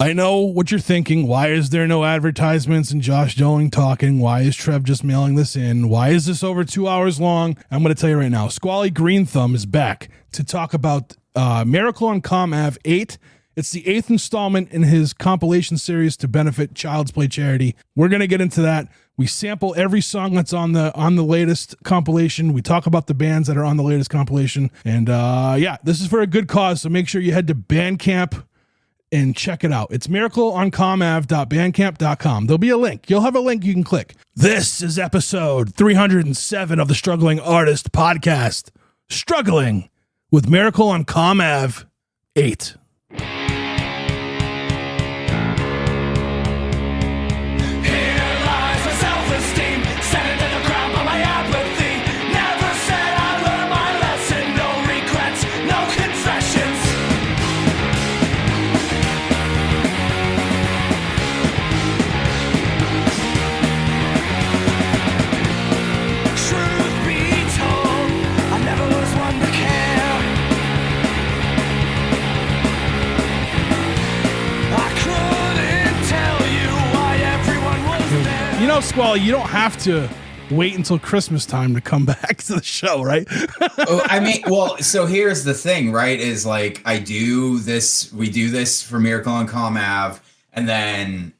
I know what you're thinking. Why is there no advertisements and Josh Doling talking? Why is Trev just mailing this in? Why is this over 2 hours long? I'm going to tell you right now. Squally Green Thumb is back to talk about Miracle on Comm Ave 8. It's the 8th installment in his compilation series to benefit Child's Play charity. We're going to get into that. We sample every song that's on the latest compilation. We talk about the bands that are on the latest compilation. And this is for a good cause. So make sure you head to Bandcamp and check it out. It's miracleoncommav.bandcamp.com. There'll be a link. You'll have a link you can click. This is episode 307 of the Struggling Artist Podcast. Struggling with Miracle on Comm Ave 8. You know, Squally, you don't have to wait until Christmas time to come back to the show, right? So here's the thing, right? Is like we do this for Miracle on Comm Ave, and then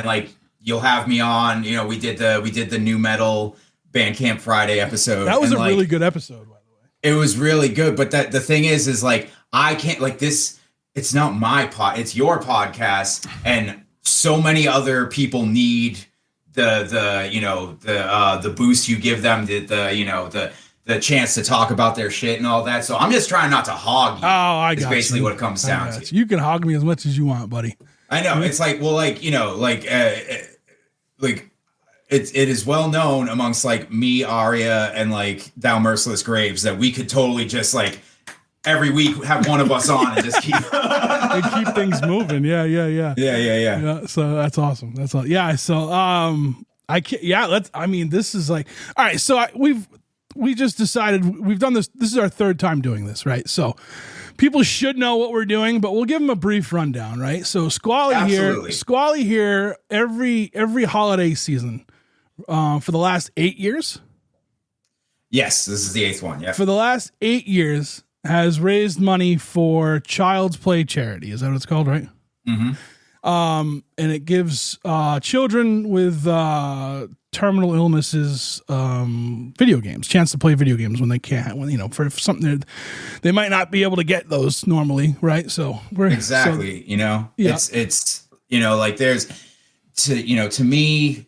like you'll have me on. You know, we did the new metal Bandcamp Friday episode. That was a really good episode, by the way. It was really good, but the thing is like I can't like this. It's not my it's your podcast, and so many other people need the boost you give them, the chance to talk about their shit and all that. So I'm just trying not to hog you. Oh, I got you. Basically what it comes down to. You can hog me as much as you want, buddy. I know. It's like, well, like, it is well known amongst like me, Aria, and like Thou Merciless Graves that we could totally just like every week have one of us on and just keep and keep things moving. Yeah. So that's awesome. That's all. Yeah. So I can't. Yeah. This is like, all right. So we just decided we've done this. This is our third time doing this, right? So people should know what we're doing, but we'll give them a brief rundown, right? So Squally here every holiday season for the last 8 years. Yes, this is the 8th one. Yeah. For the last 8 years, has raised money for Child's Play charity. Is that what it's called, right? Mm-hmm. And it gives children with terminal illnesses video games, chance to play video games when they can't, for something they might not be able to get those normally, right? So exactly. It's like there's to me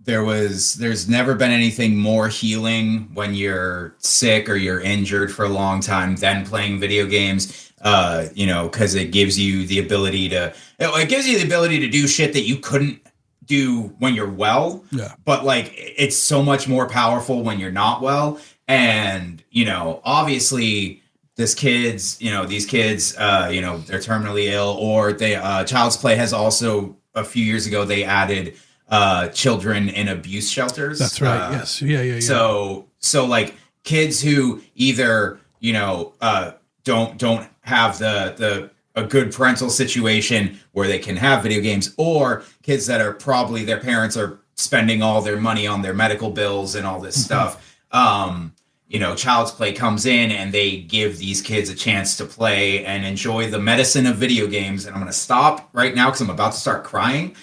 there's never been anything more healing when you're sick or you're injured for a long time than playing video games, because it gives you the ability to do shit that you couldn't do when you're well. Yeah. But like, it's so much more powerful when you're not well. And, obviously these kids, they're terminally ill, or they, Child's Play has also a few years ago, they added children in abuse shelters. That's right. Yes. Yeah. So like kids who either, don't have a good parental situation where they can have video games, or kids that are probably their parents are spending all their money on their medical bills and all this stuff. Child's Play comes in and they give these kids a chance to play and enjoy the medicine of video games. And I'm going to stop right now because I'm about to start crying.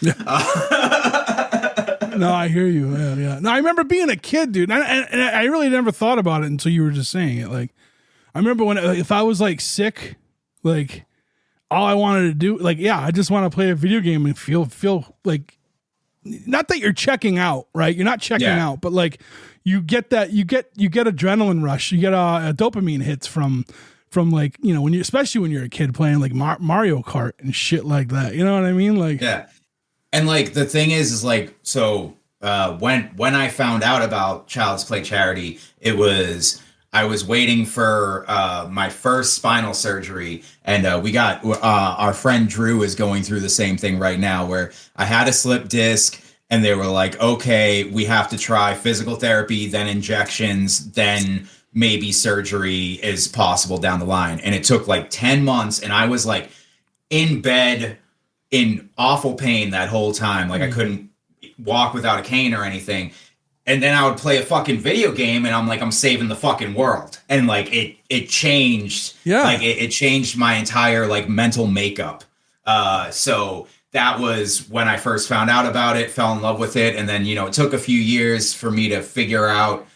No, I hear you. Yeah. No, I remember being a kid, dude. And I really never thought about it until you were just saying it. Like, I remember if I was like sick, like all I wanted to do, like, I just want to play a video game and feel like, not that you're checking out, right? You're not checking out, but like you get adrenaline rush. You get a dopamine hits from like, especially when you're a kid playing like Mario Kart and shit like that. You know what I mean? Like, yeah. And like the thing is like, so when I found out about Child's Play charity, I was waiting for my first spinal surgery, and we got our friend Drew is going through the same thing right now, where I had a slip disc and they were like, okay, we have to try physical therapy, then injections, then maybe surgery is possible down the line. And it took like 10 months. And I was like, in bed in awful pain that whole time. Like I couldn't walk without a cane or anything. And then I would play a fucking video game and I'm like, I'm saving the fucking world. And like it changed. Yeah. Like it changed my entire like mental makeup. So that was when I first found out about it, fell in love with it. And then, it took a few years for me to figure out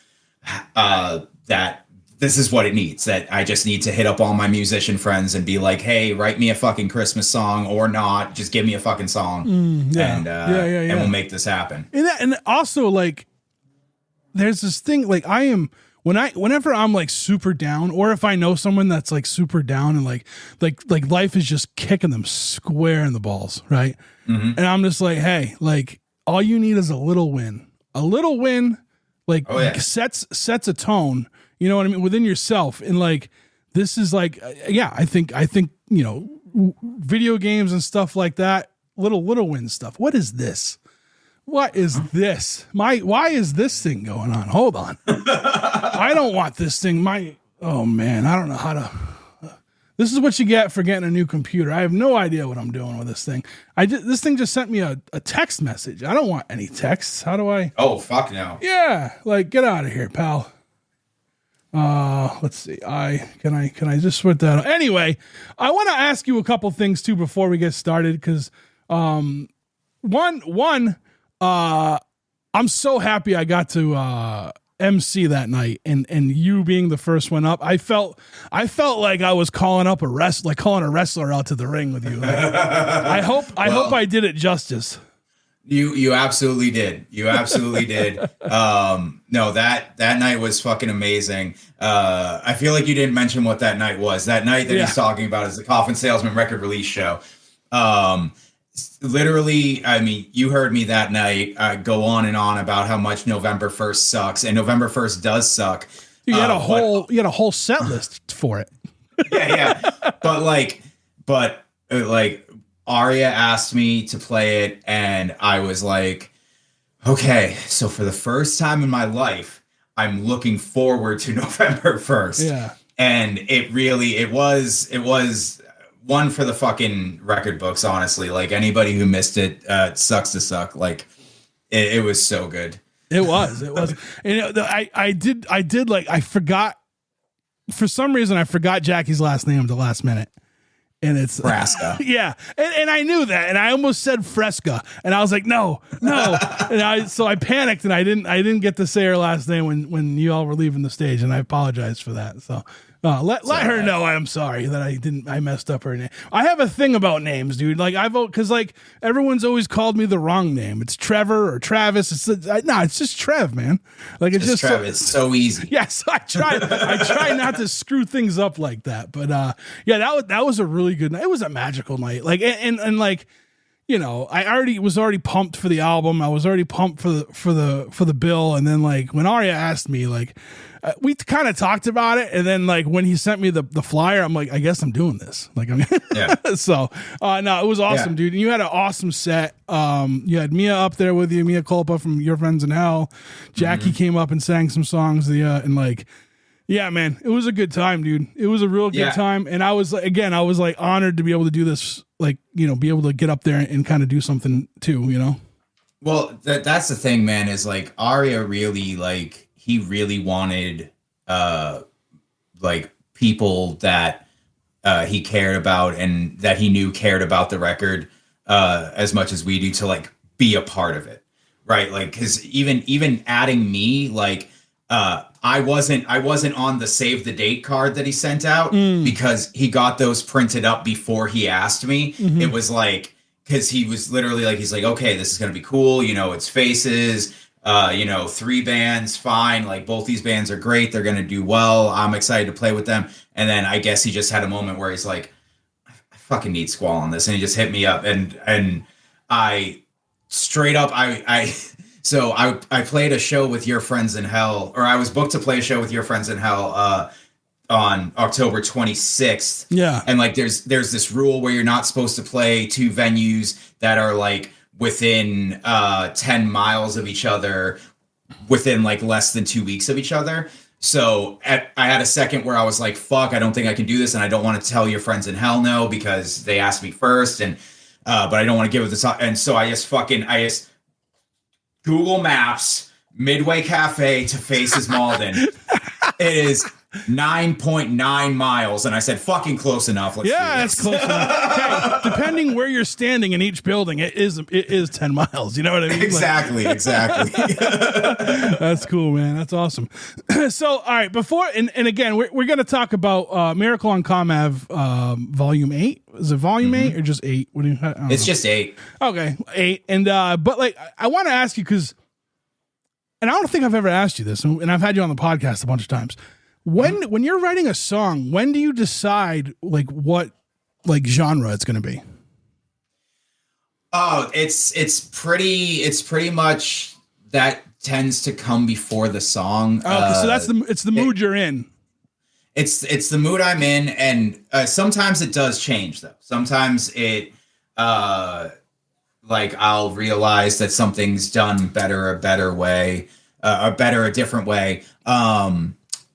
that this is what it needs, that I just need to hit up all my musician friends and be like, hey, write me a fucking Christmas song or not. Just give me a fucking song. And we'll make this happen. And also like, there's this thing, like whenever I'm like super down, or if I know someone that's like super down and like life is just kicking them square in the balls. Right. And I'm just like, hey, like all you need is a little win, like sets a tone, you know what I mean, within yourself. And like, this is like, I think, video games and stuff like that, little win stuff. What is this? What is this? Why is this thing going on? Hold on. I don't want this thing. Oh man, I don't know how to. This is what you get for getting a new computer. I have no idea what I'm doing with this thing. This thing just sent me a text message. I don't want any texts. How do I? Oh, fuck no. Yeah, like get out of here, pal. Let's see. Can I just put that on? Anyway, I want to ask you a couple things too before we get started, because one, I'm so happy I got to MC that night, and you being the first one up. I felt like I was calling a wrestler out to the ring with you. Like, I hope I did it justice. You absolutely did. You absolutely did. No, that night was fucking amazing. I feel like you didn't mention what that night was. That night that he's talking about is the Coffin Salesman record release show. Literally, I mean, you heard me that night go on and on about how much November 1st sucks, and November 1st does suck. You had a whole set list for it. Yeah. But Aria asked me to play it, and I was like, okay, so for the first time in my life, I'm looking forward to November 1st. Yeah. And it was one for the fucking record books, honestly. Like, anybody who missed it, sucks to suck. Like, it was so good. It was. And I forgot, for some reason, I forgot Jackie's last name at the last minute. And it's Frasca. Yeah. And I knew that. And I almost said Fresca. And I was like, no. And so I panicked, and I didn't get to say her last name when you all were leaving the stage. And I apologize for that. So let her know I'm sorry that I messed up her name. I have a thing about names, dude. Like I vote because like everyone's always called me the wrong name. It's Trevor or Travis. It's just Trev, man. Like it's just Trev. It's so easy. Yes, I try not to screw things up like that. But that was a really good night. It was a magical night. Like and like, I was already pumped for the album. I was already pumped for the bill. And then like when Aria asked me, like we kind of talked about it. And then like when he sent me the flyer, I'm like, I guess I'm doing this. Like So no, it was awesome, dude. And you had an awesome set. You had Mia up there with you, Mia Culpa from Your Friends in Hell. Jackie came up and sang some songs. And like, yeah, man, it was a good time, dude. It was a real good time. And I was like honored to be able to do this, like, be able to get up there and kind of do something too, Well, that's the thing, man, is like Aria really, like, he really wanted, like, people that he cared about and that he knew cared about the record as much as we do to, like, be a part of it, right? Like, because even adding me, like, I wasn't on the save the date card that he sent out because he got those printed up before he asked me. Mm-hmm. It was like, because he was literally like, he's like, okay, this is going to be cool. It's Faces, 3 bands, fine. Like both these bands are great. They're going to do well. I'm excited to play with them. And then I guess he just had a moment where he's like, I fucking need Squall on this. And he just hit me up and I straight up, So I played a show with Your Friends in Hell, or I was booked to play a show with Your Friends in Hell on October 26th. Yeah. And like there's this rule where you're not supposed to play 2 venues that are like within 10 miles of each other within like less than 2 weeks of each other. I had a second where I was like, fuck, I don't think I can do this. And I don't want to tell your friends in hell no, because they asked me first. And, but I don't want to give it this. And so I just Google Maps Midway Cafe to Faces Malden. It is 9.9 miles, and I said, fucking close enough. Let's do that's close enough. Hey, depending where you're standing in each building, it is 10 miles. You know what I mean? Exactly. That's cool, man. That's awesome. So, all right, before and again, we're going to talk about Miracle on Comm Volume 8. Is it Volume 8 or just 8? What do you? It's just 8. Okay, 8. And but like, I want to ask you because, and I don't think I've ever asked you this, and I've had you on the podcast a bunch of times. When you're writing a song, when do you decide like what like genre it's going to be? Oh, it's pretty much that tends to come before the song. Oh, so it's the mood you're in. It's the mood I'm in, and sometimes it does change though. Sometimes it like I'll realize that something's done better a different way.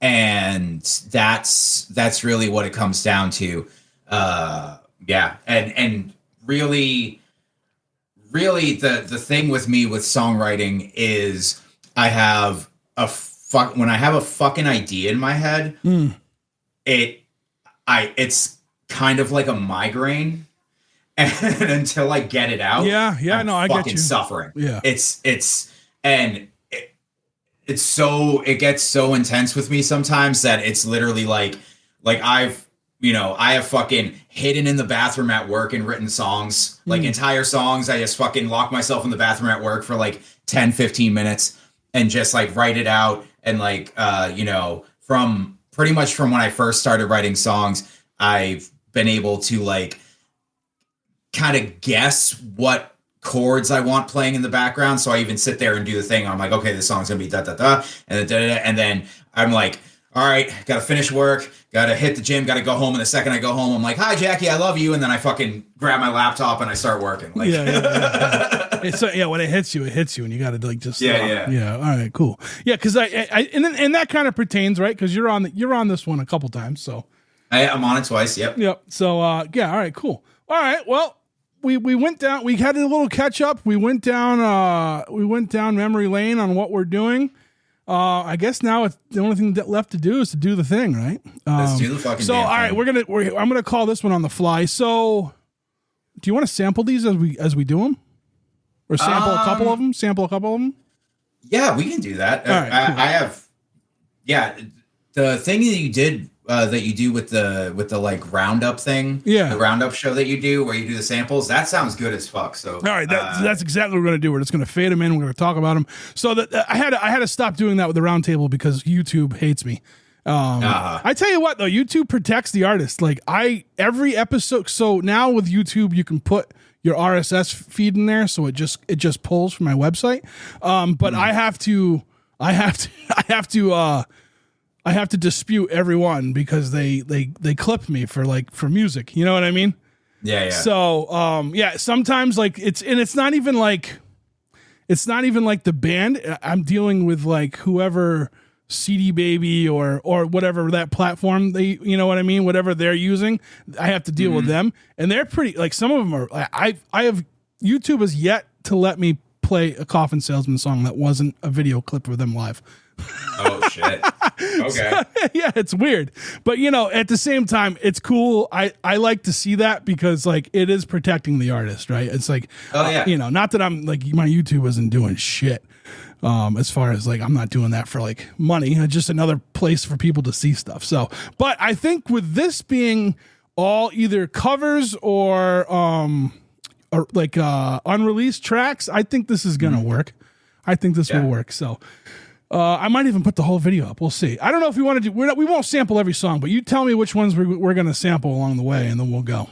And that's really what it comes down to. Yeah. And really the thing with me with songwriting is when I have a fucking idea in my head, it's kind of like a migraine. And until I get it out, I get you. Suffering. Yeah. It gets so intense with me sometimes that it's literally like I have fucking hidden in the bathroom at work and written songs, like entire songs. I just fucking lock myself in the bathroom at work for like 10, 15 minutes and just like write it out. And like, from pretty much from when I first started writing songs, I've been able to like kind of guess what chords I want playing in the background. So I even sit there and do the thing. I'm like, okay, this song's gonna be da da da, and then da, da, da, and then I'm like, all right, gotta finish work, gotta hit the gym, gotta go home. And the second I go home, I'm like, hi Jackie, I love you, and then I fucking grab my laptop and I start working. Like, It's when it hits you, and you gotta like just yeah. All right, cool. Yeah, because I and that kind of pertains, right? Because you're on this one a couple times, so I'm on it twice. Yep. So all right, cool. All right, well. We went down. We had a little catch up. We went down memory lane on what we're doing. I guess now it's the only thing left to do is to do the thing, right? Let's do the fucking. So damn all right, thing. I'm gonna call this one on the fly. So, do you want to sample these as we do them, or sample a couple of them? Sample a couple of them. Yeah, we can do that. All right, cool. I have. Yeah, the thing that you did. That you do with the like roundup thing, the roundup show that you do where you do the samples, that sounds good as fuck. So all right, that's exactly what we're gonna do. We're just gonna fade them in. We're gonna talk about them. So that I had to stop doing that with the round table because YouTube hates me. I tell you what though, YouTube protects the artist. Like every episode. So now with YouTube, you can put your RSS feed in there, so it just pulls from my website. But I have to dispute everyone because they clip me for music. You know what I mean? Yeah. So sometimes like it's not even like the band. I'm dealing with like whoever CD Baby or whatever that platform they, you know what I mean? Whatever they're using, I have to deal with them, and they're pretty like some of them are. I have YouTube has yet to let me play a Coffin Salesman song that wasn't a video clip of them live. Oh shit. Okay. So, yeah, it's weird. But at the same time, it's cool. I like to see that because like it is protecting the artist, right? It's like not that I'm like my YouTube isn't doing shit. As far as like I'm not doing that for like money. It's just another place for people to see stuff. So, but I think with this being all either covers or like unreleased tracks, I think this is gonna work. I think this will work. So I might even put the whole video up. We'll see. I don't know if we want to do. We won't sample every song, but you tell me which ones we're going to sample along the way, and then we'll go.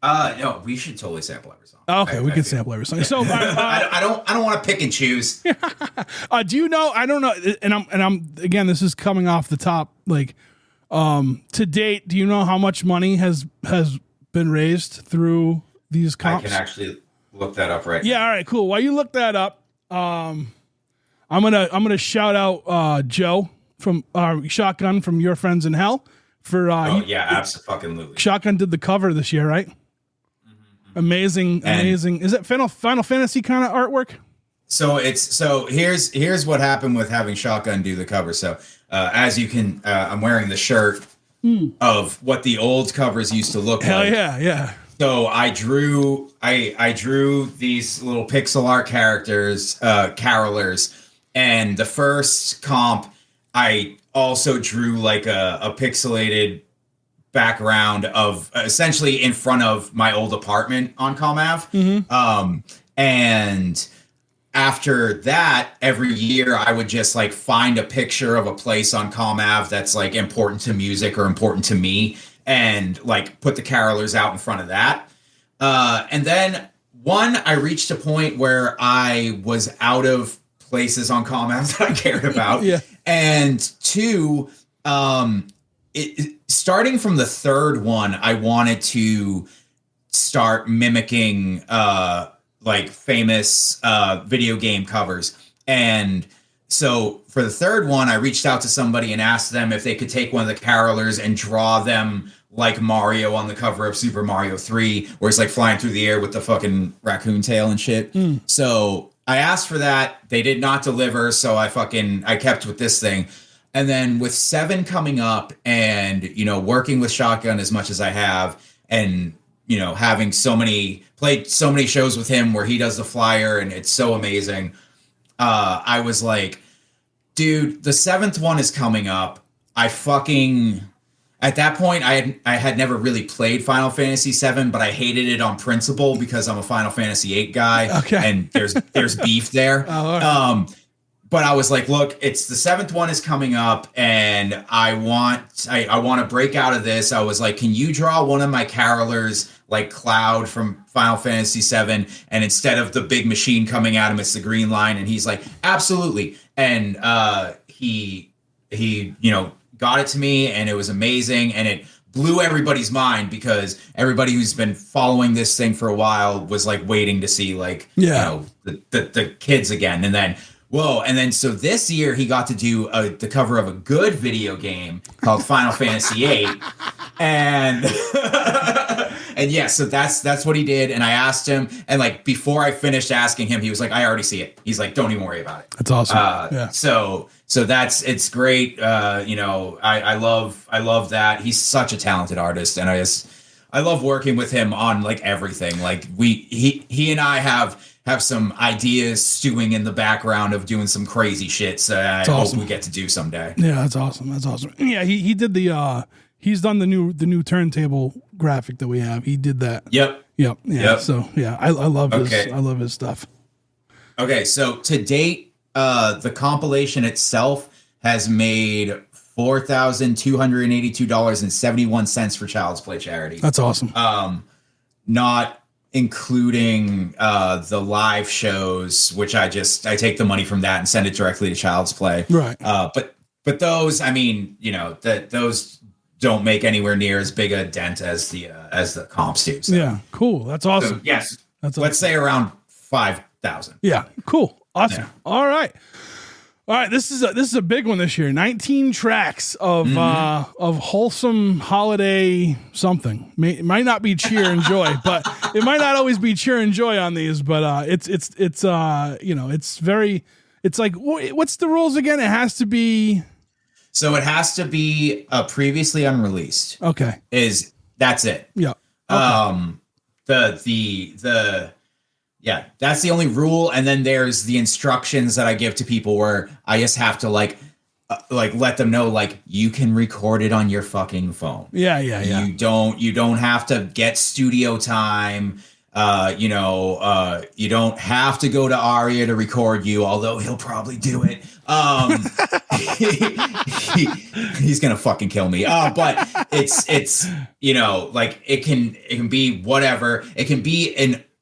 No, we should totally sample every song. Okay, we can sample every song. So I don't want to pick and choose. Do you know? I don't know. And I'm again. This is coming off the top. Like to date, do you know how much money has been raised through these comps? I can actually look that up right now. Yeah. All right. Cool. While you look that up, I'm gonna shout out Joe from Shotgun from Your Friends in Hell. For oh yeah, absolutely. Shotgun did the cover this year, right? Amazing. Is it Final Fantasy kind of artwork? So here's what happened with having Shotgun do the cover. So as you can, I'm wearing the shirt of what the old covers used to look Hell like. yeah. So I drew these little pixel art characters, carolers, and the first comp I also drew like a pixelated background of essentially in front of my old apartment on Comm Ave. And after that, every year I would just like find a picture of a place on Comm Ave that's like important to music or important to me, and like put the carolers out in front of that. And then I reached a point where I was out of places on Comm Ave that I cared about. Yeah. And two, starting from the third one, I wanted to start mimicking like famous video game covers. And so for the third one, I reached out to somebody and asked them if they could take one of the carolers and draw them like Mario on the cover of Super Mario 3, where it's like flying through the air with the fucking raccoon tail and shit. So I asked for that. They did not deliver. So I kept with this thing. And then with 7 coming up and, working with Shotgun as much as I have, and, having played so many shows with him where he does the flyer and it's so amazing. I was like, dude, the 7th one is coming up. At that point, I had never really played Final Fantasy VII, but I hated it on principle because I'm a Final Fantasy VIII guy. Okay. And there's beef there. Oh, right. But I was like, look, it's the 7th one is coming up, and I want to break out of this. I was like, can you draw one of my carolers like Cloud from Final Fantasy VII, and instead of the big machine coming at him, it's the green line? And he's like, absolutely. And he got it to me, and it was amazing, and it blew everybody's mind because everybody who's been following this thing for a while was like waiting to see the kids again. And then so this year he got to do the cover of a good video game called Final Fantasy VIII, and and yeah, so that's what he did. And I asked him, and like before I finished asking him, he was like, I already see it. He's like, don't even worry about it. That's awesome. Yeah. So it's great. I love that. He's such a talented artist, and I love working with him on like everything. Like he and I have some ideas stewing in the background of doing some crazy shit. So I hope we get to do someday. Yeah, that's awesome. Yeah, he did he's done the new turntable graphic that we have. He did that. Yep. Yeah. So yeah, I love his stuff. Okay, so to date, the compilation itself has made $4,282.71 for Child's Play charity. That's awesome. Not including the live shows, which I take the money from that and send it directly to Child's Play. Right. But those, I mean, those don't make anywhere near as big a dent as the comps do. So. Yeah. Cool. That's awesome. So, yes. That's awesome. Let's say around 5,000. Yeah. Cool. Awesome. Yeah. All right. This is a big one this year. 19 tracks of wholesome holiday something. It might not be cheer and joy, but it might not always be cheer and joy on these. But it's like, what's the rules again? It has to be. So it has to be previously unreleased. Okay. That's it. Yeah. Okay. Yeah, that's the only rule. And then there's the instructions that I give to people where I just have to like let them know, like, you can record it on your fucking phone. Yeah. You don't have to get studio time. You don't have to go to Aria to record you, although he'll probably do it. He's gonna fucking kill me. But it's like it can be whatever. It can be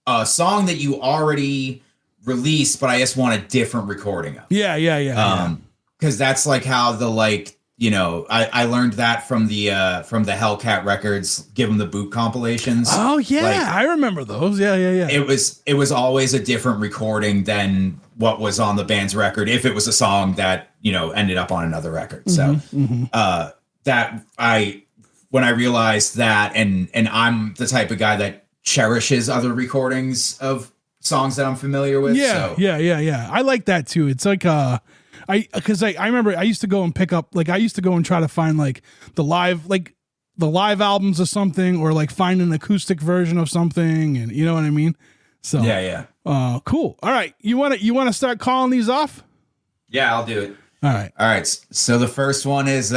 a song that you already released, but I just want a different recording of. Yeah. Because that's like how I learned that from the Hellcat Records Give 'Em the Boot compilations. Oh yeah, I remember those. Yeah. It was always a different recording than what was on the band's record if it was a song that, you know, ended up on another record. So when I realized that, and I'm the type of guy that cherishes other recordings of songs that I'm familiar with. Yeah, so. yeah. I like that too. It's like I remember I used to go and pick up, like I used to go and try to find like the live albums of something, or like find an acoustic version of something, and you know what I mean? So Yeah. Cool. All right. You want to start calling these off? Yeah, I'll do it. All right. So the first one is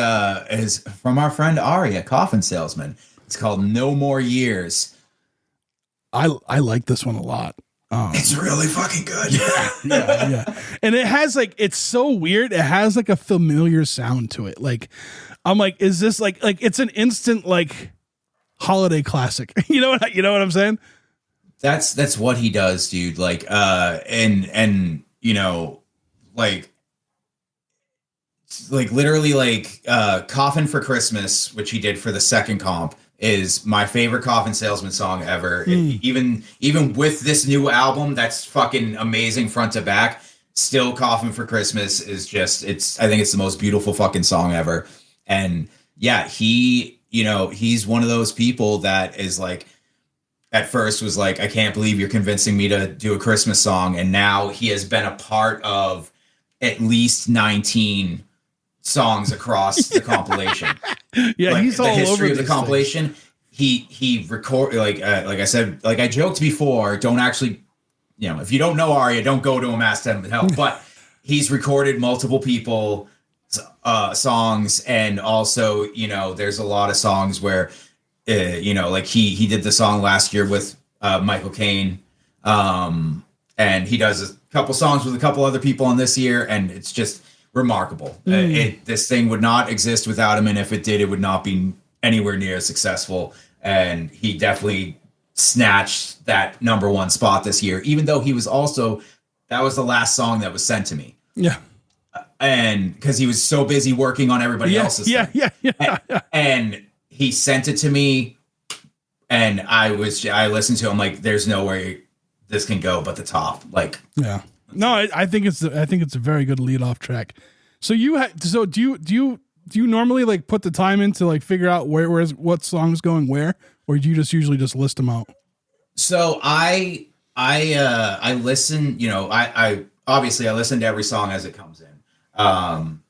from our friend Ari, a coffin salesman. It's called No More Years. I like this one a lot. It's really fucking good. Yeah. And it has like, it's so weird. It has like a familiar sound to it. Like, I'm like, is this like it's an instant like holiday classic? You know what I'm saying? That's what he does, dude. Like, and you know, like literally like Coffin for Christmas, which he did for the second comp, is my favorite Coffin Salesman song ever. Even with this new album that's fucking amazing front to back, still Coffin for Christmas is just, I think it's the most beautiful fucking song ever. And yeah, he's one of those people that is like, at first was like, I can't believe you're convincing me to do a Christmas song. And now he has been a part of at least 19 songs across the compilation. Yeah, like, he's all the over history of the these compilation. things. He record like I said, like I joked before, don't actually, you know, if you don't know Arya, don't go to him, ask them to help. But he's recorded multiple people songs, and also, you know, there's a lot of songs where you know, like he did the song last year with Michael Caine, and he does a couple songs with a couple other people on this year, and it's just remarkable. This thing would not exist without him, and if it did, it would not be anywhere near as successful. And he definitely snatched that number one spot this year, even though that was the last song that was sent to me. Yeah. And because he was so busy working on everybody else's thing. Yeah. And he sent it to me, and I listened to him like, there's no way this can go but the top. Like, yeah. No, I think it's a very good lead off track. So do you normally like put the time in to like figure out what song's going where, or do you just usually just list them out? So I listen, you know, I obviously I listen to every song as it comes in.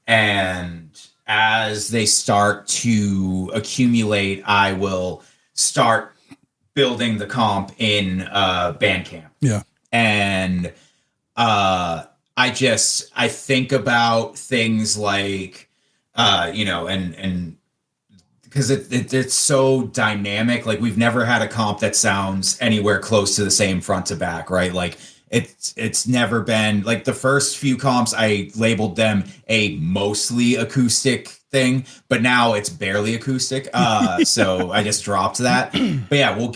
And as they start to accumulate, I will start building the comp in Bandcamp. Yeah. And I think about things like, you know, and because it's so dynamic. Like, we've never had a comp that sounds anywhere close to the same front to back, right? Like, it's never been like the first few comps, I labeled them a mostly acoustic thing, but now it's barely acoustic. So I just dropped that. But yeah, we'll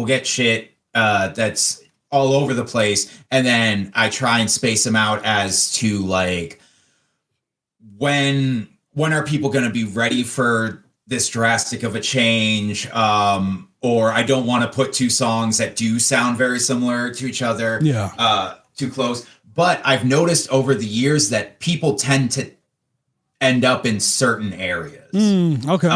get shit that's all over the place, and then I try and space them out as to like, when are people going to be ready for this drastic of a change? Or I don't want to put two songs that do sound very similar to each other, too close. But I've noticed over the years that people tend to end up in certain areas. Okay.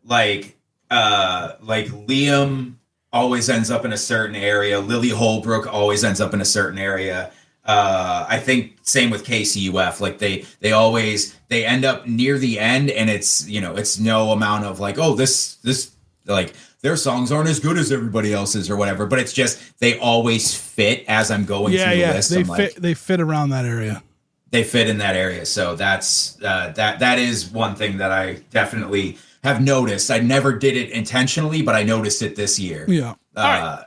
Like Liam always ends up in a certain area. Lily Holbrook always ends up in a certain area. I think same with KCUF. Like they end up near the end, and it's, you know, it's no amount of like, oh, this like their songs aren't as good as everybody else's or whatever, but it's just they always fit as I'm going through the list. They fit around that area. They fit in that area. So that's that is one thing that I definitely have noticed. I never did it intentionally, but I noticed it this year. Yeah. All right.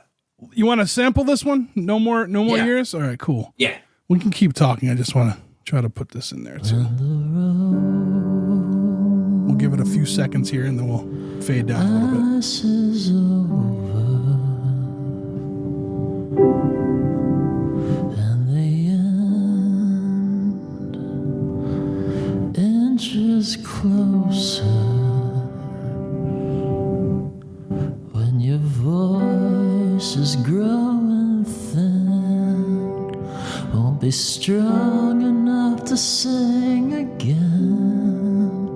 You want to sample this one? No more years? All right, cool. Yeah. We can keep talking. I just want to try to put this in there too. We'll give it a few seconds here, and then we'll fade down a little bit. This is over, and the end inches closer when your voice is growing thin. Won't be strong enough to sing again.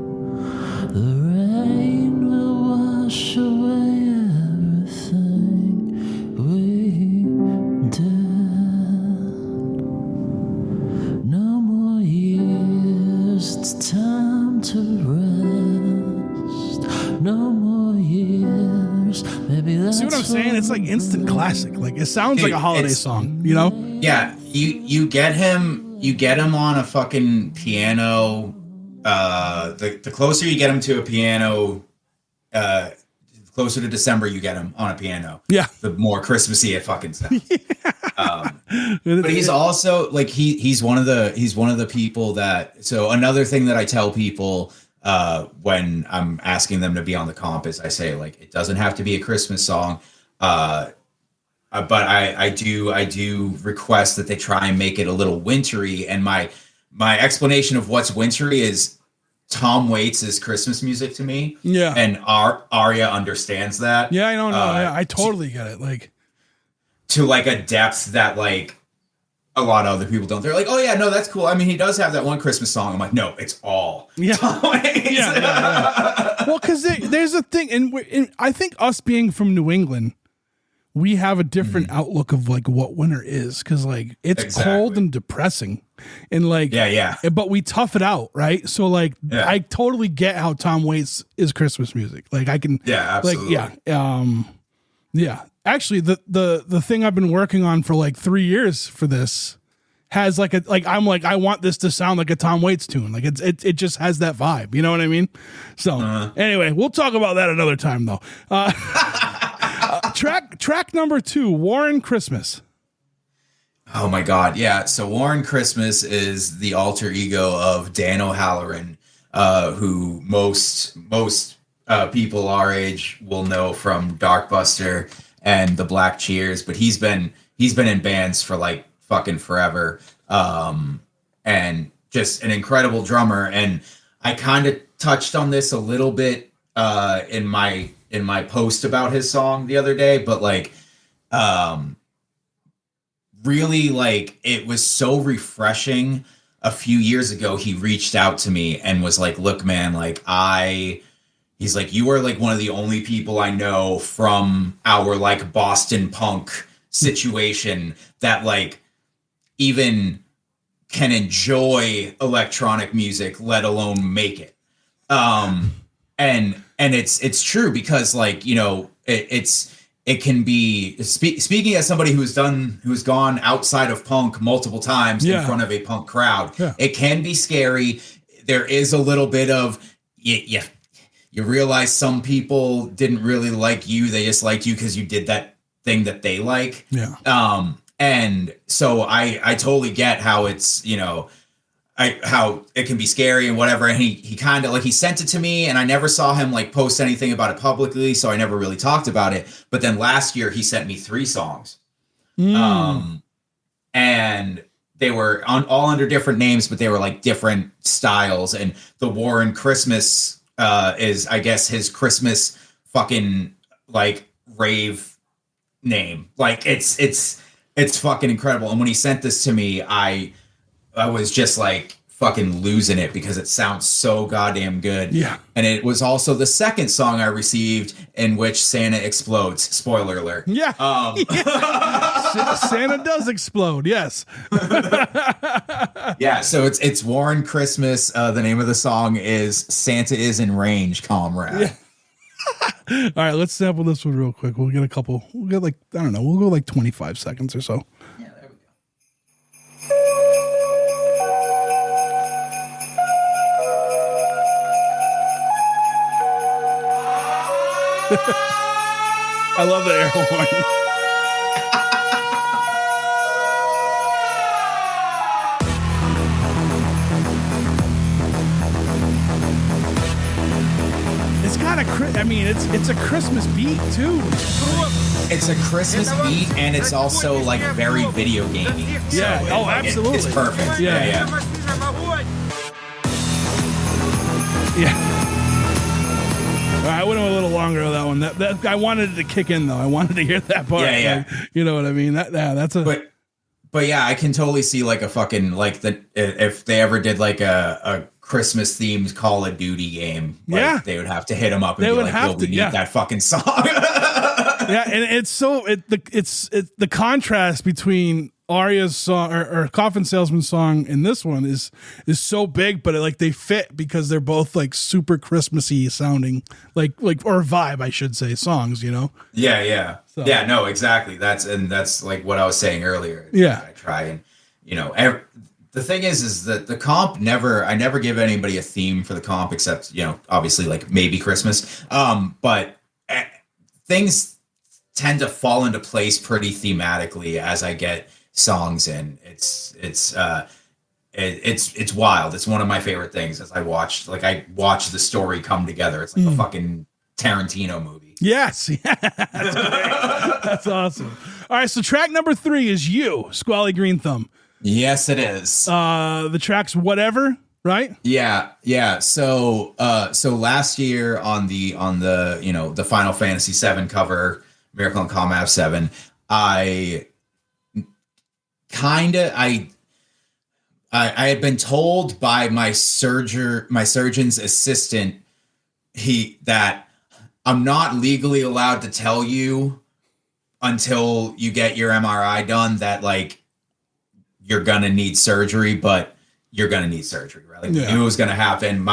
The rain will wash away everything we did. No more years, it's time to rest. No more years, maybe that's See what I'm saying? It's like instant classic. Like it sounds like a holiday song, you know? Yeah, you get him on a fucking piano. The closer you get him to a piano, closer to December you get him on a piano. Yeah. The more Christmassy it fucking sounds. But he's also like he's one of the people that. So another thing that I tell people when I'm asking them to be on the comp is I say like it doesn't have to be a Christmas song. But I do request that they try and make it a little wintry. And my explanation of what's wintry is Tom Waits' Christmas music to me. Yeah. And Arya understands that. Yeah, I don't know. I totally get it. Like to like a depth that like a lot of other people don't. They're like, oh yeah, no, that's cool. I mean, he does have that one Christmas song. I'm like, no, it's all Tom Waits. Yeah. Well, because there's a thing, and I think us being from New England, we have a different outlook of like what winter is, because like it's cold and depressing, and like but we tough it out, right? So like I totally get how Tom Waits is Christmas music. Like I can absolutely. Like actually the thing I've been working on for like 3 years for this has like I want this to sound like a Tom Waits tune. Like it just has that vibe, you know what I mean? So anyway, we'll talk about that another time though. Track number 2, Warren Christmas. Oh my God. Yeah. So Warren Christmas is the alter ego of Dan O'Halloran, who most people our age will know from Darkbuster and the Black Cheers, but he's been in bands for like fucking forever. And just an incredible drummer. And I kind of touched on this a little bit in my post about his song the other day, but like really like it was so refreshing. A few years ago he reached out to me and was like, look man, like he's like, you are like one of the only people I know from our like Boston punk situation that like even can enjoy electronic music, let alone make it. And it's true because like, you know, it can be speaking as somebody who's gone outside of punk multiple times in front of a punk crowd. Yeah. It can be scary. There is a little bit of you realize some people didn't really like you. They just liked you because you did that thing that they like. Yeah. And so I totally get how it's, you know, how it can be scary and whatever. And he kind of like, he sent it to me and I never saw him like post anything about it publicly. So I never really talked about it. But then last year he sent me 3 songs. And they were all under different names, but they were like different styles. And the Warren Christmas is, I guess, his Christmas fucking like rave name. Like it's fucking incredible. And when he sent this to me, I was just like fucking losing it because it sounds so goddamn good. Yeah. And it was also the second song I received in which Santa explodes. Spoiler alert. Yeah. Santa does explode. Yes. Yeah. So it's Warren Christmas. The name of the song is Santa is in Range, Comrade. Yeah. All right. Let's sample this one real quick. We'll get like, I don't know. We'll go like 25 seconds or so. Yeah. There we go. I love the air horn. It's got it's a Christmas beat too. It's a Christmas beat and it's also like very video gamey. Yeah. So Absolutely. It's perfect. Yeah. I went a little longer on that one. That I wanted it to kick in though. I wanted to hear that part. Yeah. Like, you know what I mean? That's a. but yeah, I can totally see like a fucking like the if they ever did like a Christmas themed Call of Duty game, like Yeah. they would have to hit him up and They be would like, have "Yo, to, we need yeah. that fucking song." Yeah, and it's the contrast between Arya's song or Coffin Salesman's song and this one is so big, but like they fit because they're both like super Christmassy sounding, like or vibe, I should say, songs. You know? Yeah. So. Yeah, no, exactly. That's like what I was saying earlier. Yeah. I try and, the thing is that the comp I never give anybody a theme for the comp except, obviously like maybe Christmas. But things tend to fall into place pretty thematically as I get songs in. It's wild. It's one of my favorite things as I watch the story come together. It's like a fucking Tarantino movie. Yes. Yeah. That's great. That's awesome. All right. So track number 3 is You, Squally Green Thumb. Yes, it is. The track's Whatever, right? Yeah. So last year on the the Final Fantasy VII cover, Miracle on Comm 7, I had been told by my surgeon's assistant that I'm not legally allowed to tell you until you get your MRI done that like you're gonna need surgery, but you're gonna need surgery, right? Like, I knew it was gonna happen.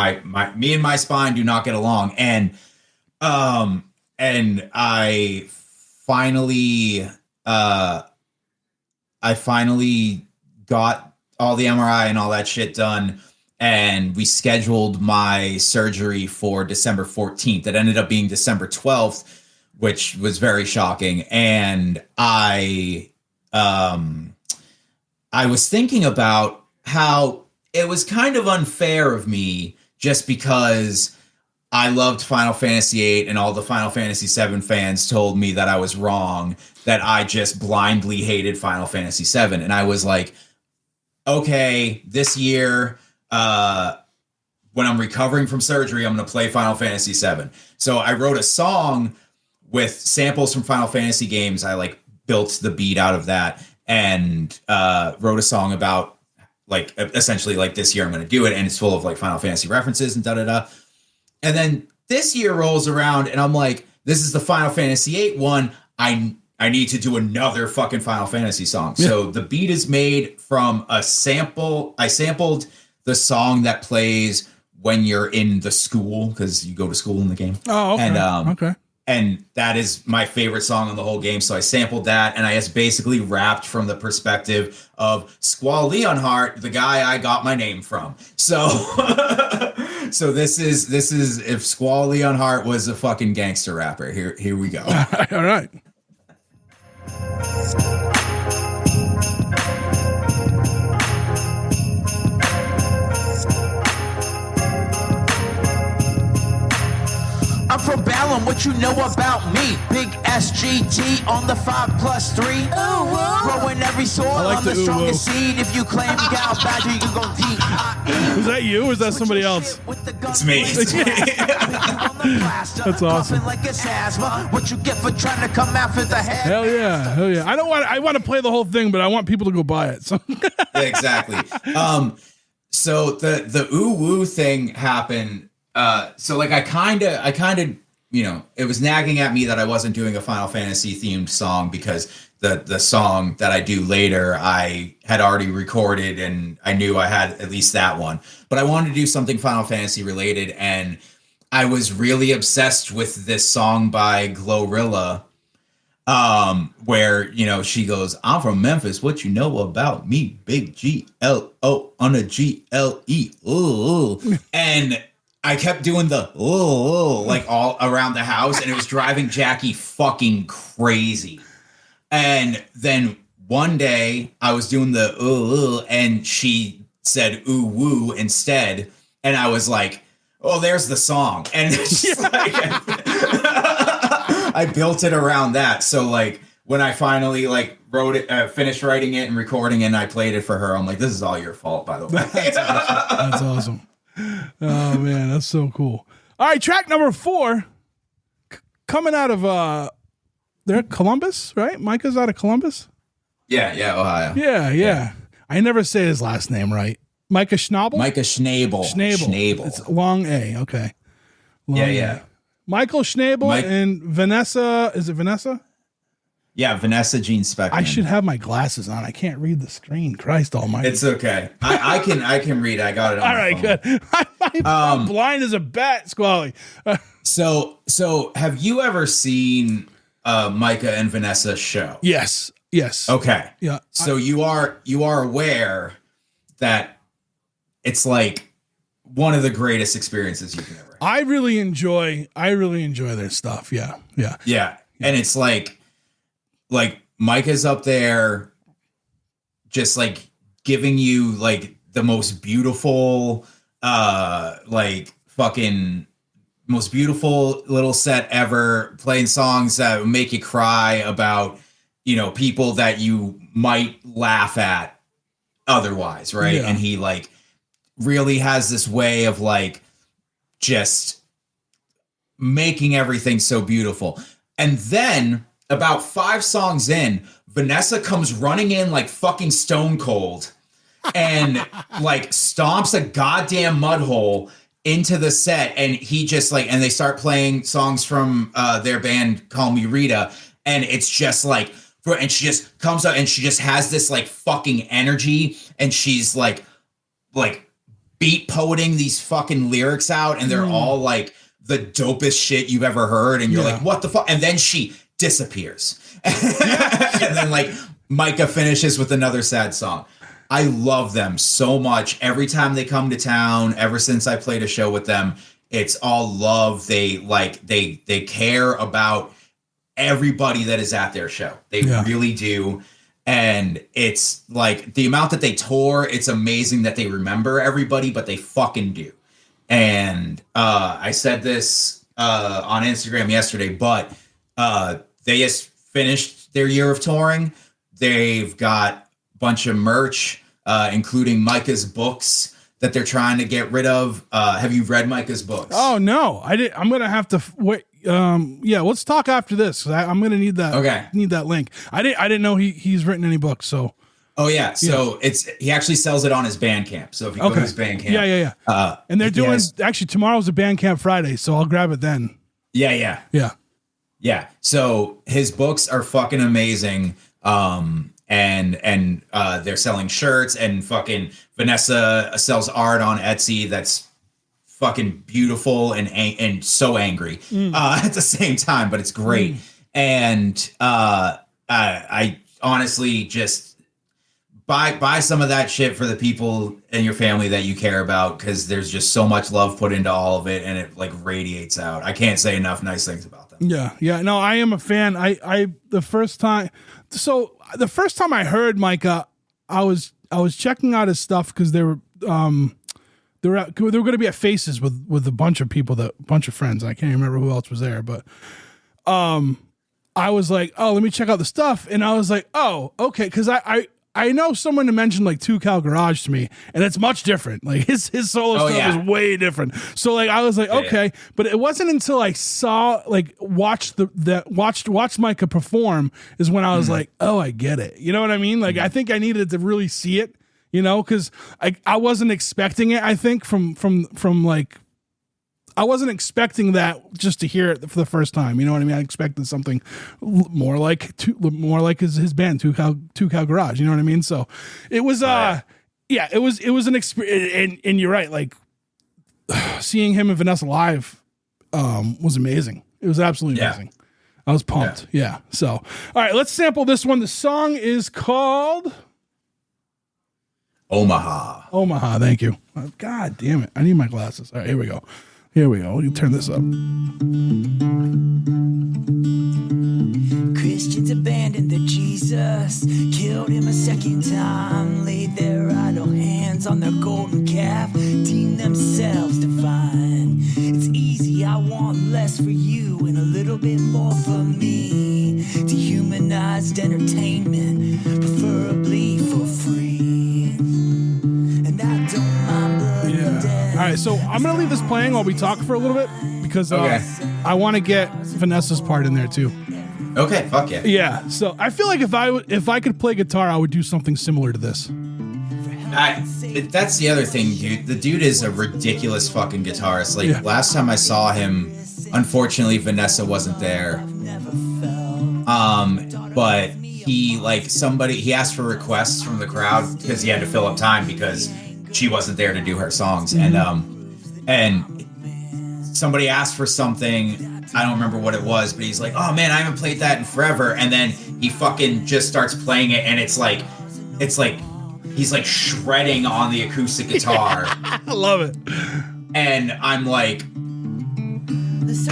Me and my spine do not get along, and I finally got all the MRI and all that shit done, and we scheduled my surgery for December 14th. It ended up being December 12th, which was very shocking. And I was thinking about how it was kind of unfair of me just because I loved Final Fantasy VIII and all the Final Fantasy VII fans told me that I was wrong, that I just blindly hated Final Fantasy VII. And I was like, okay, this year, when I'm recovering from surgery, I'm going to play Final Fantasy VII. So I wrote a song with samples from Final Fantasy games. I like built the beat out of that and wrote a song about like essentially like this year I'm going to do it. And it's full of like Final Fantasy references and da-da-da. And then this year rolls around and I'm like, this is the Final Fantasy VIII one. I need to do another fucking Final Fantasy song. Yeah. So the beat is made from a sample. I sampled the song that plays when you're in the school, because you go to school in the game. Oh, okay. And, okay. And that is my favorite song on the whole game. So I sampled that, and I just basically rapped from the perspective of Squall Leonhart, the guy I got my name from. So, so this is if Squall Leonhart was a fucking gangster rapper. Here we go. All right. I'm from Ballum, what you know about me? Big SGT on the 5+3. Growing every soil, like I'm the strongest seed. If you claim Gal Badger, you can go deep. Was that you or is that somebody else? It's me. That's awesome. Like it's asthma. What you get for trying to come after the head? Hell yeah. I want to play the whole thing, but I want people to go buy it. So Exactly. So the ooh woo thing happened. So like I kind of, it was nagging at me that I wasn't doing a Final Fantasy themed song because the song that I do later, I had already recorded and I knew I had at least that one, but I wanted to do something Final Fantasy related. And I was really obsessed with this song by Glorilla, where, she goes, I'm from Memphis. What you know about me? Big GLO on a GLE. Ooh. And I kept doing the like all around the house, and it was driving Jackie fucking crazy. And then one day I was doing the and she said ooh woo instead, and I was like, oh, there's the song. And it's just like I built it around that. So like when I finally like wrote it, finished writing it and recording it, and I played it for her, I'm like, this is all your fault, by the way. That's awesome. Oh man, that's so cool. All right, track number 4, coming out of they're Columbus, right? Micah's out of Columbus. Yeah, Ohio. Yeah. I never say his last name right. Micah Schnabel? Micah Schnabel. Schnabel. It's long A. Okay. Long Yeah. A. Michael Schnabel and Vanessa. Is it Vanessa? Yeah, Vanessa Jean Speckman. I should have my glasses on. I can't read the screen. Christ almighty. It's okay. I can read. I got it on all right, phone. good. I'm blind as a bat, Squally. So have you ever seen Micah and Vanessa's show? Yes. Okay. Yeah. So you are aware that it's like one of the greatest experiences you can ever have. I really enjoy their stuff. Yeah. And it's like Micah's up there just like giving you like the most beautiful most beautiful little set ever, playing songs that make you cry about, people that you might laugh at otherwise, right? Yeah. And he like really has this way of like just making everything so beautiful. And then about 5 songs in, Vanessa comes running in like fucking stone cold and like stomps a goddamn mud hole into the set. And he just like, and they start playing songs from their band Call Me Rita. And it's just like, and she just comes up and she just has this like fucking energy. And she's like beat poeting these fucking lyrics out. And they're all like the dopest shit you've ever heard. And you're like, what the fuck? And then she disappears. And then like Micah finishes with another sad song. I love them so much. Every time they come to town, ever since I played a show with them, it's all love. They care about everybody that is at their show. They really do. And it's like the amount that they tour, it's amazing that they remember everybody, but they fucking do. And I said this on Instagram yesterday, but they just finished their year of touring. They've got a bunch of merch, including Micah's books that they're trying to get rid of. Have you read Micah's books? Oh no, I did. I'm gonna have to wait. Let's talk after this. I'm gonna need that. Okay. Need that link. I didn't know he's written any books. So. Oh yeah. So he actually sells it on his Bandcamp. So if you go to his Bandcamp, yeah. And they're doing actually tomorrow's a Bandcamp Friday, so I'll grab it then. Yeah. So his books are fucking amazing. And they're selling shirts, and fucking Vanessa sells art on Etsy that's fucking beautiful and so angry at the same time, but it's great. And I honestly just buy some of that shit for the people in your family that you care about, because there's just so much love put into all of it, and it like radiates out. I can't say enough nice things about them. Yeah. No, I am a fan. The first time I heard Micah, I was checking out his stuff because they were going to be at Faces with a bunch of people, a bunch of friends. I can't remember who else was there, but I was like, oh, let me check out the stuff, and I was like, oh, okay, because I know someone mentioned like 2 Cal Garage to me, and it's much different. Like his solo stuff is way different. So like I was like, okay, but it wasn't until I saw watched Micah perform is when I was like, oh, I get it. You know what I mean? Like I think I needed to really see it, because I wasn't expecting it. I think from like I wasn't expecting that just to hear it for the first time. You know what I mean? I expected something more like his band, 2 Cal Garage. You know what I mean? So it was, it was an experience. And you're right. Like seeing him and Vanessa live was amazing. It was absolutely amazing. I was pumped. Yeah. So, all right, let's sample this one. The song is called Omaha. Omaha. Thank you. God damn it. I need my glasses. All right, here we go. You turn this up. Christians abandoned their Jesus, killed him a second time, laid their idle hands on their golden calf, deemed themselves divine. It's easy, I want less for you and a little bit more for me. Dehumanized entertainment, preferably for free. And I don't mind blood and death. All right, so I'm going to leave this playing while we talk for a little bit because I want to get Vanessa's part in there too. Okay, fuck yeah. Yeah, so I feel like if I could play guitar, I would do something similar to this. That's the other thing, dude. The dude is a ridiculous fucking guitarist. Like Yeah. last time I saw him, unfortunately Vanessa wasn't there. But he asked for requests from the crowd because he had to fill up time because she wasn't there to do her songs. And somebody asked for something, I don't remember what it was, but he's like, oh man, I haven't played that in forever. And then he fucking just starts playing it, and it's like he's like shredding on the acoustic guitar. I love it. And I'm like,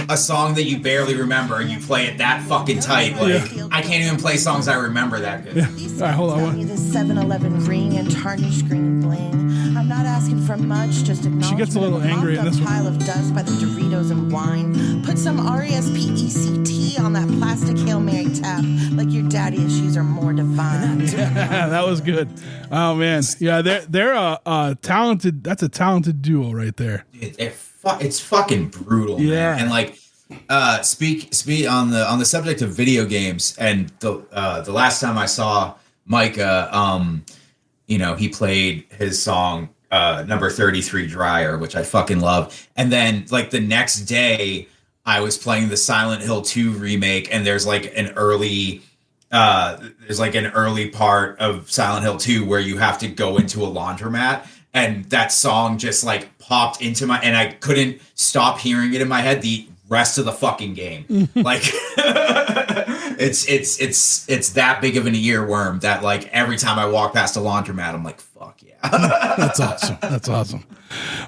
a song that you barely remember, and you play it that fucking tight. Like, I can't even play songs I remember that good. Yeah. All right, hold on. You the 7-Eleven ring and tarnished green and bling. I'm not asking for much, just acknowledgement. She gets a little angry in this one. Pile of dust by the Doritos and wine. Put some RESPECT on that plastic Hail Mary tap, like your daddy issues are more divine. Yeah, that was good. Oh man, yeah, they're a talented. That's a talented duo right there. It's fucking brutal, Yeah. man. And like, speak on the subject of video games. And the last time I saw Micah, he played his song number 33 Dryer, which I fucking love. And then like the next day, I was playing the Silent Hill 2 remake, and there's like an early part of Silent Hill 2 where you have to go into a laundromat, and that song just like popped into and I couldn't stop hearing it in my head the rest of the fucking game. Like it's that big of an earworm that like every time I walk past a laundromat, I'm like, fuck yeah. That's awesome. That's awesome.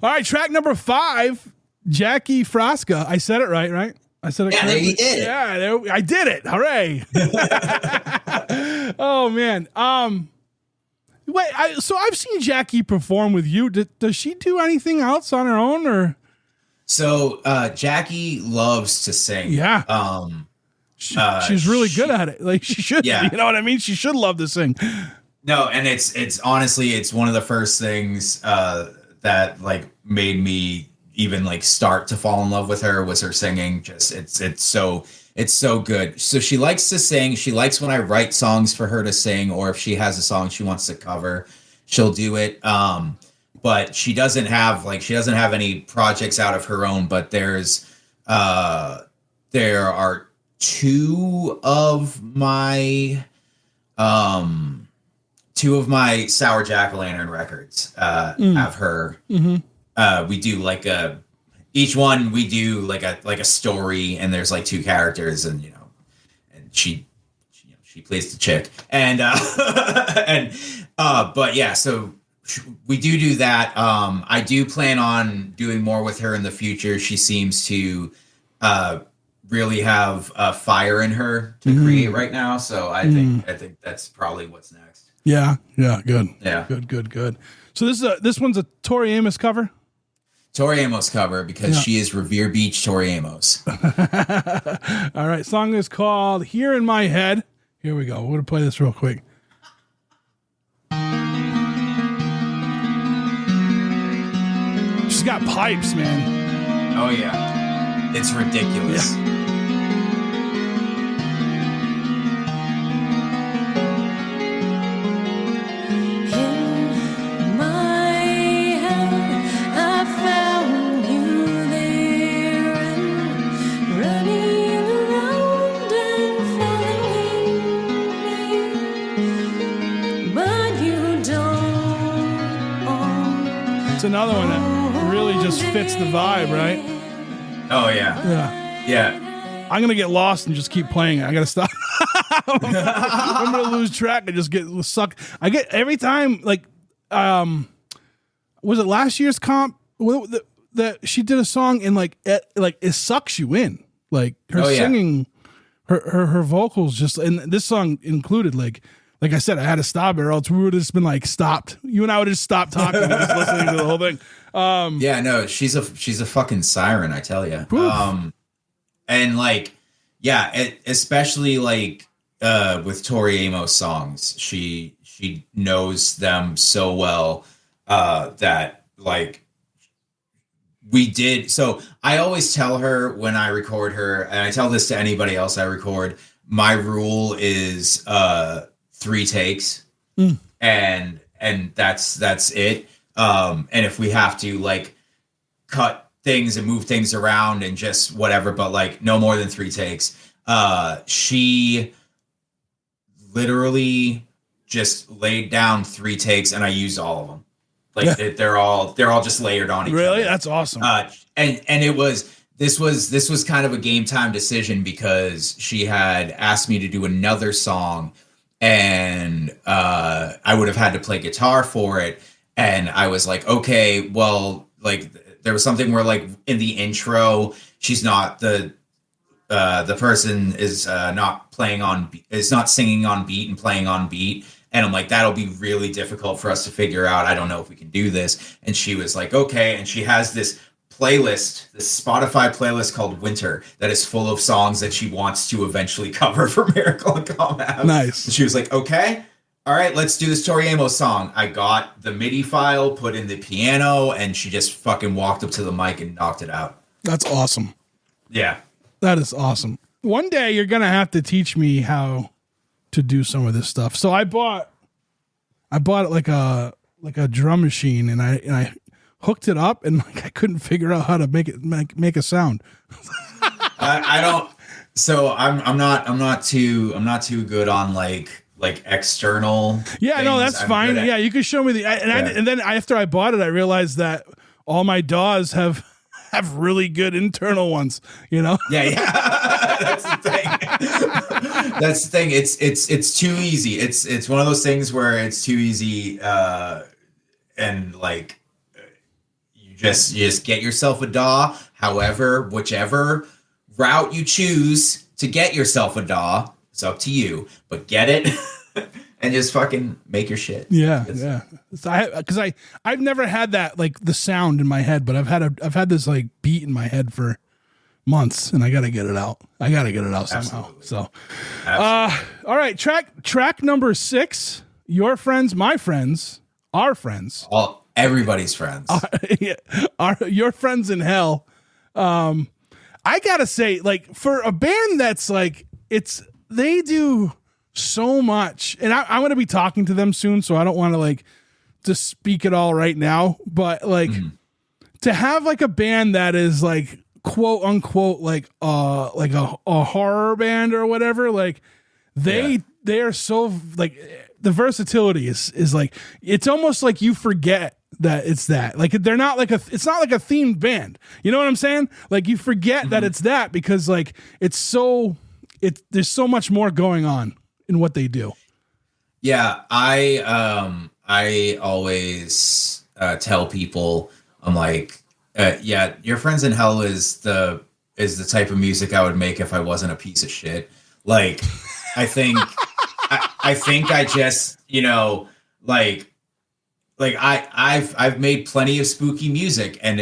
All right, track number 5, Jackie Frasca. I said it right? I said it correctly. You did it. Yeah, I did it. Hooray. Oh man. Wait, so I've seen Jackie perform with you. Does she do anything else on her own, or? So Jackie loves to sing. Yeah. She's really good at it. Like she should. Yeah. You know what I mean? She should love to sing. No, and it's honestly, it's one of the first things that like made me even like start to fall in love with her was her singing. Just it's so good. So she likes to sing. She likes when I write songs for her to sing, or if she has a song she wants to cover, she'll do it. But she doesn't have any projects out of her own. But there are two of my Sour Jack-o'-lantern records have her. Mm-hmm. We do like each one we do like a story, and there's like 2 characters, and and she plays the chick, and but yeah, so we do that. I do plan on doing more with her in the future. She seems to really have fire in her to create right now, so I think that's probably what's next. Yeah. Good. Yeah. Good. So this one's a Tori Amos cover. Tori Amos cover, because she is Revere Beach Tori Amos. All right, song is called Here in My Head. Here we go. We're going to play this real quick. She's got pipes, man. Oh yeah. It's ridiculous. Yeah. Another one that really just fits the vibe, right? Oh yeah. Yeah. I'm gonna get lost and just keep playing it. I gotta stop. I'm gonna lose track and just get sucked. I get every time, like, was it last year's comp that she did a song and it sucks you in, like her singing, her vocals just, and this song included, like I said, I had to stop it, or else we would have just been like stopped. You and I would have just stopped talking and just listening to the whole thing. Yeah, no, she's a fucking siren, I tell you. And like, yeah, especially like with Tori Amos songs, she knows them so well that like we did. So I always tell her when I record her, and I tell this to anybody else I record, my rule is 3 takes, and that's it. And if we have to like cut things and move things around and just whatever, but like no more than 3 takes. She literally just laid down 3 takes, and I used all of them. Like they're all just layered on each other. Really? That's awesome. And this was kind of a game time decision because she had asked me to do another song, and I would have had to play guitar for it. And I was like, okay, well, like there was something where like in the intro, she's not the person is not singing on beat and playing on beat. And I'm like, that'll be really difficult for us to figure out. I don't know if we can do this. And she was like, okay. And she has this playlist, this Spotify playlist called Winter that is full of songs that she wants to eventually cover for Miracle and Comm. Nice. And she was like, okay, all right, let's do this Tori Amos song. I got the MIDI file, put in the piano, and she just fucking walked up to the mic and knocked it out. That's awesome. Yeah. That is awesome. One day you're going to have to teach me how to do some of this stuff. So I bought like a drum machine, and I hooked it up, and like I couldn't figure out how to make it make a sound. I don't. So I'm not too good on like external. Yeah, things. no, that's I'm fine. good at- Yeah, you could show me and then after I bought it, I realized that all my DAWs have really good internal ones. You know. Yeah. That's the thing. That's the thing. It's too easy. It's one of those things where it's too easy, and like you just get yourself a DAW. However, whichever route you choose to get yourself a DAW, it's up to you. But get it and just fucking make your shit. Yeah, yeah. Because I've never had that like the sound in my head, but I've had this like beat in my head for months, and I got to get it out. I got to get it out somehow. Absolutely. So, Absolutely. all right, track number 6. Your friends, my friends, our friends, Everybody's friends. your friends in hell. I gotta say, like for a band that's like they do so much, and I'm going to be talking to them soon, so I don't want to like just speak it all right now, but like to have like a band that is like quote unquote like a horror band or whatever, like they are so like the versatility is like it's almost like you forget that it's that, like they're not like it's not like a themed band, you know what I'm saying? Like you forget that it's that because like there's so much more going on in what they do. Yeah, I always tell people, I'm like, yeah, Your Friends in Hell is the type of music I would make if I wasn't a piece of shit. Like, I think I think I just, you know, like I've made plenty of spooky music, and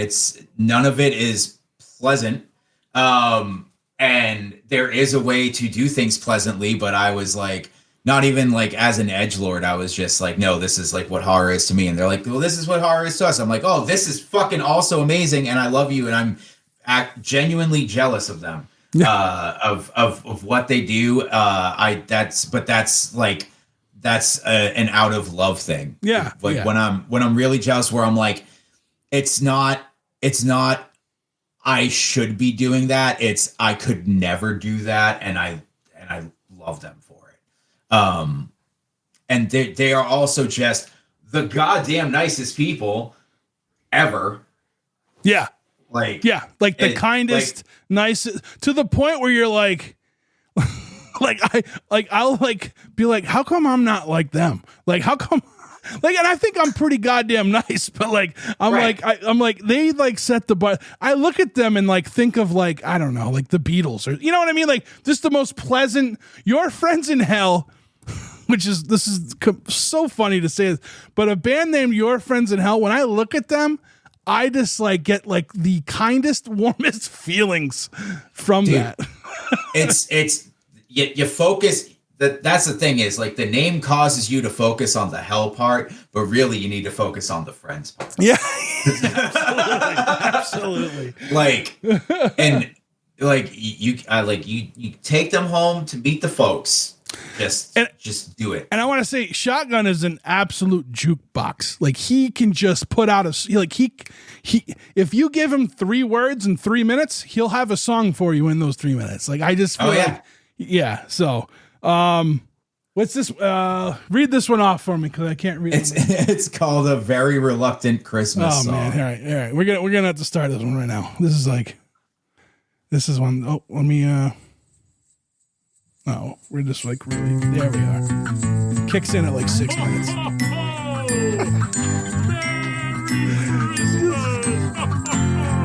none of it is pleasant. And there is a way to do things pleasantly, but I was like, not even like as an edgelord, I was just like, no, this is like what horror is to me. And they're like, well, this is what horror is to us. I'm like, oh, this is fucking also amazing, and I love you, and I'm genuinely jealous of them, of what they do. That's an out of love thing. Yeah, like yeah. when I'm really jealous, where I'm like, it's not I should be doing that. It's I could never do that, and I love them for it. And they are also just the goddamn nicest people ever. Yeah. Like the kindest, nicest, to the point where you're like I'll like be like, how come I'm not like them? Like, how come? Like, and I think I'm pretty goddamn nice, but like, I'm right. I'm like, they like set the bar. I look at them and like think of like, I don't know, like the Beatles or, you know what I mean? Like just the most pleasant, Your Friends in Hell, this is so funny to say this, but a band named Your Friends in Hell, when I look at them, I just like get like the kindest, warmest feelings from that. it's you focus. That's the thing is like the name causes you to focus on the hell part, but really you need to focus on the friends part. Yeah, absolutely. Like, and you take them home to meet the folks. Just do it. And I want to say, Shotgun is an absolute jukebox. Like he can just put out he if you give him 3 words in 3 minutes, he'll have a song for you in those 3 minutes. Like I just feel yeah. So, what's this? Read this one off for me because I can't read it. It's called A Very Reluctant Christmas Song. Man, all right. We're gonna have to start this one right now. This is one. Oh, let me. Oh, we're just like really. There we are. Kicks in at like 6 minutes.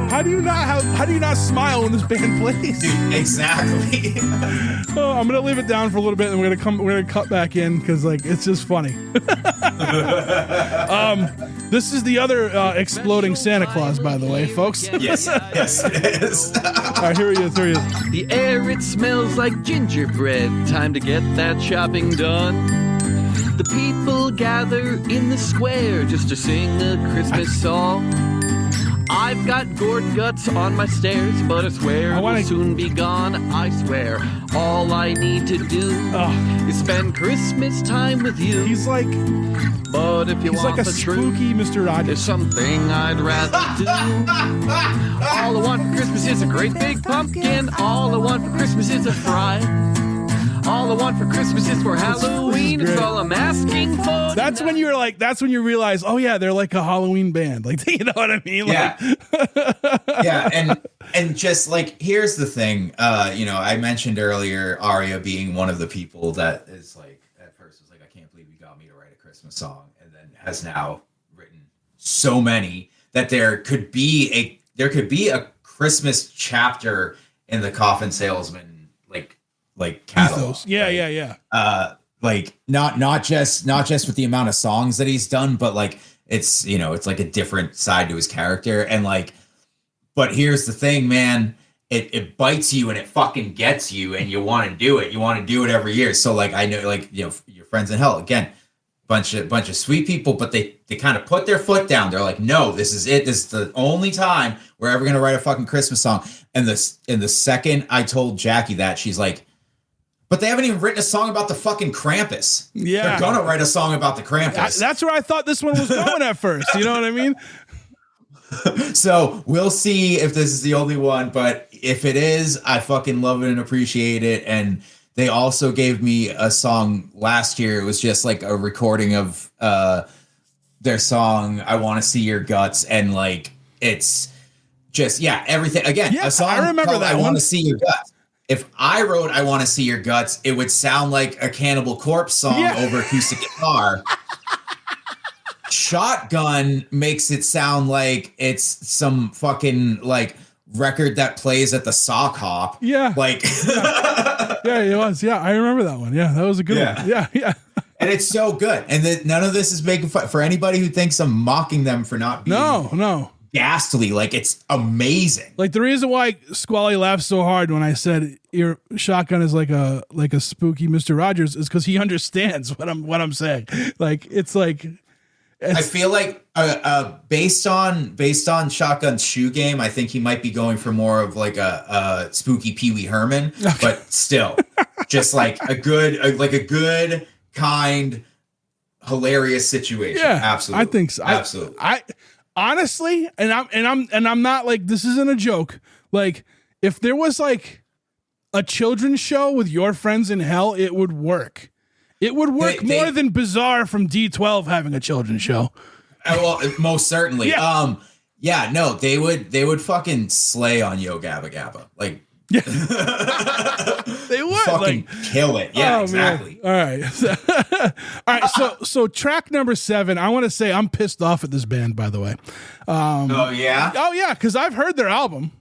How do you not smile when this band plays? Dude, exactly. Oh, I'm gonna leave it down for a little bit, and we're gonna cut back in because like it's just funny. This is the other exploding Santa Claus, by the way, folks. Yes, it is. All right, here he is. The air, it smells like gingerbread. Time to get that shopping done. The people gather in the square just to sing a Christmas song. I've got gourd guts on my stairs, but I swear it will soon be gone. I swear all I need to do is spend Christmas time with you. He's like, but if you want like a the spooky truth, Mr. Rogers. there's something I'd rather do. All I want for Christmas is a great big pumpkin. All I want for Christmas is a fry. All I want for Christmas is for Halloween. It's all I'm asking for. That's when you're like, that's when you realize, oh yeah, they're like a Halloween band. Like, you know what I mean? Yeah. Like, yeah. And just like, here's the thing, I mentioned earlier, Aria being one of the people that is like, at first was like, I can't believe you got me to write a Christmas song. And then has now written so many that there could be a Christmas chapter in the Coffin Salesman, like catalog. Yeah. Like not just with the amount of songs that he's done, but like it's like a different side to his character. And like, but here's the thing, man, it bites you and it fucking gets you and you want to do it. You want to do it every year. So like, I know, like, your Friends in Hell, again, bunch of sweet people, but they kind of put their foot down. They're like, no, this is it. This is the only time we're ever going to write a fucking Christmas song. And the second I told Jackie that, she's like, but they haven't even written a song about the fucking Krampus. Yeah. They're going to write a song about the Krampus. That's where I thought this one was going at first. You know what I mean? So we'll see if this is the only one, but if it is, I fucking love it and appreciate it. And they also gave me a song last year. It was just like a recording of their song, I Want to See Your Guts. And like, it's just, everything. Again, a song I remember called that I one. Want to See Your Guts. If I wrote I Want to See Your Guts, it would sound like a Cannibal Corpse song over acoustic guitar. Shotgun makes it sound like it's some fucking like record that plays at the sock hop. Yeah. Like Yeah, it was. Yeah, I remember that one. Yeah, that was a good one. Yeah. And it's so good. And none of this is making fun for anybody who thinks I'm mocking them for not being No. ghastly. Like, it's amazing. Like the reason why Squally laughed so hard when I said your Shotgun is like a spooky Mr. Rogers is because he understands what I'm saying. Like it's like I feel like based on Shotgun's shoe game, I think he might be going for more of like a spooky Pee Wee Herman, but still just like a good kind hilarious situation. Yeah, Absolutely. I think so. Absolutely. I honestly, and I'm not like, this isn't a joke. Like if there was like a children's show with Your Friends in Hell, it would work. It would work more than Bizarre from D12 having a children's show. Well, most certainly. Yeah. No, they would fucking slay on Yo Gabba Gabba. Like, they would fucking kill it. Yeah, oh, exactly. Man. All right. So track number 7, I want to say I'm pissed off at this band, by the way. Oh yeah. Because I've heard their album.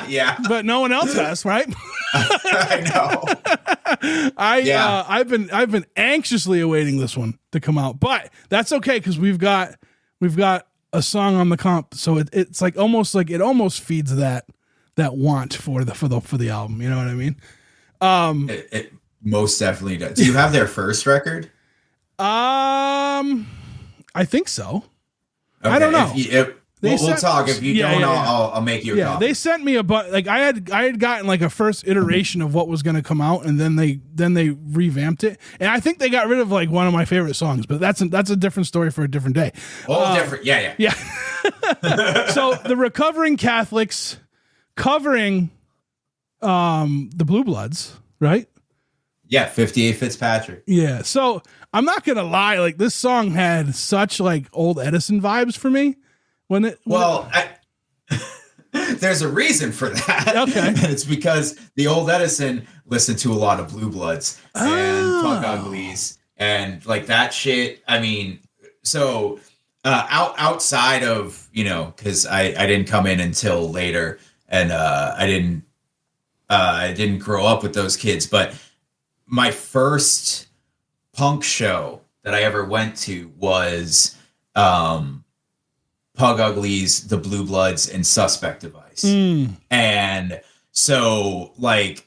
Yeah. But no one else has, right? I know. I've been anxiously awaiting this one to come out, but that's okay because we've got a song on the comp, so it's like almost feeds that want for the album. You know what I mean? It most definitely does. Do you have their first record? I think so. Okay. I don't know. We'll talk. If you don't, I'll make you a copy. They sent me like I had gotten like a first iteration of what was going to come out, and then they revamped it, and I think they got rid of like one of my favorite songs, but that's a different story for a different day. All different, yeah. So the Recovering Catholics covering the Blue Bloods, right? Yeah, 58 Fitzpatrick. Yeah. So I'm not gonna lie, like this song had such like old Edison vibes for me. There's a reason for that. Okay. It's because the old Edison listened to a lot of Blue Bloods and Punk Uglies and like that shit. I mean, so outside of, because I didn't come in until later, and I didn't grow up with those kids, but my first punk show that I ever went to was Pug Uglies, the Blue Bloods, and Suspect Device. And so like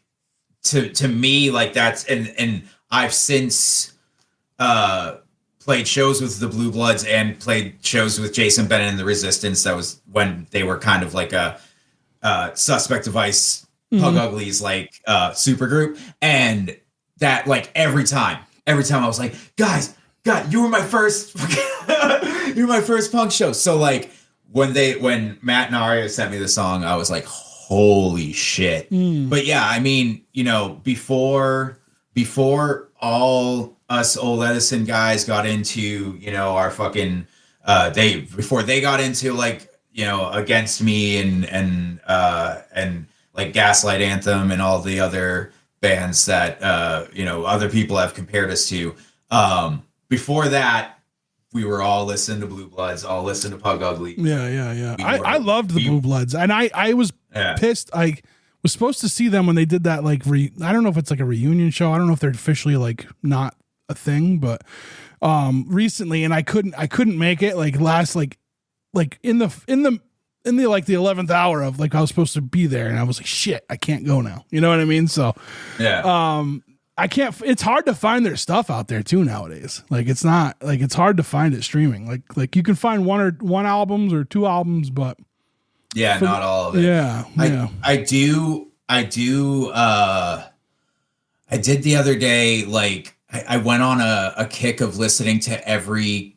to me, like that's and I've since played shows with the Blue Bloods and played shows with Jason Bennett and the Resistance. That was when they were kind of like a Suspect Device, Pug Uglies like super group. And that like every time I was like, guys, God, you were my first punk show. So like when Matt and Aria sent me the song, I was like, holy shit. But yeah, I mean, before all us old Edison guys got into, our fucking before they got into like, Against Me and like Gaslight Anthem and all the other bands that other people have compared us to. Before that, we were all listening to Blue Bloods, all listening to Pug Ugly. Yeah. I loved the Blue Bloods, and I was pissed. I was supposed to see them when they did that like I don't know if it's like a reunion show. I don't know if they're officially like not a thing, but recently, and I couldn't make it like last like in the like the 11th hour of like I was supposed to be there, and I was like, shit, I can't go now. You know what I mean? So I can't. It's hard to find their stuff out there too nowadays. Like it's not like it's hard to find it streaming. Like you can find one albums or two albums, but not all of it. Yeah. I did the other day. Like I went on a kick of listening to every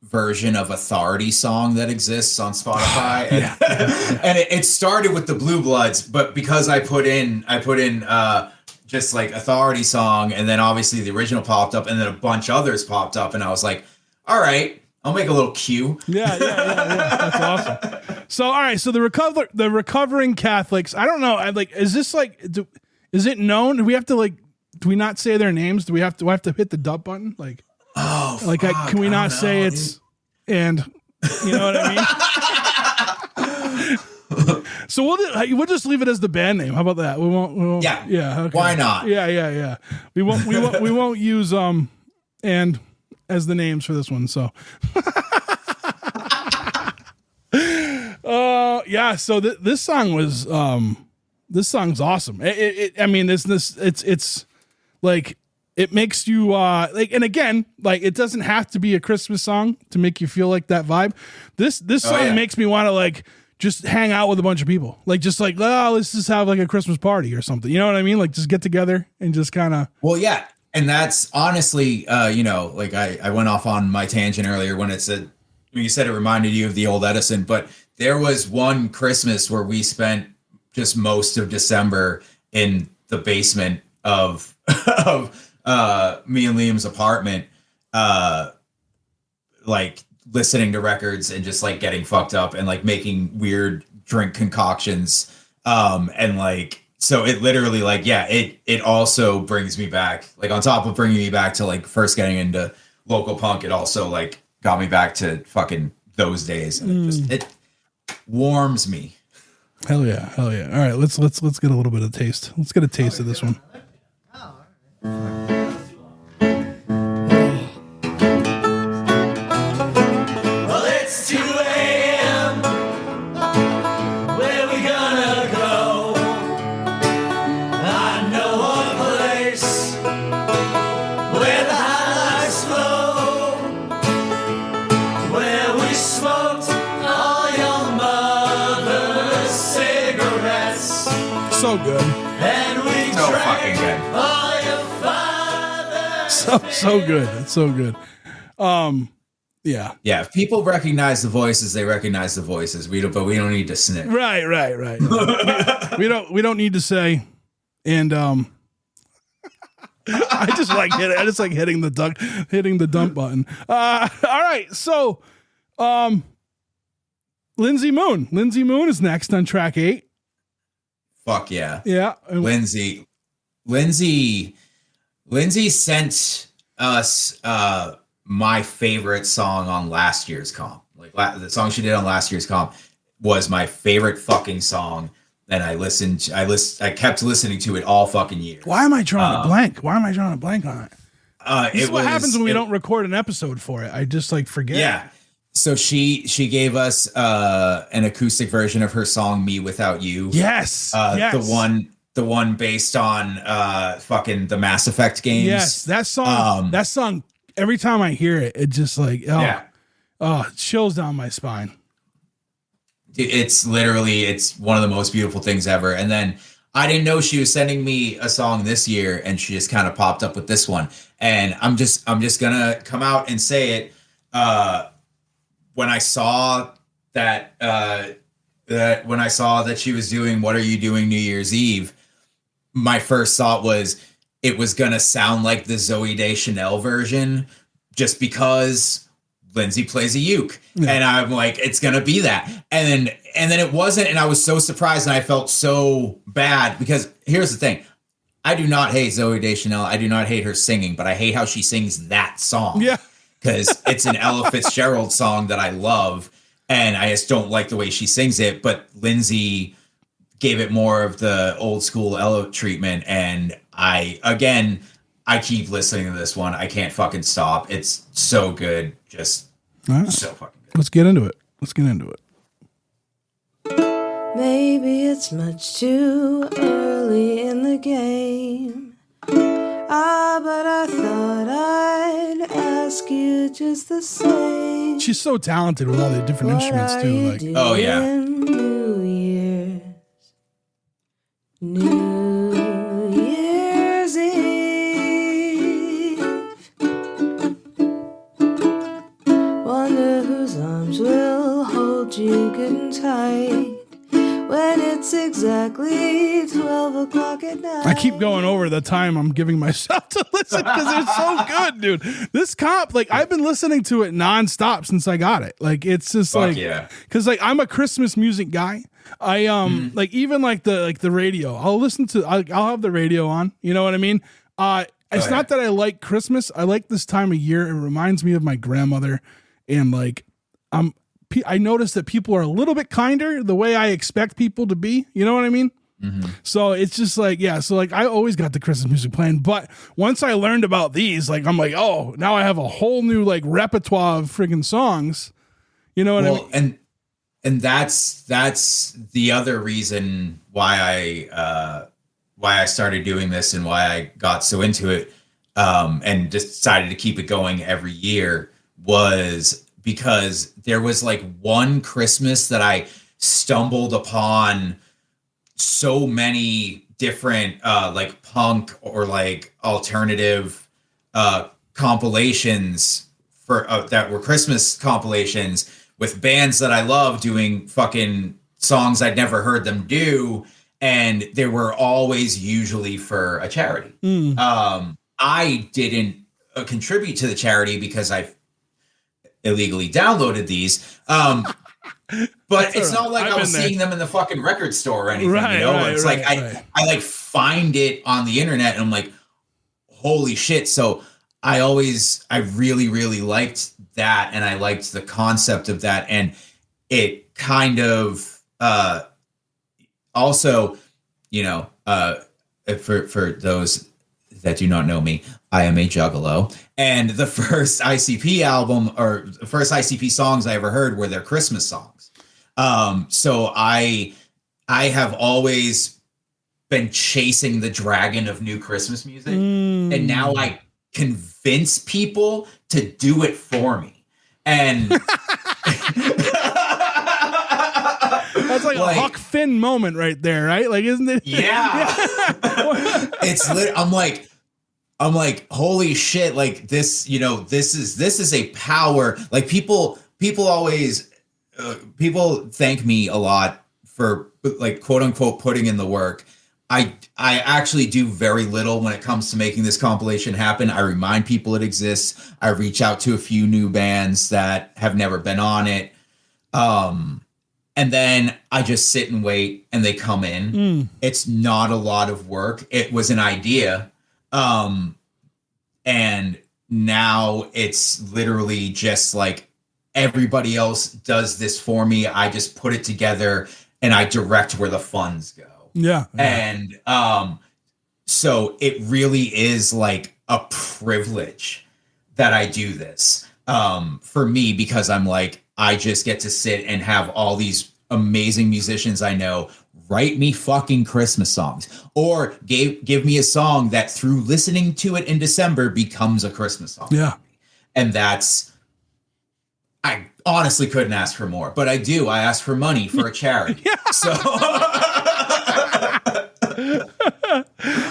version of Authority song that exists on Spotify, and it started with the Blue Bloods, but because I put in just like Authority song, and then obviously the original popped up, and then a bunch others popped up, and I was like, all right, I'll make a little queue. Yeah. That's awesome. So all right, so the Recovering Catholics. I don't know. Is this like? Is it known? Do we have to like? Do we not say their names? Do I have to hit the dub button? Like, oh, like fuck, can we not say know, it's? Dude. And you know what I mean? So we'll just leave it as the band name. How about that? We won't. Yeah. Okay. Why not? Yeah. We won't use and as the names for this one. So. Yeah. So this song was this song's awesome. I mean it's like. It makes you like, and again, like it doesn't have to be a Christmas song to make you feel like that vibe. This song makes me want to like just hang out with a bunch of people, like just like let's just have like a Christmas party or something. You know what I mean? Like just get together and just kind of. Well, yeah, and that's honestly, like I went off on my tangent earlier when you said it reminded you of the old Edison, but there was one Christmas where we spent just most of December in the basement of me and Liam's apartment, like listening to records and just like getting fucked up and like making weird drink concoctions. And like, so it literally like, it also brings me back, like on top of bringing me back to like first getting into local punk, it also like got me back to fucking those days. And it warms me. Hell yeah. All right. Let's get a little bit of taste. Let's get a taste of this one. Well, it's 2 a.m. Where we gonna go? I know a place where the high lights flow, where we smoked all young so good. So fucking good. So good. It's so good. Yeah. Yeah, if people recognize the voices, they recognize the voices. But we don't need to snitch. Right. we don't need to say. And I just like hitting the dump button. All right. So Lindsay Moon is next on track 8. Fuck yeah. Yeah. Lindsay sent us my favorite song on last year's Comm. Like the song she did on last year's Comm was my favorite fucking song, and I kept listening to it all fucking year. Why am I drawing a blank? Why am I drawing a blank on it? This is what happens when we don't record an episode for it. I just like forget. Yeah. So she gave us an acoustic version of her song "Me Without You." Yes. The one based on fucking the Mass Effect games. Yes, that song. Every time I hear it, it just like it chills down my spine. It's one of the most beautiful things ever. And then I didn't know she was sending me a song this year, and she just kind of popped up with this one. And I'm just gonna come out and say it. When I saw that she was doing "What Are You Doing New Year's Eve," my first thought was it was gonna sound like the Zooey Deschanel version, just because Lindsay plays a uke, and I'm like, it's gonna be that, and then it wasn't, and I was so surprised, and I felt so bad because here's the thing. I do not hate Zooey Deschanel. I do not hate her singing, but I hate how she sings that song. Yeah. Because it's an Ella Fitzgerald song that I love, and I just don't like the way she sings it. But Lindsay gave it more of the old school Ella treatment, and I keep listening to this one. I can't fucking stop. It's so good, just so fucking good. Let's get into it. Maybe it's much too early in the game. But I thought I'd ask you just the same. She's so talented with all the different instruments too. Like, oh yeah. New Year's Eve. Wonder whose arms will hold you good and tight when it's exactly 12 o'clock at night. I keep going over the time I'm giving myself to listen because it's so good, dude. This comp, like, I've been listening to it nonstop since I got it. Like, it's just because like I'm a Christmas music guy. I like even like the radio. I'll have the radio on. You know what I mean? It's not that I like Christmas. I like this time of year. It reminds me of my grandmother, and like I noticed that people are a little bit kinder the way I expect people to be. You know what I mean? Mm-hmm. So it's just like, yeah. So like I always got the Christmas music playing, but once I learned about these, like I'm like, oh, now I have a whole new like repertoire of friggin' songs. You know what I mean? And that's the other reason why I started doing this and why I got so into it, and decided to keep it going every year was because there was like one Christmas that I stumbled upon so many different like punk or like alternative compilations for that were Christmas compilations with bands that I love doing fucking songs I'd never heard them do, and they were always usually for a charity. I didn't contribute to the charity because I illegally downloaded these. But it's not like I was seeing them in the fucking record store or anything, you know? It's like I like find it on the internet and I'm like, holy shit. So I really, really liked that, and I liked the concept of that, and it kind of also, you know, for those that do not know me, I am a juggalo, and the first ICP album or the first ICP songs I ever heard were their Christmas songs. So I have always been chasing the dragon of new Christmas music, and now I convince people to do it for me. And That's like a Huck Finn moment right there, right? Like, isn't it? Yeah. It's I'm like, holy shit, like this, you know, this is a power. Like people always people thank me a lot for like quote unquote putting in the work. I actually do very little when it comes to making this compilation happen. I remind people it exists. I reach out to a few new bands that have never been on it. And then I just sit and wait and they come in. It's not a lot of work. It was an idea. And now it's literally just like everybody else does this for me. I just put it together and I direct where the funds go. Yeah. And so it really is like a privilege that I do this for me, because I'm like, I just get to sit and have all these amazing musicians I know write me fucking Christmas songs, or give me a song that through listening to it in December becomes a Christmas song. Yeah. And I honestly couldn't ask for more, but I do. I ask for money for a charity. So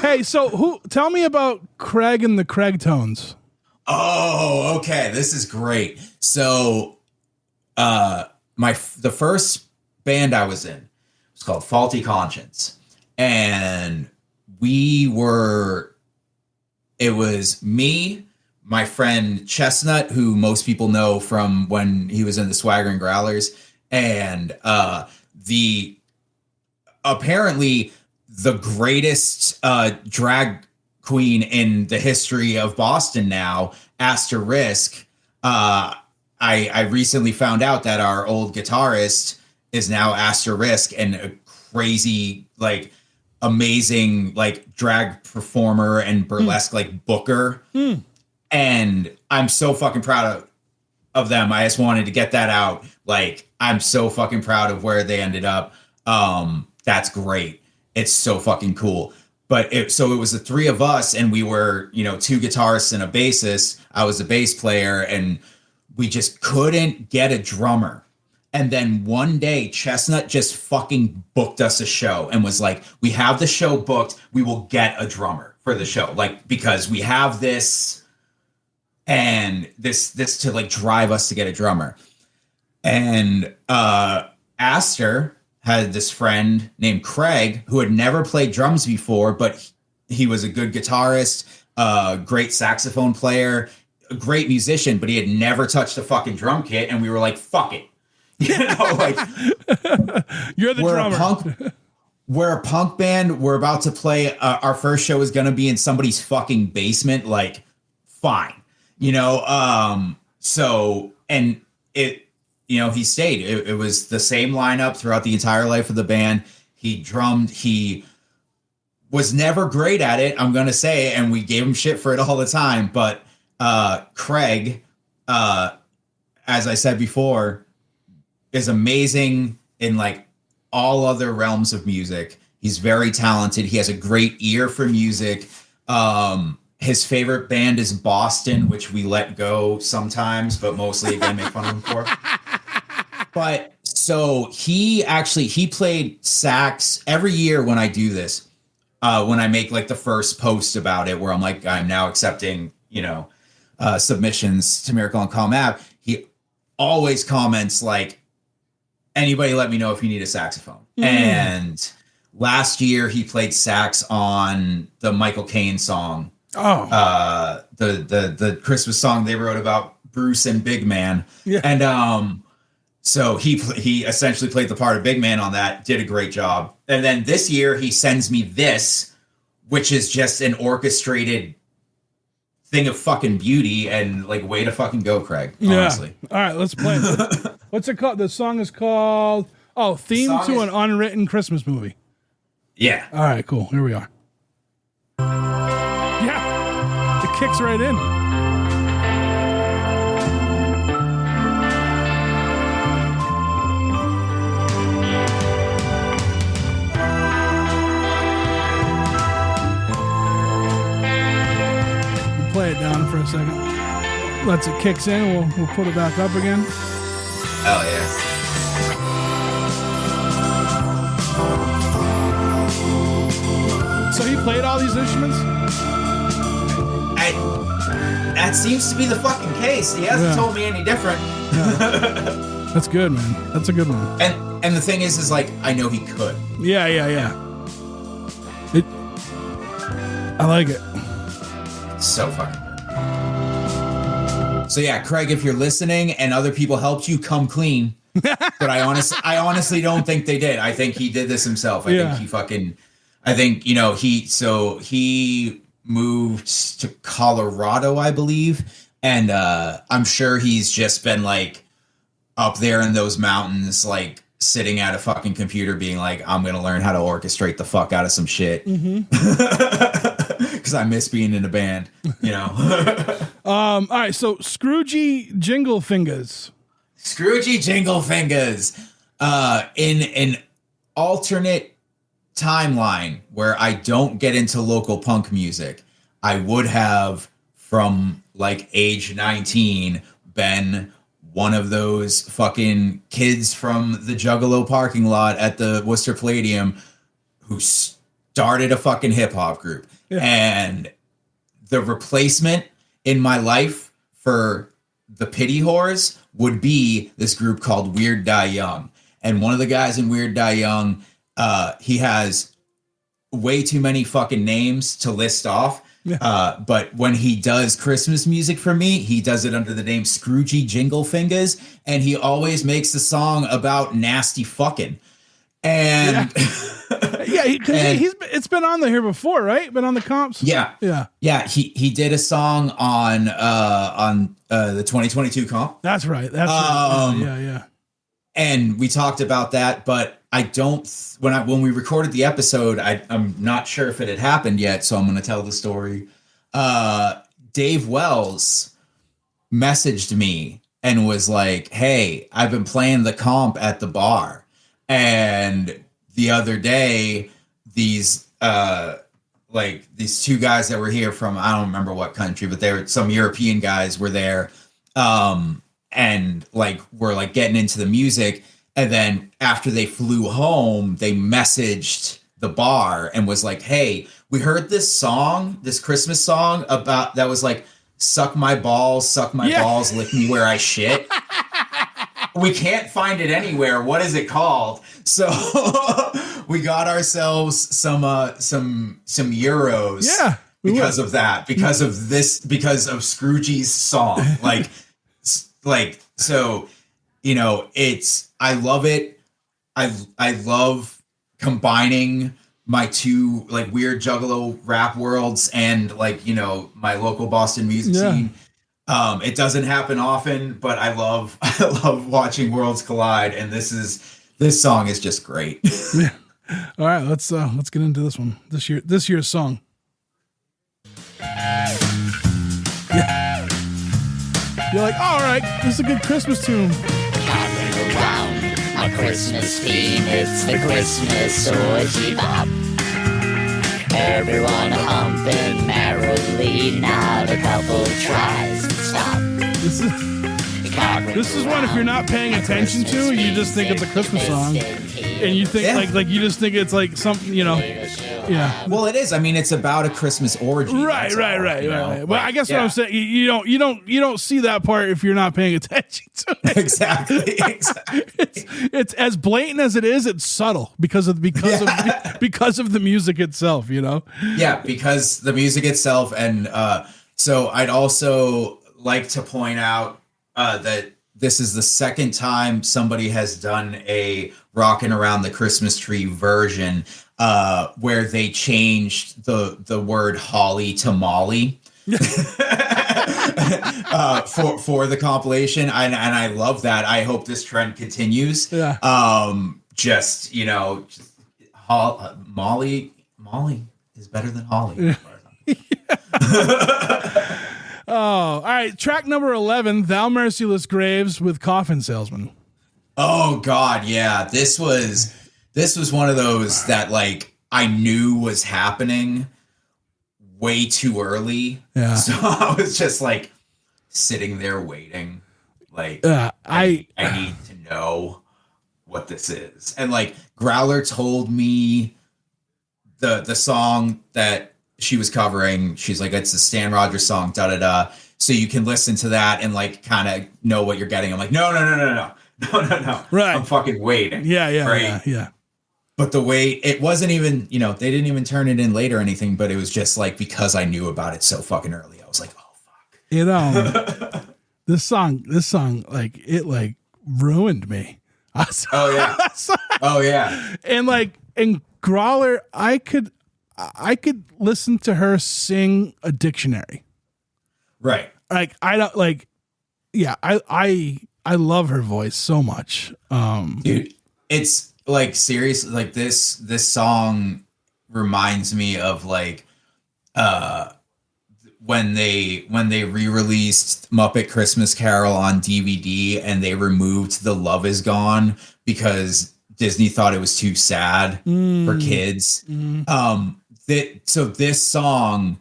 hey, so tell me about Craig and the Craig Tones. Oh, okay. This is great. So the first band I was in was called Faulty Conscience. And it was me, my friend Chestnut, who most people know from when he was in the Swagger and Growlers, and apparently the greatest drag queen in the history of Boston now, Asterisk. I recently found out that our old guitarist is now Asterisk, and a crazy, like, amazing, like, drag performer and burlesque, like, booker. And I'm so fucking proud of them. I just wanted to get that out. Like, I'm so fucking proud of where they ended up. That's great. It's so fucking cool. But it was the three of us, and we were, you know, two guitarists and a bassist. I was a bass player, and we just couldn't get a drummer. And then one day, Chestnut just fucking booked us a show and was like, we have the show booked. We will get a drummer for the show. Like, because we have this and this to like drive us to get a drummer. And Aster had this friend named Craig who had never played drums before, but he was a good guitarist, great saxophone player, a great musician, but he had never touched a fucking drum kit. And we were like, fuck it. You know, like, you're the drummer. We're a punk band. We're about to play. Our first show is going to be in somebody's fucking basement. Like, fine. You know, so, and it, you know, he stayed. It was the same lineup throughout the entire life of the band. He drummed. He was never great at it, I'm going to say, and we gave him shit for it all the time. But Craig, as I said before, is amazing in like all other realms of music. He's very talented. He has a great ear for music. His favorite band is Boston, which we let go sometimes, but mostly again make fun of him for. But so he played sax every year when I do this. When I make like the first post about it, where I'm like, I'm now accepting, you know, submissions to Miracle on Comm app. He always comments like, anybody let me know if you need a saxophone. And last year he played sax on the Michael Caine song. The Christmas song they wrote about Bruce and Big Man. Yeah. And so he essentially played the part of Big Man on that, did a great job. And then this year he sends me this, which is just an orchestrated thing of fucking beauty, and like, way to fucking go, Craig. Honestly. Yeah. All right, let's play it. What's it called? The song is called Theme to an Unwritten Christmas Movie. Yeah. All right, cool. Here we are. Yeah. It kicks right in. Play it down for a second. Once it kicks in, we'll put it back up again. Hell yeah. So he played all these instruments? That seems to be the fucking case. He hasn't told me any different. That's good, man. That's a good one. And the thing is like, I know he could. Yeah. I like it. So fucking good. So yeah, Craig, if you're listening and other people helped you, come clean. But I honestly don't think they did. I think he did this himself. I think he moved to Colorado, I believe. And I'm sure he's just been like up there in those mountains, like sitting at a fucking computer being like, I'm going to learn how to orchestrate the fuck out of some shit. Because I miss being in a band, you know? All right. So Scroogey Jingle Fingers. Scroogey Jingle Fingers. In an alternate timeline where I don't get into local punk music, I would have, from like age 19, been one of those fucking kids from the Juggalo parking lot at the Worcester Palladium who started a fucking hip hop group. Yeah. And the replacement in my life for the Pity Whores would be this group called Weird Die Young. And one of the guys in Weird Die Young, he has way too many fucking names to list off. Yeah. But when he does Christmas music for me, he does it under the name Scroogey Jingle Fingers, and he always makes the song about nasty fucking. And it's been on here before, right? Been on the comps. Yeah. He did a song on the 2022 comp. That's right. Yeah. And we talked about that, but I don't. When we recorded the episode, I'm not sure if it had happened yet, so I'm going to tell the story. Dave Wells messaged me and was like, "Hey, I've been playing the comp at the bar, and the other day, these two guys that were here from, I don't remember what country, but they were some European guys were there, and like were like getting into the music." And then after they flew home, they messaged the bar and was like, "Hey, we heard this song, this Christmas song about that was like, suck my balls, lick me where I shit. We can't find it anywhere. What is it called?" So we got ourselves some euros. Yeah, because of that, because of Scroogey's song. So, you know, I love it. I love combining my two like weird Juggalo rap worlds and like, you know, my local Boston music scene. It doesn't happen often, but I love watching worlds collide. And this song is just great. Yeah. All right, let's get into this one. This year's song. Yeah. You're like, all right, this is a good Christmas tune. Coming around a Christmas theme, it's the Christmas orgy bop. Everyone humping merrily, not a couple tries to stop. This is one if you're not paying attention to, you just think it's a Christmas song, and you think like you just think it's like something, you know. Yeah. Well, it is. I mean, it's about a Christmas orgy. Right. Well, I guess what I'm saying, you don't see that part if you're not paying attention to it. Exactly. It's as blatant as it is. It's subtle because of the music itself. You know. Yeah, because the music itself, and so I'd also like to point out that this is the second time somebody has done a Rockin' Around the Christmas Tree version where they changed the word holly to Molly for the compilation. And I love that. I hope this trend continues. Yeah. Just, you know, Molly is better than Holly. Oh, all right. Track number 11, Thou Merciless Graves with Coffin Salesman. Oh God, yeah. This was one of those that like I knew was happening way too early. Yeah. So I was just like sitting there waiting. Like I need to know what this is. And like Growler told me the song that she was covering, she's like, it's the Stan Rogers song, da da da. So you can listen to that and like kind of know what you're getting. I'm like, no. Right. I'm fucking waiting. Yeah. But the way it wasn't even, they didn't even turn it in late or anything, but it was just like, because I knew about it so fucking early, I was like, oh fuck. This song, like it like ruined me. Oh yeah. Oh yeah. And like in Growler, I could listen to her sing a dictionary. Right. Like I don't like, yeah, I love her voice so much. Dude, it's like seriously, like this song reminds me of like when they re-released Muppet Christmas Carol on DVD and they removed the Love Is Gone because Disney thought it was too sad for kids. So this song,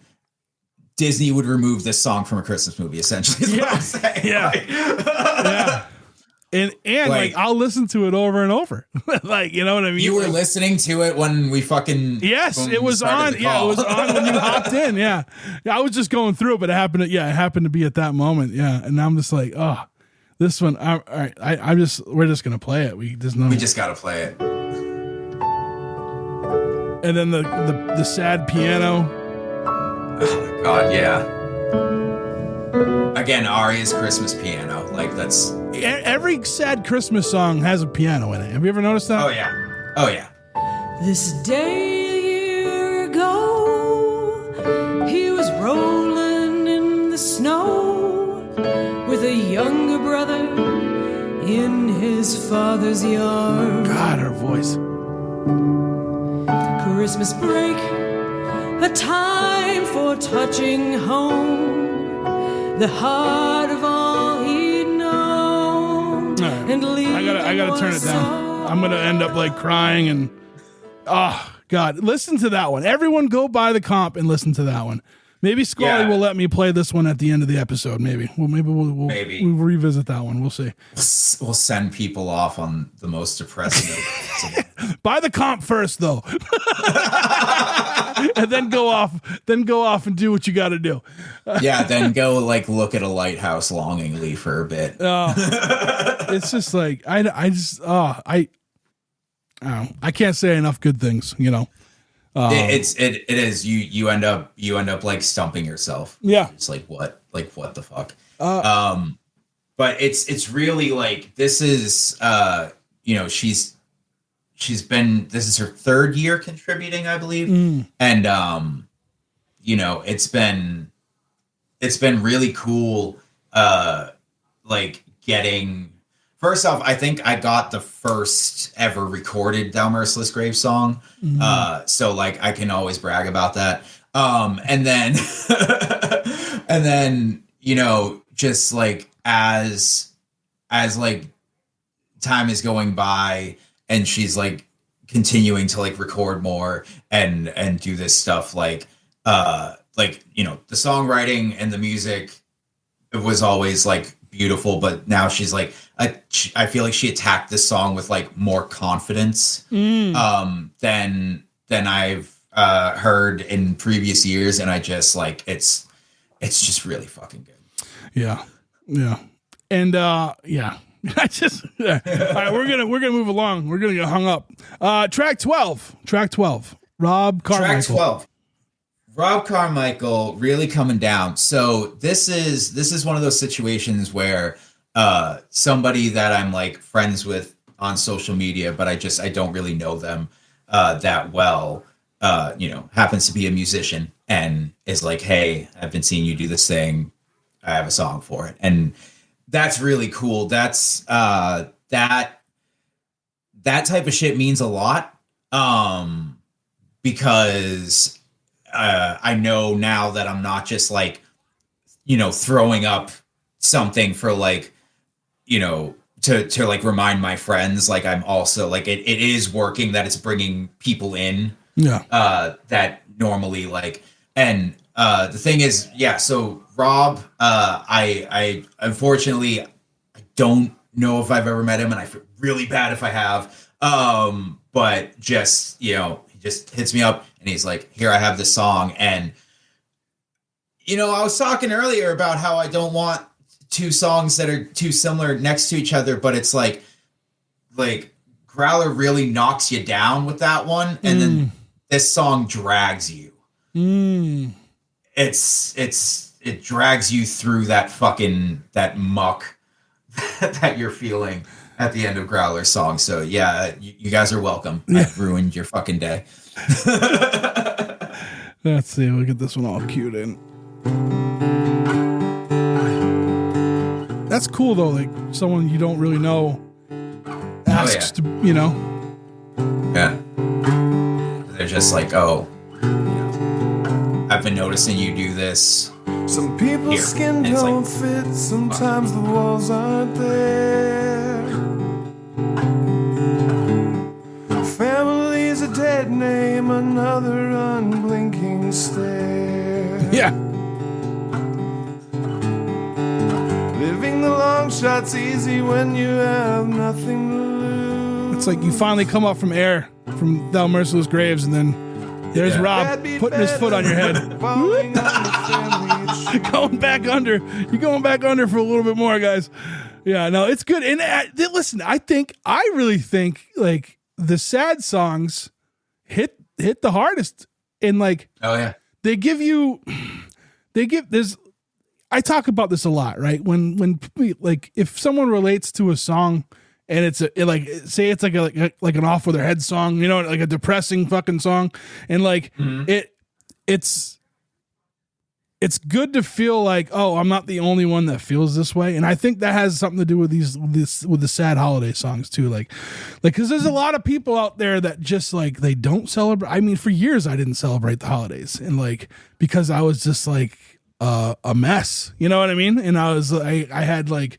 Disney would remove this song from a Christmas movie, essentially, is what I'm saying. Yeah. Like, And like I'll listen to it over and over. Like, you know what I mean? You were like, listening to it when we fucking it was on. Yeah, it was on when you hopped in. Yeah. I was just going through it, but it happened to be at that moment. Yeah. And I'm just like, oh, this one. All right. We're just gonna play it. We just gotta play it. And then the sad piano. Oh my god, yeah. Again, Aria's Christmas piano. Like that's every sad Christmas song has a piano in it. Have you ever noticed that? Oh yeah. This day a year ago, he was rolling in the snow with a younger brother in his father's yard. God, her voice. Christmas break, a time for touching home, the heart of all he'd known. Right. And I gotta turn it down. I'm gonna end up like crying and God, listen to that one. Everyone go buy the comp and listen to that one. Maybe Squally will let me play this one at the end of the episode. Maybe we'll revisit that one. We'll see. We'll send people off on the most depressing. Buy the comp first, though, and then go off and do what you got to do. Yeah, then go like look at a lighthouse longingly for a bit. It's just like I can't say enough good things. You know. It is you end up like stumping yourself. Yeah, it's like what the fuck. But it's really like this is she's been, this is her third year contributing, I believe, and it's been really cool. Like getting. First off, I think I got the first ever recorded Thou Merciless Grave song. So like I can always brag about that. And then just like as like time is going by and she's like continuing to like record more and do this stuff the songwriting and the music, it was always like beautiful, but now she's like I feel like she attacked this song with like more confidence than I've heard in previous years, and I just like it's just really fucking good. Yeah and yeah. I just all right, we're gonna move along. We're gonna get hung up. Track 12 Rob Carmichael. Track 12 Rob Carmichael really coming down. So this is one of those situations where somebody that I'm like friends with on social media, but I don't really know them that well, happens to be a musician and is like, hey, I've been seeing you do this thing. I have a song for it. And that's really cool. That's that type of shit means a lot. Because I know now that I'm not just like, throwing up something for like, to like remind my friends, like I'm also like, it is working, that it's bringing people in, that normally like, and the thing is, so Rob, I unfortunately, I don't know if I've ever met him, and I feel really bad if I have, but just, just hits me up and he's like, here, I have this song. And, you know, I was talking earlier about how I don't want two songs that are too similar next to each other, but it's like Growler really knocks you down with that one. And then this song drags you. It drags you through that muck that you're feeling at the end of Growler's song. So yeah, you guys are welcome. I've ruined your fucking day. Let's see. We'll get this one all cued in. That's cool though. Like someone you don't really know asks to, you know. Yeah. They're just like, oh, you know, I've been noticing you do this. Some people's skin don't fit. Sometimes the walls aren't there. Family's a dead name, another unblinking stare. Yeah. Living the long shot's easy when you have nothing to lose. It's like you finally come up from air from Thou Merciless Graves, and then there's Rob putting his foot on your head. Going back under. You're going back under for a little bit more, guys. Yeah, no, it's good. And listen, I really think like the sad songs hit the hardest. And like, oh yeah, I talk about this a lot, right? When like if someone relates to a song and it's say it's like an off with their head song, you know, like a depressing fucking song, and like it's good to feel like, oh, I'm not the only one that feels this way. And I think that has something to do with with the sad holiday songs too. Like, cause there's a lot of people out there that just like, they don't celebrate. I mean, for years I didn't celebrate the holidays, and like, because I was just like a mess, you know what I mean? And I had like,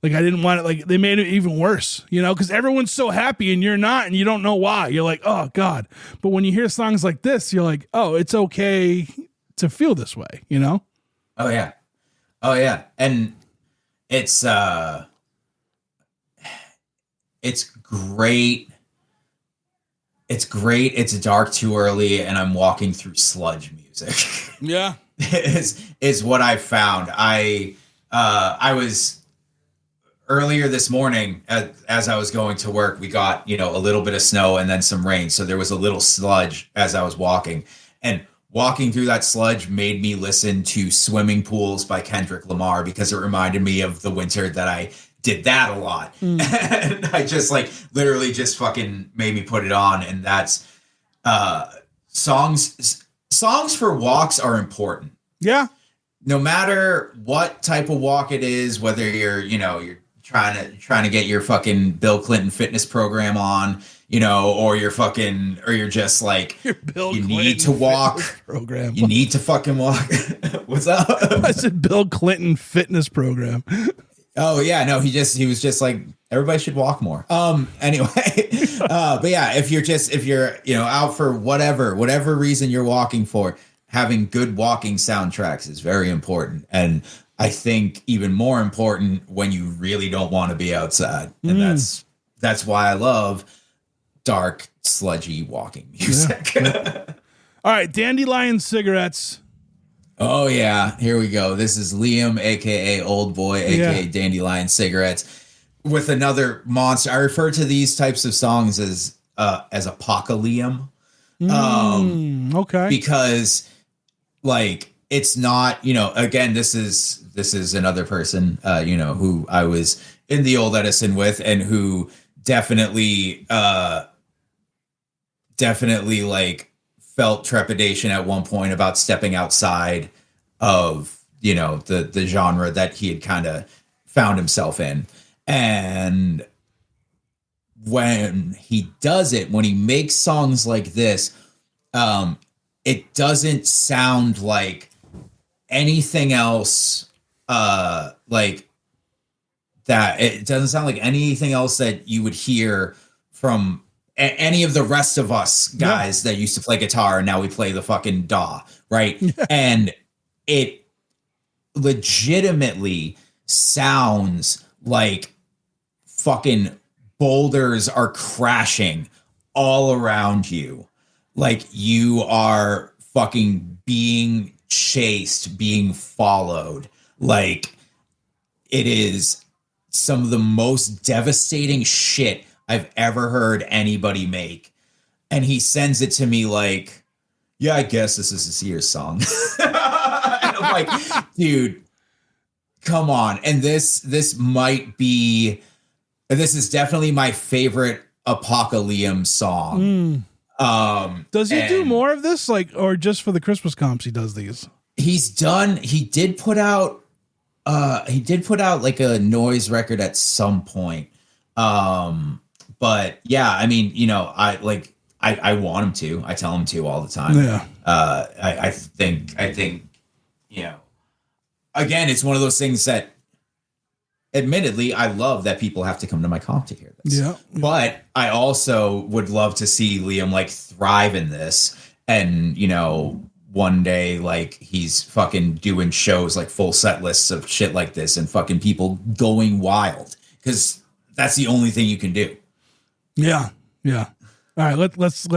I didn't want it. Like they made it even worse, you know, cause everyone's so happy and you're not, and you don't know why. You're like, oh God. But when you hear songs like this, you're like, oh, it's okay to feel this way, you know? Oh yeah. And it's great. It's great. It's dark too early and I'm walking through sludge music. Yeah. is what I found. I was earlier this morning as I was going to work, we got, you know, a little bit of snow and then some rain. So there was a little sludge as I was walking, and walking through that sludge made me listen to Swimming Pools by Kendrick Lamar, because it reminded me of the winter that I did that a lot. And I just like literally just fucking made me put it on. And that's songs for walks are important. Yeah. No matter what type of walk it is, whether you're trying to get your fucking Bill Clinton fitness program on, you know, or you're just like, you need to walk. Program. You need to fucking walk. What's up? I said Bill Clinton fitness program. Oh yeah, no, he was just like, everybody should walk more. Anyway, but yeah, if you're, you know, out for whatever reason you're walking for, having good walking soundtracks is very important. And I think even more important when you really don't want to be outside. And that's why I love dark, sludgy walking music. Yeah. All right, Dandelion Cigarettes. Oh yeah, here we go. This is Liam, aka Old Boy, aka Dandelion Cigarettes, with another monster. I refer to these types of songs as Apocalypse. Okay. Because like it's not, you know, again, this is another person, you know, who I was in the old Edison with, and who definitely like felt trepidation at one point about stepping outside of, you know, the genre that he had kind of found himself in. And when he does it, when he makes songs like this, it doesn't sound like anything else, like that. It doesn't sound like anything else that you would hear from any of the rest of us guys that used to play guitar, and now we play the fucking DAW, right? And it legitimately sounds like fucking boulders are crashing all around you. like you are fucking being chased, being followed. Like it is some of the most devastating shit I've ever heard anybody make. And he sends it to me like, yeah, I guess this is this year's song. And I'm like, dude, come on. And this is definitely my favorite Apocalypse song. Does he do more of this, like, or just for the Christmas comps he does these? He did put out like a noise record at some point. But yeah, I mean, you know, I want him to. I tell him to all the time. Yeah. I think, you know, again, it's one of those things that admittedly, I love that people have to come to my comp to hear this. Yeah. But I also would love to see Liam like thrive in this. And, you know, one day, like he's fucking doing shows, like full set lists of shit like this and fucking people going wild. Cause that's the only thing you can do. Yeah. Yeah. All right. Let's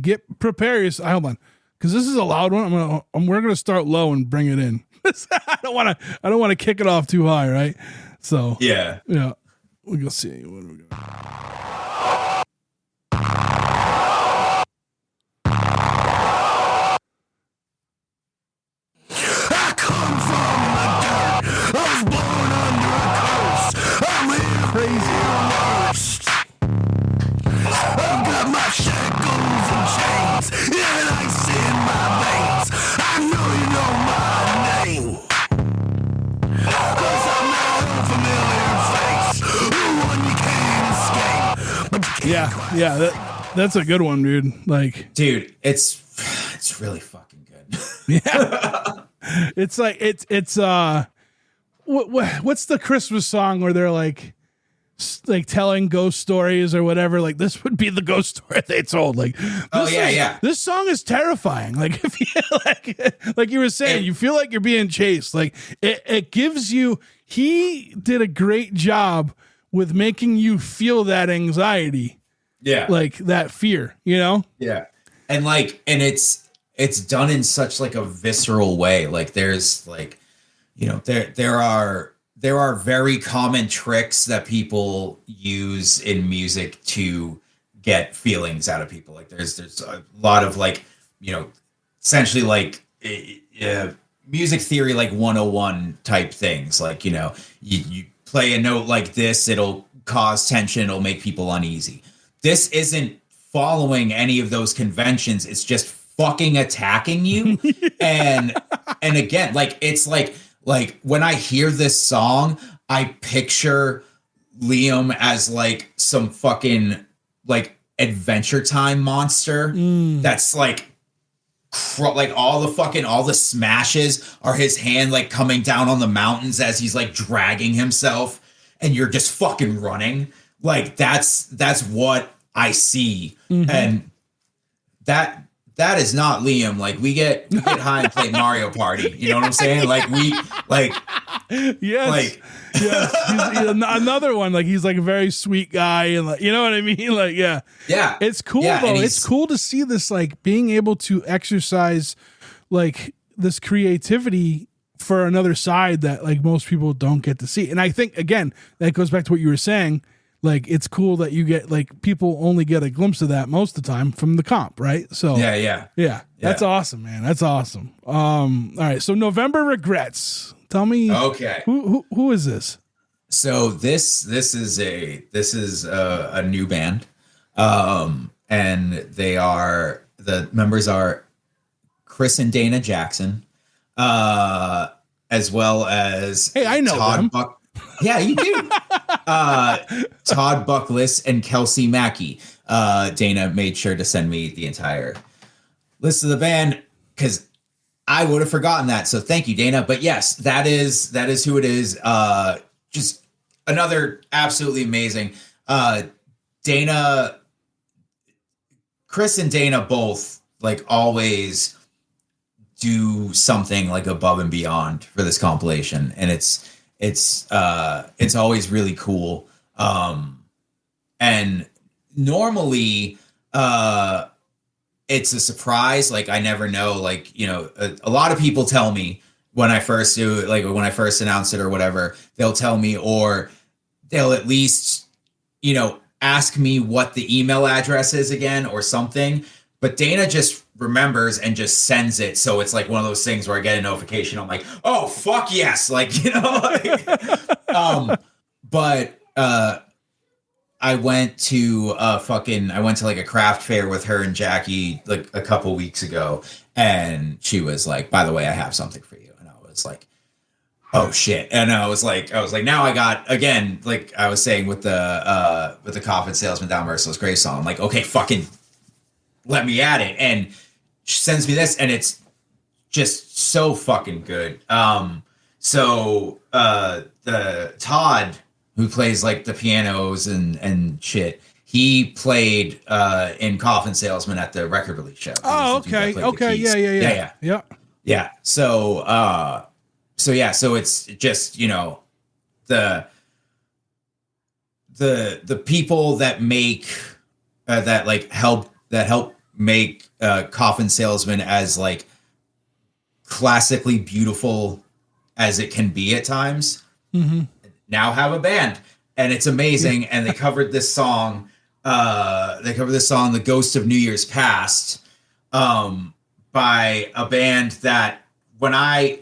get prepared. Hold on. Cause this is a loud one. We're going to start low and bring it in. I don't want to kick it off too high. Right. So yeah. We're gonna see what do we got. I come from the dirt. I was born under a curse. I'm here crazy and worst. I've got my shackles and chains, and ice in my veins. I know you know my name. Yeah, that's a good one, dude. Like, dude, it's really fucking good. Yeah, it's like it's what's the Christmas song where they're like telling ghost stories or whatever? Like, this would be the ghost story they told. Like, this song is terrifying. Like, if you like you were saying, you feel like you're being chased. Like, it gives you. He did a great job with making you feel that anxiety. Yeah. Like that fear, you know? Yeah. And it's done in such like a visceral way. Like there's like, you know, there are very common tricks that people use in music to get feelings out of people. Like there's a lot of like, you know, essentially like music theory, like 101 type things. Like, you know, you play a note like this, it'll cause tension, it'll make people uneasy. This isn't following any of those conventions. It's just fucking attacking you. and again, like, it's like when I hear this song, I picture Liam as like some fucking like Adventure Time monster. That's like all the smashes are his hand like coming down on the mountains as he's like dragging himself, and you're just fucking running. Like that's what I see. And that is not Liam. Like we get high and play Mario Party. You know what I'm saying? Like yes. Like he's another one. Like he's like a very sweet guy, and like, you know what I mean? Like, yeah. It's cool though. It's cool to see this, like being able to exercise like this creativity for another side that like most people don't get to see. And I think again, that goes back to what you were saying. Like, it's cool that you get, like, people only get a glimpse of that most of the time from the comp, right? So yeah. That's awesome, man. That's awesome. All right. So November Regrets. Tell me. Okay. Who is this? So this is a new band, and the members are Chris and Dana Jackson, as well as I know them. Yeah, you do. Todd Buckless and Kelsey Mackey. Dana made sure to send me the entire list of the band because I would have forgotten that. So thank you, Dana. But yes, that is who it is. Just another absolutely amazing. Dana, Chris and Dana both like always do something like above and beyond for this compilation, and it's always really cool. And normally, it's a surprise. Like I never know, like, you know, a lot of people tell me when I first do it, like when I first announce it or whatever, they'll tell me, or they'll at least, you know, ask me what the email address is again or something. But Dana just remembers and just sends it. So it's like one of those things where I get a notification. I'm like, oh, fuck yes. Like, you know, like, but I went to like a craft fair with her and Jackie like a couple weeks ago. And she was like, by the way, I have something for you. And I was like, oh shit. And I was like, now I got, again, like I was saying with the Coffin Salesman Down Merciless Grave song, I'm like, okay, fucking let me at it. And she sends me this and it's just so fucking good. So the Todd, who plays like the pianos and shit, he played in Coffin Salesman at the record release show. Oh, okay. Okay. Yeah. So it's just, you know, the people that make that help make Coffin Salesman as like classically beautiful as it can be at times. Mm-hmm. Now have a band, and it's amazing. And they covered this song. The Ghost of New Year's Past, by a band that when Dana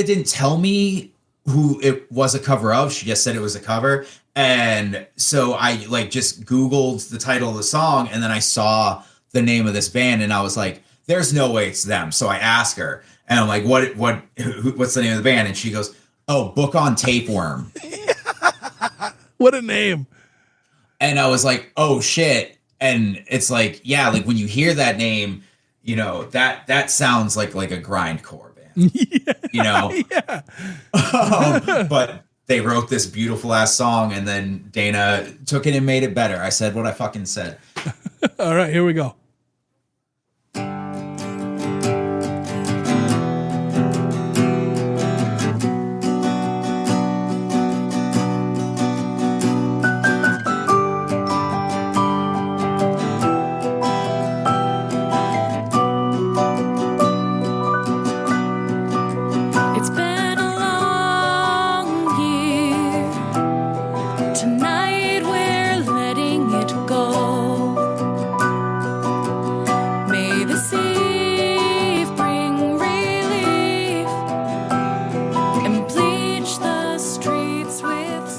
didn't tell me who it was a cover of. She just said it was a cover. And so I like just Googled the title of the song, and then I saw the name of this band, and I was like, there's no way it's them. So I asked her, and I'm like, what's the name of the band? And she goes, oh, Book on Tapeworm. What a name. And I was like, oh shit. And it's like, yeah, like when you hear that name, you know, that sounds like a grindcore band, you know? Yeah. But they wrote this beautiful ass song, and then Dana took it and made it better. I said what I fucking said. All right, here we go.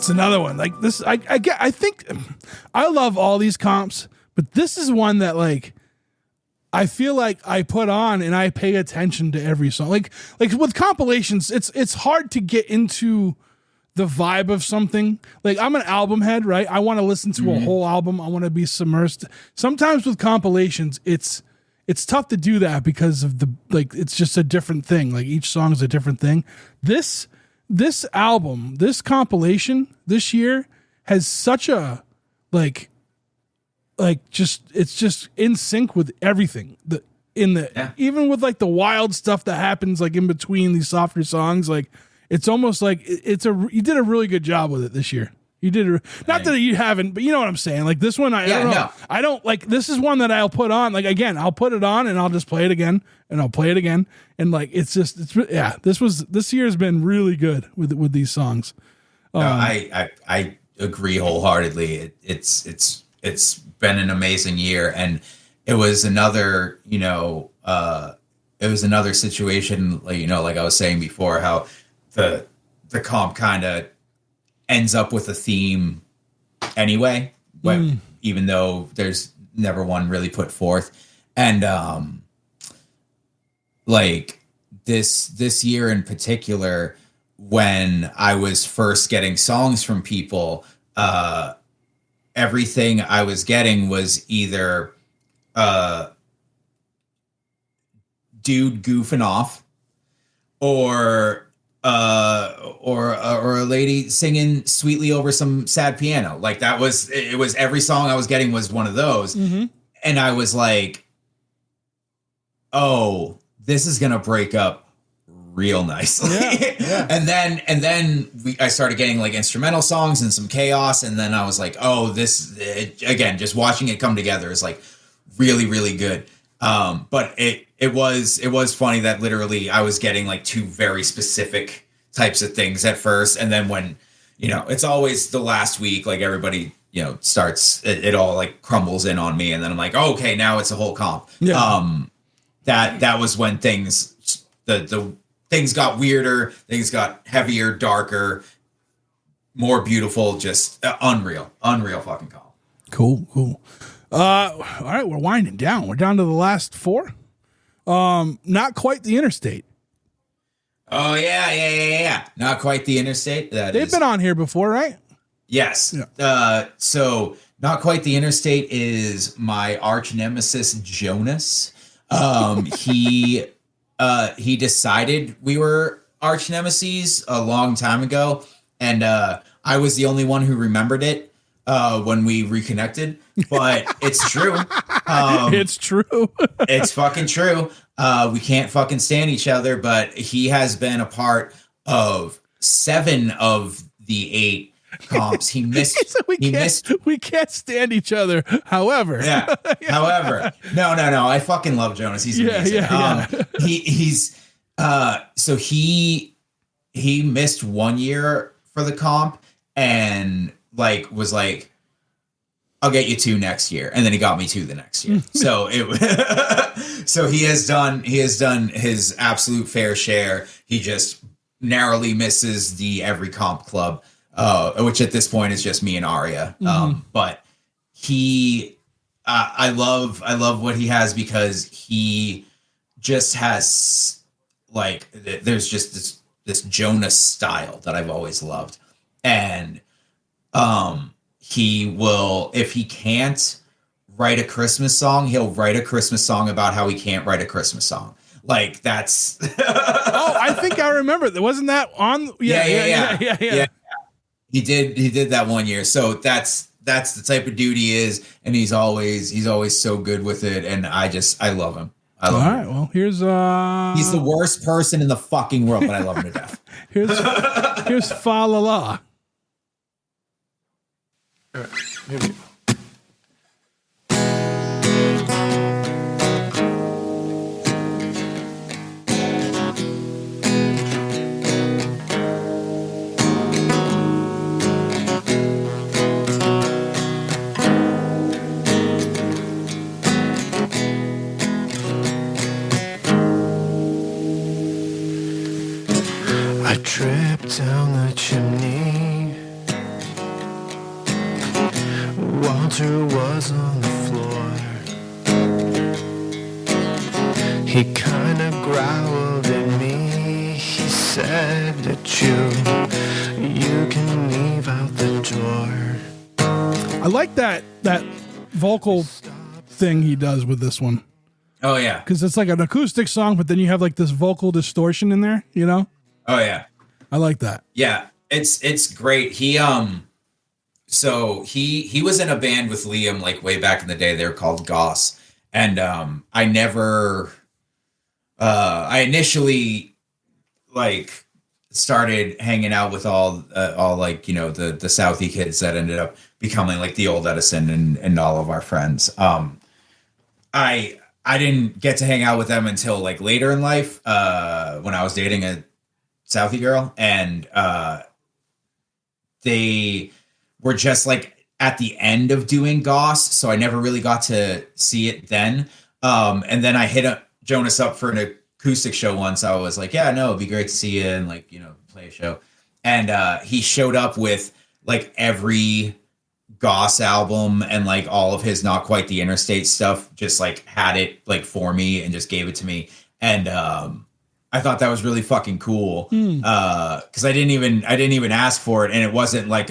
Another one like this. I think I love all these comps, but this is one that like I feel like I put on and I pay attention to every song. Like with compilations, it's hard to get into the vibe of something. Like I'm an album head, right? I want to listen to a whole album. I want to be submersed. Sometimes with compilations, it's tough to do that because of it's just a different thing. Like each song is a different thing. This album, this compilation this year has such a it's just in sync with everything. Even with like the wild stuff that happens like in between these softer songs, like it's almost like you did a really good job with it this year. You did not that you haven't, but you know what I'm saying. Like this one, I don't know. No. I don't like. This is one that I'll put on. Like again, I'll put it on and I'll just play it again and I'll play it again. And like it's this year has been really good with these songs. No, I agree wholeheartly. It's been an amazing year, and it was another situation like I was saying before, how the Comm kind of ends up with a theme anyway, even though there's never one really put forth. And like this year in particular, when I was first getting songs from people, everything I was getting was either dude goofing off or a lady singing sweetly over some sad piano. Like it was every song I was getting was one of those. Mm-hmm. And I was like, oh, this is going to break up real nicely. Yeah. And then I started getting like instrumental songs and some chaos. And then I was like, oh, again, just watching it come together is like, really, really good. But it was funny that literally I was getting like two very specific types of things at first, and then when it's always the last week, like everybody starts it all like crumbles in on me, and then I'm like, oh, okay, now it's a whole comp. That was when the things got weirder, things got heavier, darker, more beautiful, just unreal fucking comp. Cool. All right, we're winding down. We're down to the last 4. Not quite the Interstate. Oh yeah. Not quite the Interstate. They've been on here before, right? Yes. Yeah. So Not Quite the Interstate is my arch nemesis Jonas. He decided we were arch nemesis a long time ago, and I was the only one who remembered it when we reconnected. But it's true. It's true. It's fucking true. We can't fucking stand each other, but he has been a part of 7 of the 8 comps. He missed. We can't stand each other. However, However, no. I fucking love Jonas. He's amazing. So he missed 1 year for the comp and was like, I'll get you 2 next year, and then he got me 2 the next year. So so he has done his absolute fair share. He just narrowly misses the every comp club, which at this point is just me and Arya. But I love what he has, because he just has there's just this Jonas style that I've always loved, and he will, if he can't write a Christmas song, he'll write a Christmas song about how he can't write a Christmas song. Like, that's oh, I think I remember that. Wasn't that on? Yeah. He did that 1 year. So that's the type of dude he is, and he's always so good with it, and I love him. I love him. All right, well, here's he's the worst person in the fucking world, but I love him to death. here's Fa La La. All right, here we go. I tripped down the chimney. Walter was on the floor. He kind of growled at me. He said that you can leave out the door. I like that vocal thing he does with this one. Oh yeah, because it's like an acoustic song, but then you have like this vocal distortion in there. Oh yeah, I like that. Yeah, it's great. He he was in a band with Liam like way back in the day. They were called Goss, and I initially like started hanging out with all like the Southie kids that ended up becoming like the old Edison and all of our friends. I didn't get to hang out with them until like later in life when I was dating a Southie girl, and they were just like at the end of doing Goss, so I never really got to see it then. And then I hit Jonas up for an acoustic show once. I was like, yeah, no, it'd be great to see you and like play a show. And he showed up with like every Goss album and like all of his Not Quite the Interstate stuff, just like had it like for me and just gave it to me. And I thought that was really fucking cool, because I didn't even ask for it, and it wasn't like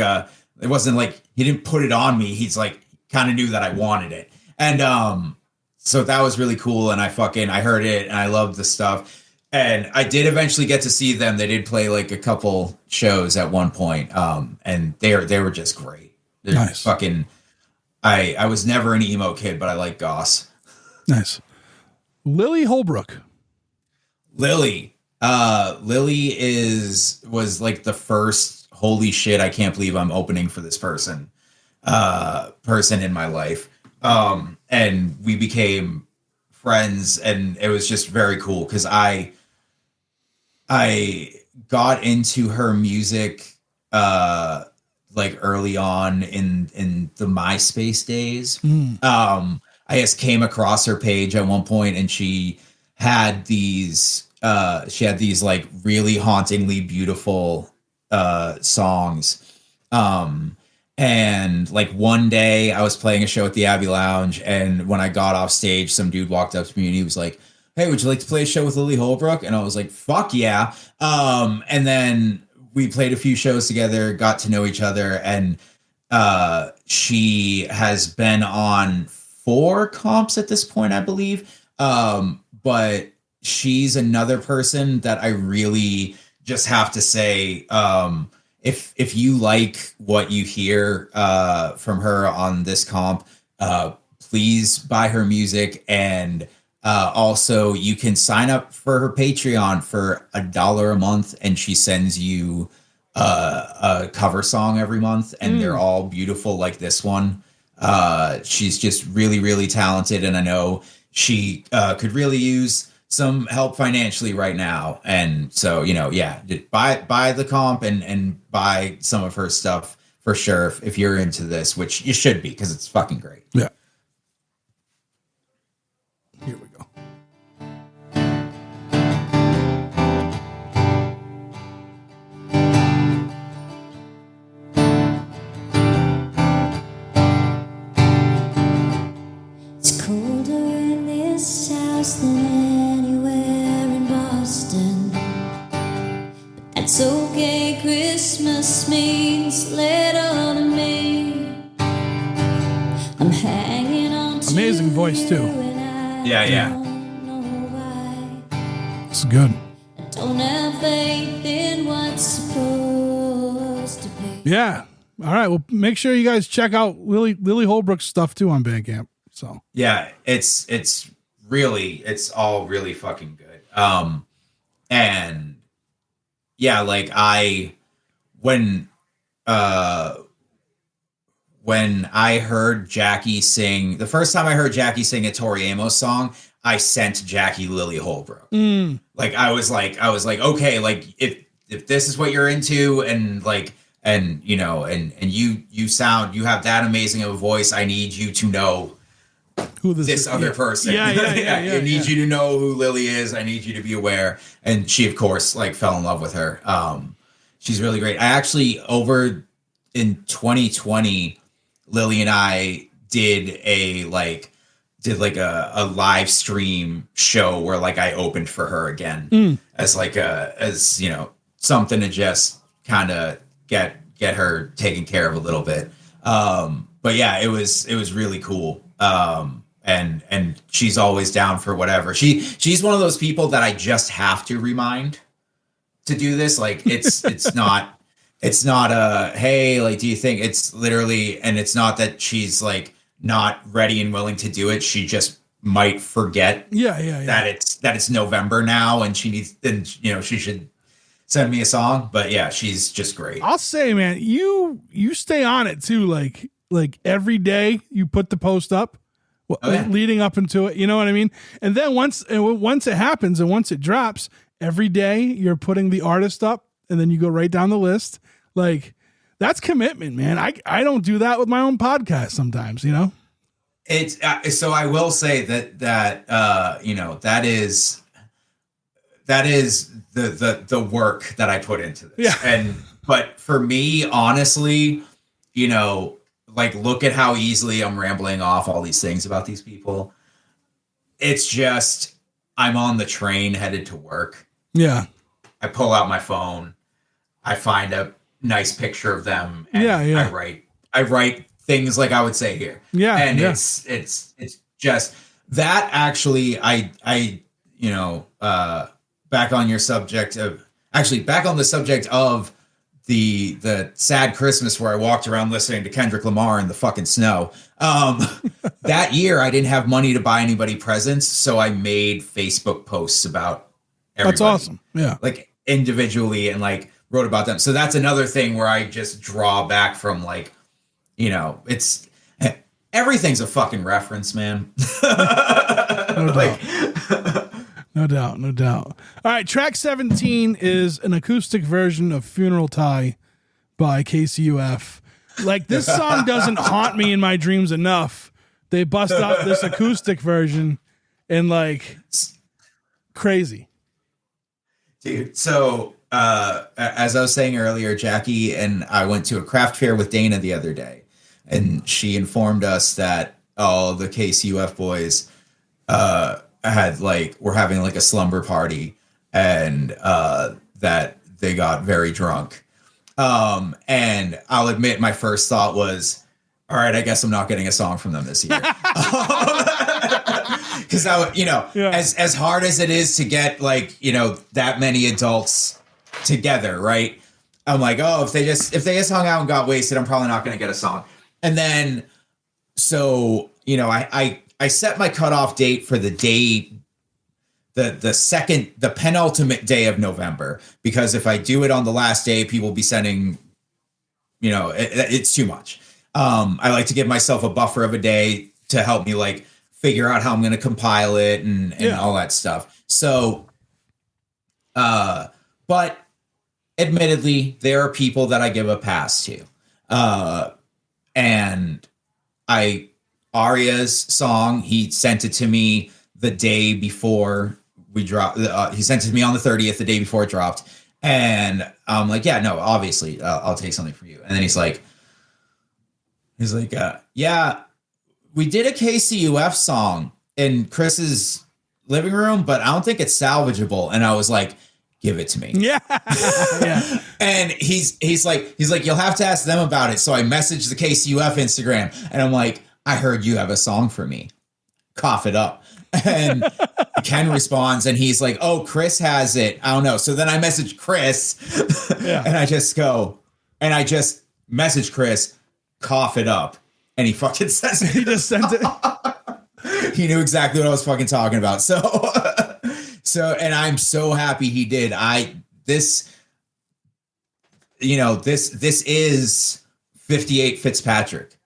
he didn't put it on me. He's like kind of knew that I wanted it, and so that was really cool. And I heard it and I loved the stuff, and I did eventually get to see them. They did play like a couple shows at one point, and they were just great. They're nice. Fucking, I was never an emo kid, but I like Goss. Nice. Lily Holbrook. Lily was like the first holy shit, I can't believe I'm opening for this person in my life. And we became friends, and it was just very cool because I got into her music like early on in the MySpace days. I just came across her page at one point, and she had these like really hauntingly beautiful songs. And like one day I was playing a show at the Abbey Lounge, and when I got off stage, some dude walked up to me and he was like, "Hey, would you like to play a show with Lily Holbrook?" And I was like, "Fuck yeah." And then we played a few shows together, got to know each other, and she has been on 4 comps at this point, I believe. But she's another person that I really just have to say, if you like what you hear from her on this comp, please buy her music. And also you can sign up for her Patreon for $1 a month, and she sends you a cover song every month, and they're all beautiful like this one. She's just really, really talented, and I know she could really use some help financially right now. And so, yeah, buy the comp and buy some of her stuff for sure if you're into this, which you should be, because it's fucking great. Yeah. Here we go. It's colder in this house than anywhere in Boston. But that's okay, Christmas means little to me. I'm hanging on to Amazing voice, too. Yeah. It's good. I don't have faith in what's supposed to be. Yeah. All right. Well, make sure you guys check out Lily Holbrook's stuff too on Bandcamp. So yeah, it's all really fucking good. And yeah, like when I heard Jackie sing, the first time I heard Jackie sing a Tori Amos song, I sent Jackie Lily Holbrook. Like I was like, okay, like if this is what you're into, and like, and you know, and you have that amazing of a voice, I need you to know who this other person. I need you to know who Lily is. I need you to be aware. And she, of course, like fell in love with her. She's really great. I actually, over in 2020, Lily and I did a live stream show where like I opened for her again as something to just kind of get her taken care of a little bit. But yeah, it was really cool. And she's always down for whatever. She's one of those people that I just have to remind to do this. Like it's not a, hey, like, do you think, it's literally, and it's not that she's like not ready and willing to do it. She just might forget that it's November now, and she should send me a song. But yeah, she's just great. I'll say, man, you stay on it too. Like every day you put the post up leading up into it. You know what I mean? And then once it happens and once it drops, every day you're putting the artist up, and then you go right down the list. Like, that's commitment, man. I don't do that with my own podcast sometimes, you know? It's so I will say that that is the work that I put into this. Yeah. But for me, honestly, like, look at how easily I'm rambling off all these things about these people. It's just, I'm on the train headed to work. Yeah. I pull out my phone. I find a nice picture of them. And I write things like I would say here. Yeah. And it's just that. Actually, back on the subject of the sad Christmas where I walked around listening to Kendrick Lamar in the fucking snow. That year I didn't have money to buy anybody presents, so I made Facebook posts about everybody. That's awesome. Yeah. Like individually, and like wrote about them. So that's another thing where I just draw back from, like, it's, everything's a fucking reference, man. No doubt. No doubt. All right. Track 17 is an acoustic version of Funeral Tie by KCUF. Like, this song doesn't haunt me in my dreams enough. They bust out this acoustic version and like crazy. Dude, so as I was saying earlier, Jackie and I went to a craft fair with Dana the other day, and she informed us that all the KCUF boys were having like a slumber party, and that they got very drunk. And I'll admit my first thought was, all right, I guess I'm not getting a song from them this year. Because as hard as it is to get like, that many adults together, right? I'm like, oh, if they just hung out and got wasted, I'm probably not going to get a song. And then, so, I set my cutoff date for the day, the penultimate day of November, because if I do it on the last day, people will be sending, it's too much. I like to give myself a buffer of a day to help me like figure out how I'm going to compile it and all that stuff. So, but admittedly, there are people that I give a pass to. And Aria's song, he sent it to me the day before we dropped. He sent it to me on the 30th, the day before it dropped. And I'm like, yeah, no, obviously I'll take something for you. And then he's like, yeah, we did a KCUF song in Chris's living room, but I don't think it's salvageable. And I was like, give it to me. Yeah. And he's like, you'll have to ask them about it. So I messaged the KCUF Instagram and I'm like, I heard you have a song for me. Cough it up. And Ken responds and he's like, oh, Chris has it. I don't know. So then I message Chris and I just message Chris, cough it up. And he fucking says it. He just sent it. He knew exactly what I was fucking talking about. So, and I'm so happy he did. This is 58 Fitzpatrick.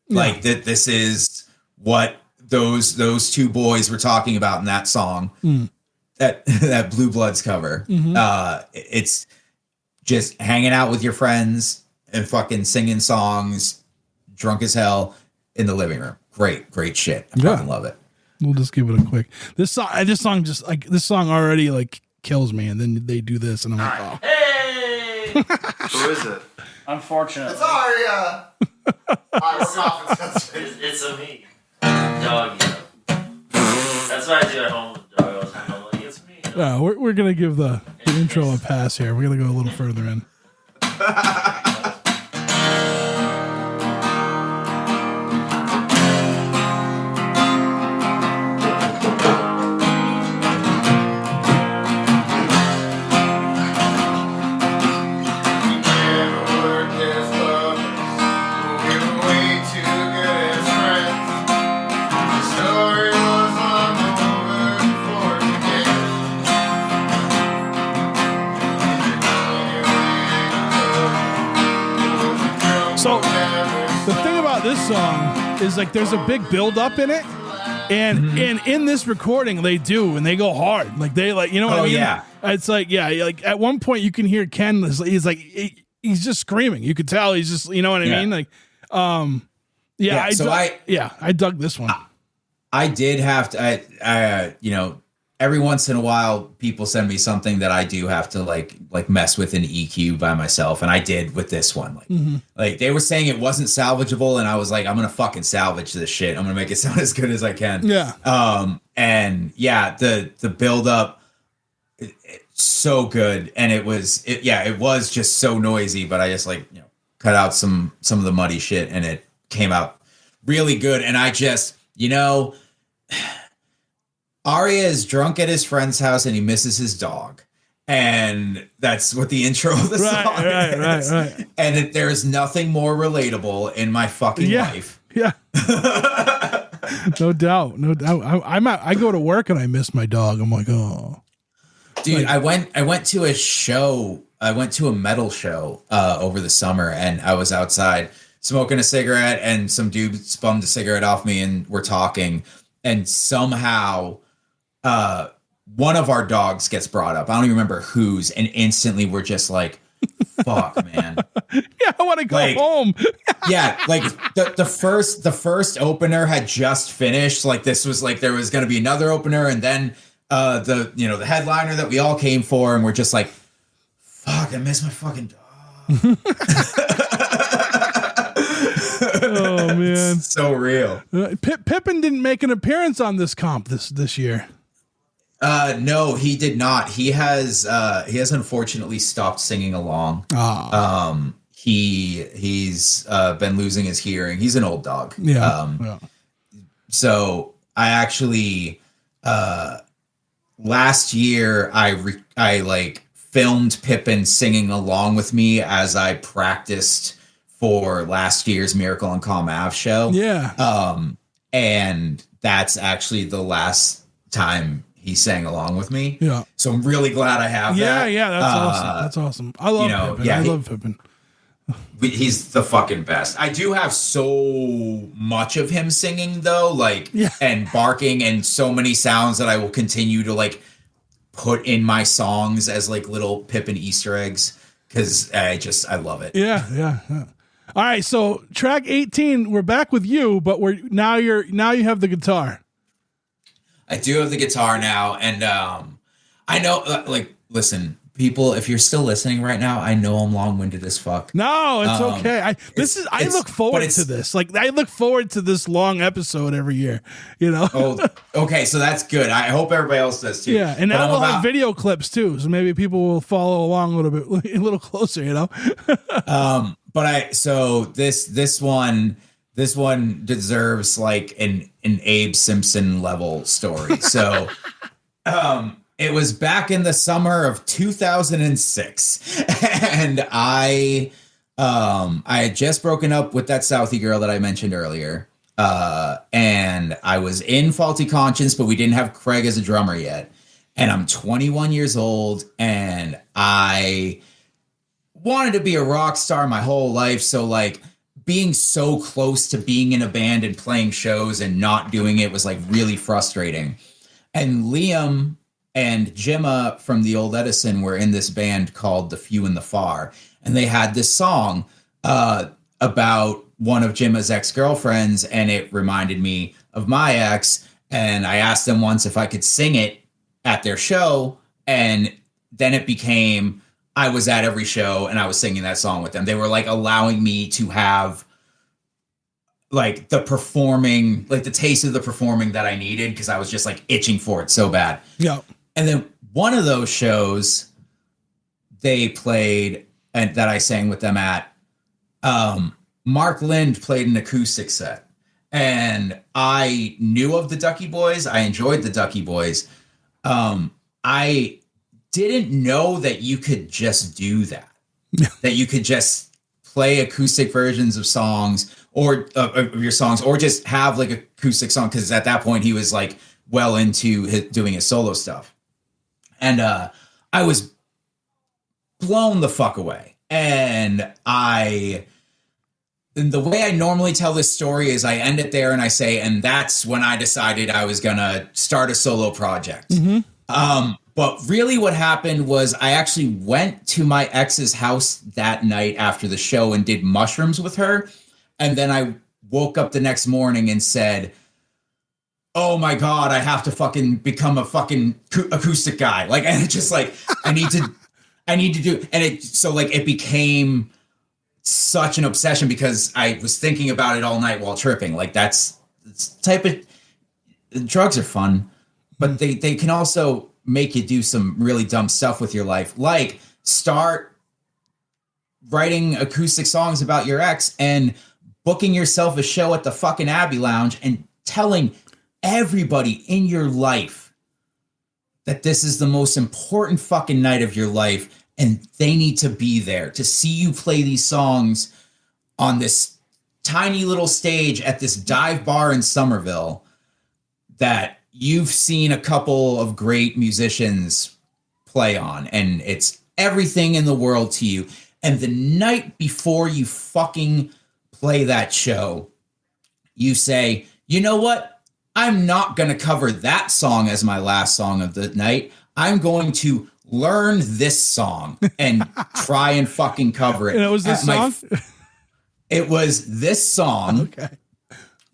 Like this is what those two boys were talking about in that song, that Blue Bloods cover. It's just hanging out with your friends and fucking singing songs, drunk as hell in the living room. Great shit. I fucking love it. We'll just give it a quick. This song already like kills me, and then they do this, and I'm like, oh. Hey, Who is it? unfortunately, It's Aria. it's a me, dog. That's what I do at home with the dog. I'm like, it's me. We're gonna give the intro a pass here. We're gonna go a little further in. So the thing about this song is like there's a big build up in it, and in this recording they do, and they go hard, like they like, you know what I mean? Yeah, it's like, yeah, like at one point you can hear Ken, he's like he's just screaming. You could tell he's just, you know what I mean? Like, I dug this one. I did have to, every once in a while people send me something that I do have to like mess with an EQ by myself. And I did with this one. Like they were saying it wasn't salvageable. And I was like, I'm going to fucking salvage this shit. I'm going to make it sound as good as I can. Yeah. The build up, it's so good. And it was just so noisy, but I just cut out some of the muddy shit and it came out really good. And I just, Aria is drunk at his friend's house and he misses his dog. And that's what the intro of the song is. Right. And there's nothing more relatable in my fucking life. Yeah. No doubt. I go to work and I miss my dog. I'm like, oh. Dude, I went to a show. I went to a metal show over the summer and I was outside smoking a cigarette, and some dude bummed a cigarette off me, and we're talking, and somehow one of our dogs gets brought up. I don't even remember whose, and instantly we're just like, fuck, man. Yeah, I want to go home. Yeah, like the first opener had just finished. Like this was like there was going to be another opener, and then the headliner that we all came for, and we're just like, fuck, I miss my fucking dog. Oh man, it's so real. Pippin didn't make an appearance on this comp this year. No, he did not. He has unfortunately stopped singing along. He's been losing his hearing. He's an old dog. Yeah. So I actually last year I like filmed Pippin singing along with me as I practiced for last year's Miracle on Comm Ave show. Yeah. And that's actually the last time he sang along with me. Yeah. So I'm really glad I have that. Yeah, that's awesome. That's awesome. I love Pippin. I love Pippin. He's the fucking best. I do have so much of him singing though, and barking, and so many sounds that I will continue to like put in my songs as like little Pippin Easter eggs, because I love it. Yeah. All right, so track 18, we're back with you, but now you have the guitar. I do have the guitar now, and I know, listen, people, if you're still listening right now, I know I'm long-winded as fuck. No, it's okay. I look forward to this. Like, I look forward to this long episode every year. Oh, okay, so that's good. I hope everybody else does too. Yeah, and now we'll have video clips too, so maybe people will follow along a little closer. So this one deserves like an Abe Simpson level story. So it was back in the summer of 2006, and I had just broken up with that Southie girl that I mentioned earlier, and I was in Faulty Conscience, but we didn't have Craig as a drummer yet, and I'm 21 years old, and I wanted to be a rock star my whole life, so like being so close to being in a band and playing shows and not doing it was like really frustrating. And Liam and Jimma from the old Edison were in this band called The Few and the Far, and they had this song about one of Jimma's ex-girlfriends, and it reminded me of my ex, and I asked them once if I could sing it at their show, and then it became I was at every show and I was singing that song with them. They were like allowing me to have like the performing, like the taste of the performing that I needed, because I was just like itching for it so bad. Yeah. And then one of those shows they played and that I sang with them at, Mark Lind played an acoustic set, and I knew of the Ducky Boys. I enjoyed the Ducky Boys. I didn't know that you could just do that, that you could just play acoustic versions of songs or of your songs, or just have like acoustic song. Cause at that point he was like well into doing his solo stuff. And, I was blown the fuck away. And the way I normally tell this story is I end it there and I say, and that's when I decided I was going to start a solo project. Mm-hmm. But really what happened was I actually went to my ex's house that night after the show and did mushrooms with her. And then I woke up the next morning and said, oh my God, I have to fucking become a fucking acoustic guy. Like, and it's just like, I need to do, and it became such an obsession because I was thinking about it all night while tripping. Like that's type of drugs are fun, but they can also make you do some really dumb stuff with your life. Like start writing acoustic songs about your ex and booking yourself a show at the fucking Abbey Lounge and telling everybody in your life that this is the most important fucking night of your life and they need to be there to see you play these songs on this tiny little stage at this dive bar in Somerville that you've seen a couple of great musicians play on, and it's everything in the world to you. And the night before you fucking play that show, you say, you know what? I'm not going to cover that song as my last song of the night. I'm going to learn this song and try and fucking cover it. And it was this song? It was this song. Okay.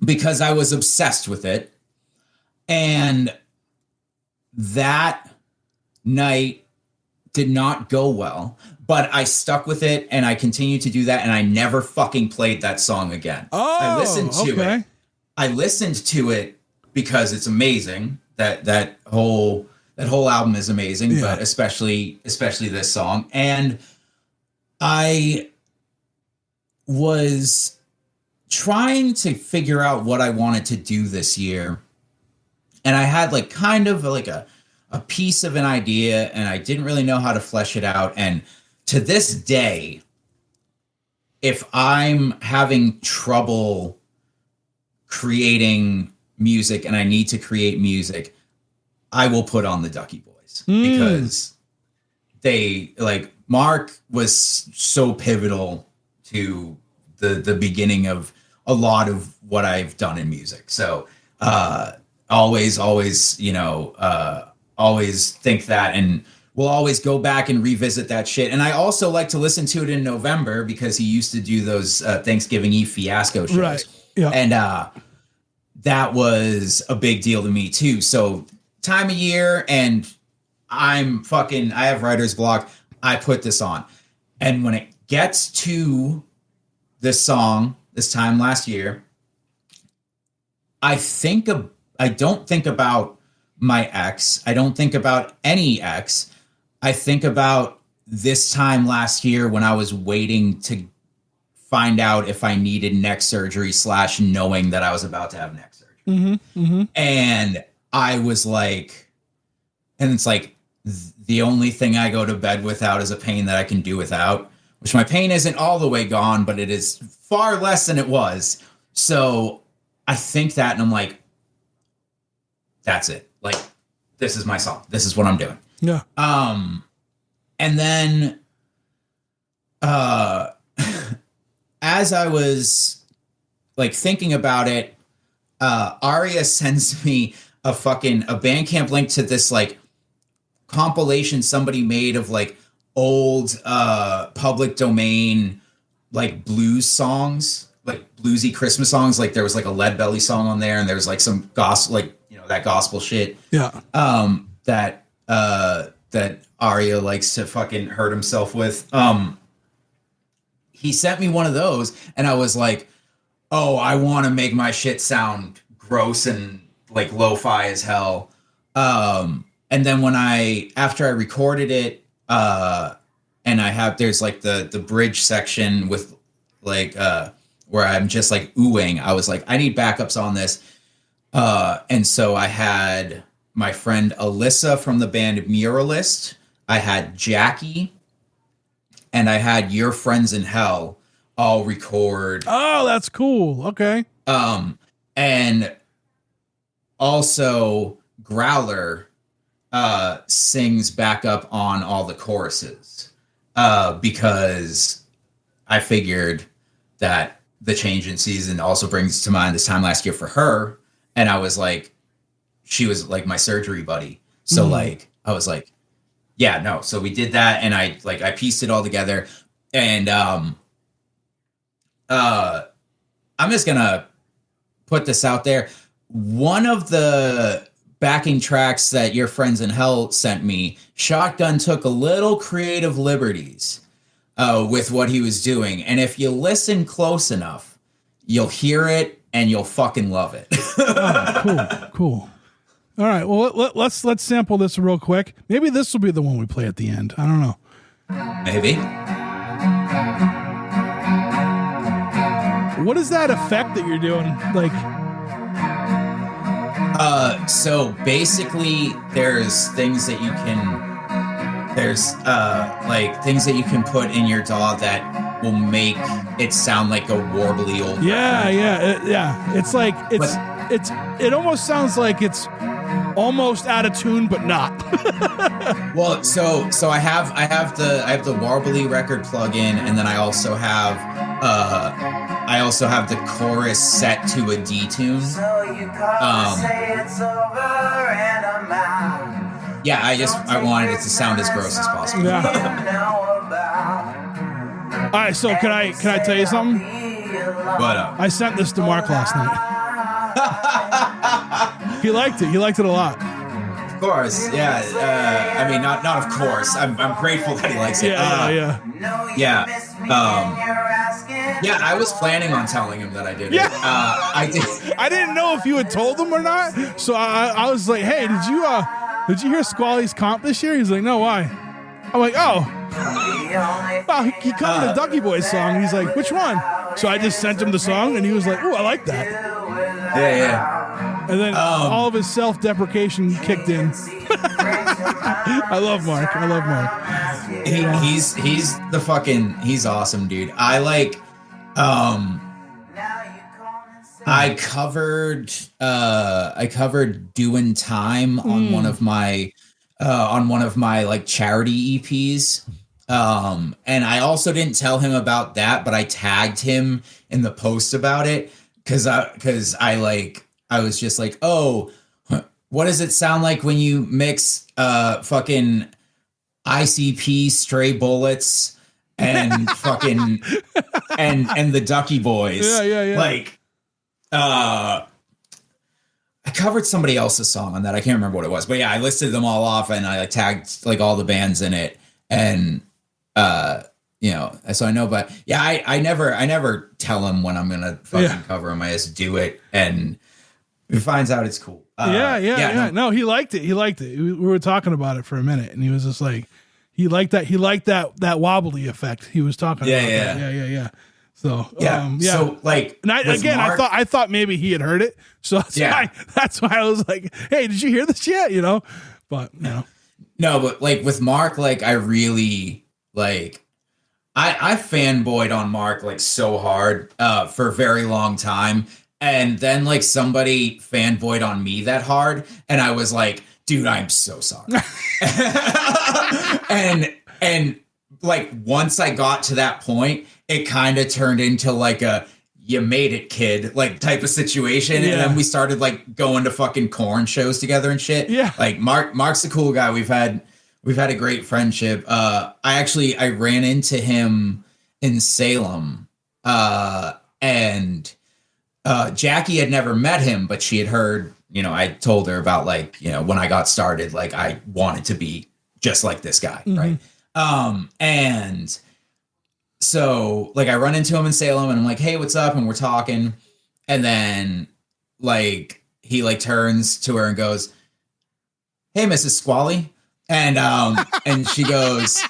Because I was obsessed with it. And that night did not go well, but I stuck with it and I continued to do that. And I never fucking played that song again. Oh, I listened to it. I listened to it because it's amazing. That whole album is amazing, but especially this song. And I was trying to figure out what I wanted to do this year. And I had like kind of like a piece of an idea, and I didn't really know how to flesh it out. And to this day, if I'm having trouble creating music and I need to create music, I will put on the Ducky Boys because they, like, Mark was so pivotal to the beginning of a lot of what I've done in music. So always, always think that, and we'll always go back and revisit that shit. And I also like to listen to it in November because he used to do those Thanksgiving Eve fiasco shows. Right. Yeah. And that was a big deal to me too. So time of year, and I have writer's block. I put this on. And when it gets to this song, this time last year, I don't think about my ex. I don't think about any ex. I think about this time last year when I was waiting to find out if I needed neck surgery / knowing that I was about to have neck surgery. And I was like, and it's like, the only thing I go to bed without is a pain that I can do without, which my pain isn't all the way gone, but it is far less than it was. So I think that, and I'm like, that's it. Like, this is my song. This is what I'm doing. Yeah. And then, as I was like thinking about it, Aria sends me a Bandcamp link to this like compilation somebody made of like old public domain like blues songs, like bluesy Christmas songs. Like there was like a Lead Belly song on there, and there was like some gospel, like, you know, that gospel shit. Yeah. That Aria likes to fucking hurt himself with. He sent me one of those, and I was like, oh, I want to make my shit sound gross and like lo-fi as hell. And then after I recorded it, and there's like the bridge section with like, where I'm just like oohing, I was like, I need backups on this. And so I had my friend Alyssa from the band Muralist. I had Jackie, and I had Your Friends in Hell all record. Oh, that's cool. Okay. And also Growler sings back up on all the choruses, because I figured that the change in season also brings to mind this time last year for her. And I was like, she was like my surgery buddy. So like, I was like, yeah, no. So we did that, and I pieced it all together. And I'm just gonna put this out there. One of the backing tracks that Your Friends in Hell sent me, Shotgun took a little creative liberties with what he was doing. And if you listen close enough, you'll hear it and you'll fucking love it. Oh, cool. All right. Well, let's sample this real quick. Maybe this will be the one we play at the end. I don't know. Maybe. What is that effect that you're doing? Like, so basically there's things that you can put in your DAW that will make it sound like a warbly old record. Yeah. It's like, it almost sounds like it's almost out of tune, but not. Well, so I have the warbly record plugin, and then I also have I also have the chorus set to a D tune. Yeah, I wanted it to sound as gross as possible. Yeah. All right, so can I tell you something? What up? I sent this to Mark last night. He liked it. He liked it a lot. Of course, yeah. I mean, not of course. I'm grateful that he likes it. Yeah. Yeah, I was planning on telling him that I did it. I did. I didn't know if you had told him or not, so I was like, "Hey, did you hear Squally's comp this year?" He's like, "No, why?" I'm like, "Oh, well, he covered a Ducky Boys song." He's like, "Which one?" So I just sent him the song, and he was like, "Ooh, I like that." Yeah. And then all of his self-deprecation kicked in. I love Mark. He's awesome, dude. I covered Doing Time on one of my like charity EPs. And I also didn't tell him about that, but I tagged him in the post about it because I was just like, oh, what does it sound like when you mix fucking ICP, Stray Bullets, and fucking and the Ducky Boys? Yeah. Like, I covered somebody else's song on that. I can't remember what it was, but yeah, I listed them all off and I tagged like all the bands in it, and so I know. But yeah, I never tell him when I'm gonna fucking cover him. I just do it, and if he finds out, it's cool. No, he liked it. We were talking about it for a minute, and he was just like, he liked that wobbly effect he was talking about. Yeah. So So like, and I thought maybe he had heard it, so that's why I was like, hey, did you hear this yet? But no, but like with Mark, like I really like. I fanboyed on Mark like so hard for a very long time. And then like somebody fanboyed on me that hard. And I was like, dude, I'm so sorry. and like once I got to that point, it kind of turned into like a you made it, kid, like type of situation. And then we started like going to fucking Corn shows together and shit. Yeah. Like Mark's a cool guy. We've had a great friendship. I ran into him in Salem, and Jackie had never met him, but she had heard, I told her about like, when I got started, like I wanted to be just like this guy. Mm-hmm. Right. And so like I run into him in Salem and I'm like, hey, what's up? And we're talking. And then like, he like turns to her and goes, hey, Mrs. Squally. And she goes,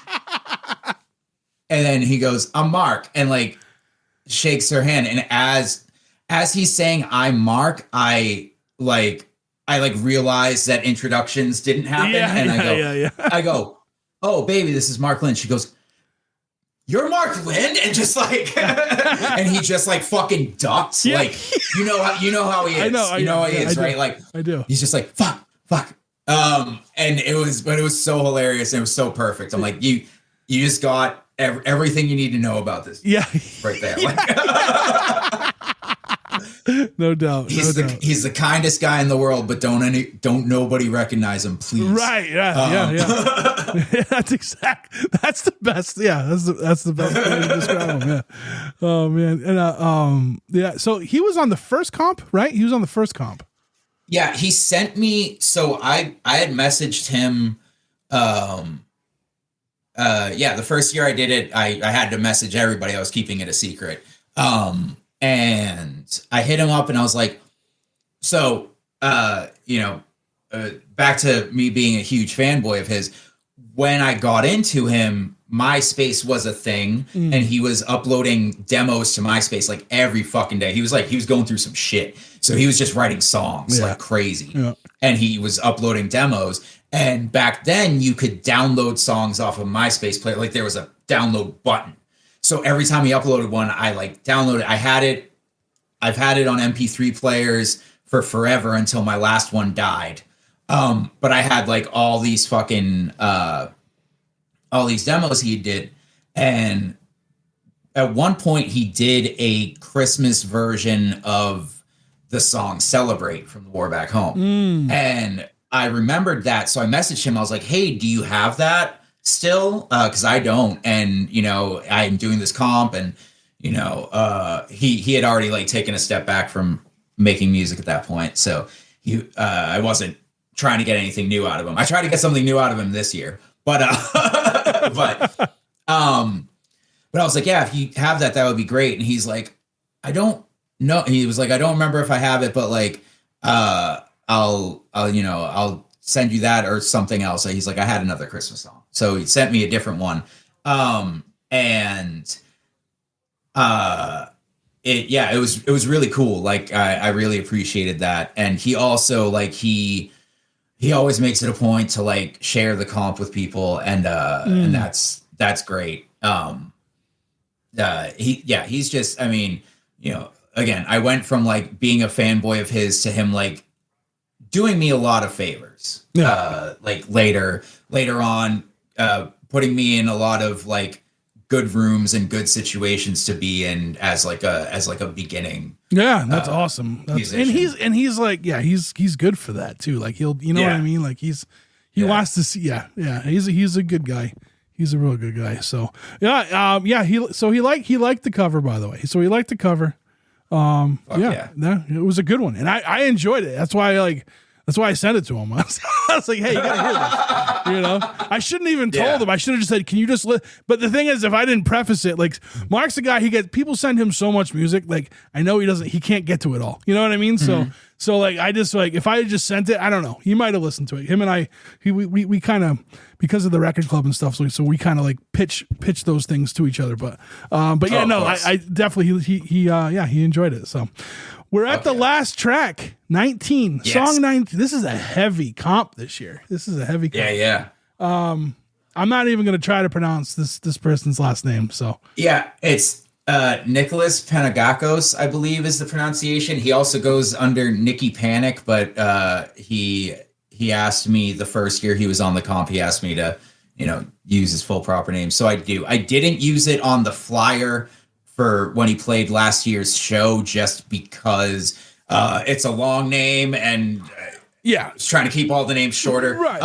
and then he goes, I'm Mark, and like shakes her hand. And as he's saying, I'm Mark, I realized that introductions didn't happen. I go, oh baby, this is Mark Lynn. She goes, you're Mark Lynn? And just like, and he just like fucking ducked. Yeah. Like, you know how he is. I know how he is, right? Like, I do. He's just like, fuck. And it was so hilarious and it was so perfect. I'm like, you just got everything you need to know about this. Yeah. Right there. No doubt. He's the kindest guy in the world, but don't nobody recognize him, please. Right. Yeah. That's the best. Yeah. That's the best way to describe him. Yeah. Oh man. And so he was on the first comp, right? He was on the first comp. Yeah, he sent me. So I had messaged him. The first year I did it, I had to message everybody. I was keeping it a secret. And I hit him up and I was like, so, back to me being a huge fanboy of his. When I got into him, MySpace was a thing, and he was uploading demos to MySpace like every fucking day. He was going through some shit. So he was just writing songs like crazy. Yeah. And he was uploading demos. And back then you could download songs off of MySpace player. Like there was a download button. So every time he uploaded one, I like downloaded. I've had it on MP3 players for forever until my last one died. But I had like all these fucking all these demos he did, and at one point he did a Christmas version of the song Celebrate from the War Back Home. And I remembered that. So I messaged him. I was like, hey, do you have that still? Because I don't. And, you know, I'm doing this comp and, you know, he had already like taken a step back from making music at that point. So I wasn't trying to get anything new out of him. I tried to get something new out of him this year, but but I was like, yeah, if you have that, that would be great. And he's like, I don't know. He was like, I don't remember if I have it, but like, I'll send you that or something else. So he's like, I had another Christmas song. So he sent me a different one. It was really cool. Like I really appreciated that. And he also like, he always makes it a point to like share the comp with people. And that's great. He's just, I mean, you know, again, I went from like being a fanboy of his to him like doing me a lot of favors. Like later on, putting me in a lot of like good rooms and good situations to be in as like a beginning. Yeah, that's awesome. Musician. And he's like, yeah, he's good for that too. Like he'll, you know what I mean? Like he wants to see. Yeah. He's a good guy. He's a real good guy. So he liked the cover, by the way. So he liked the cover. It was a good one, and I enjoyed it. That's why I sent it to him. I was like, hey, you gotta hear this. You know, I shouldn't even told him. I should have just said, can you just But the thing is, if I didn't preface it, like Mark's the guy, people send him so much music. Like I know he can't get to it all. You know what I mean? Mm-hmm. So like, I just like, if I had just sent it, I don't know. He might've listened to it. Him and I, we kind of, because of the record club and stuff. So we kind of like pitch those things to each other. But yeah, no, I definitely, he enjoyed it. So we're at the last track, 19, song 19. This is a heavy comp this year. This is a heavy comp. Yeah. I'm not even going to try to pronounce this person's last name. So yeah, it's Nicholas Panagakos, I believe is the pronunciation. He also goes under Nicky Panic, but he asked me the first year he was on the comp, he asked me to, you know, use his full proper name. So I do. I didn't use it on the flyer for when he played last year's show just because it's a long name and I was trying to keep all the names shorter. Right.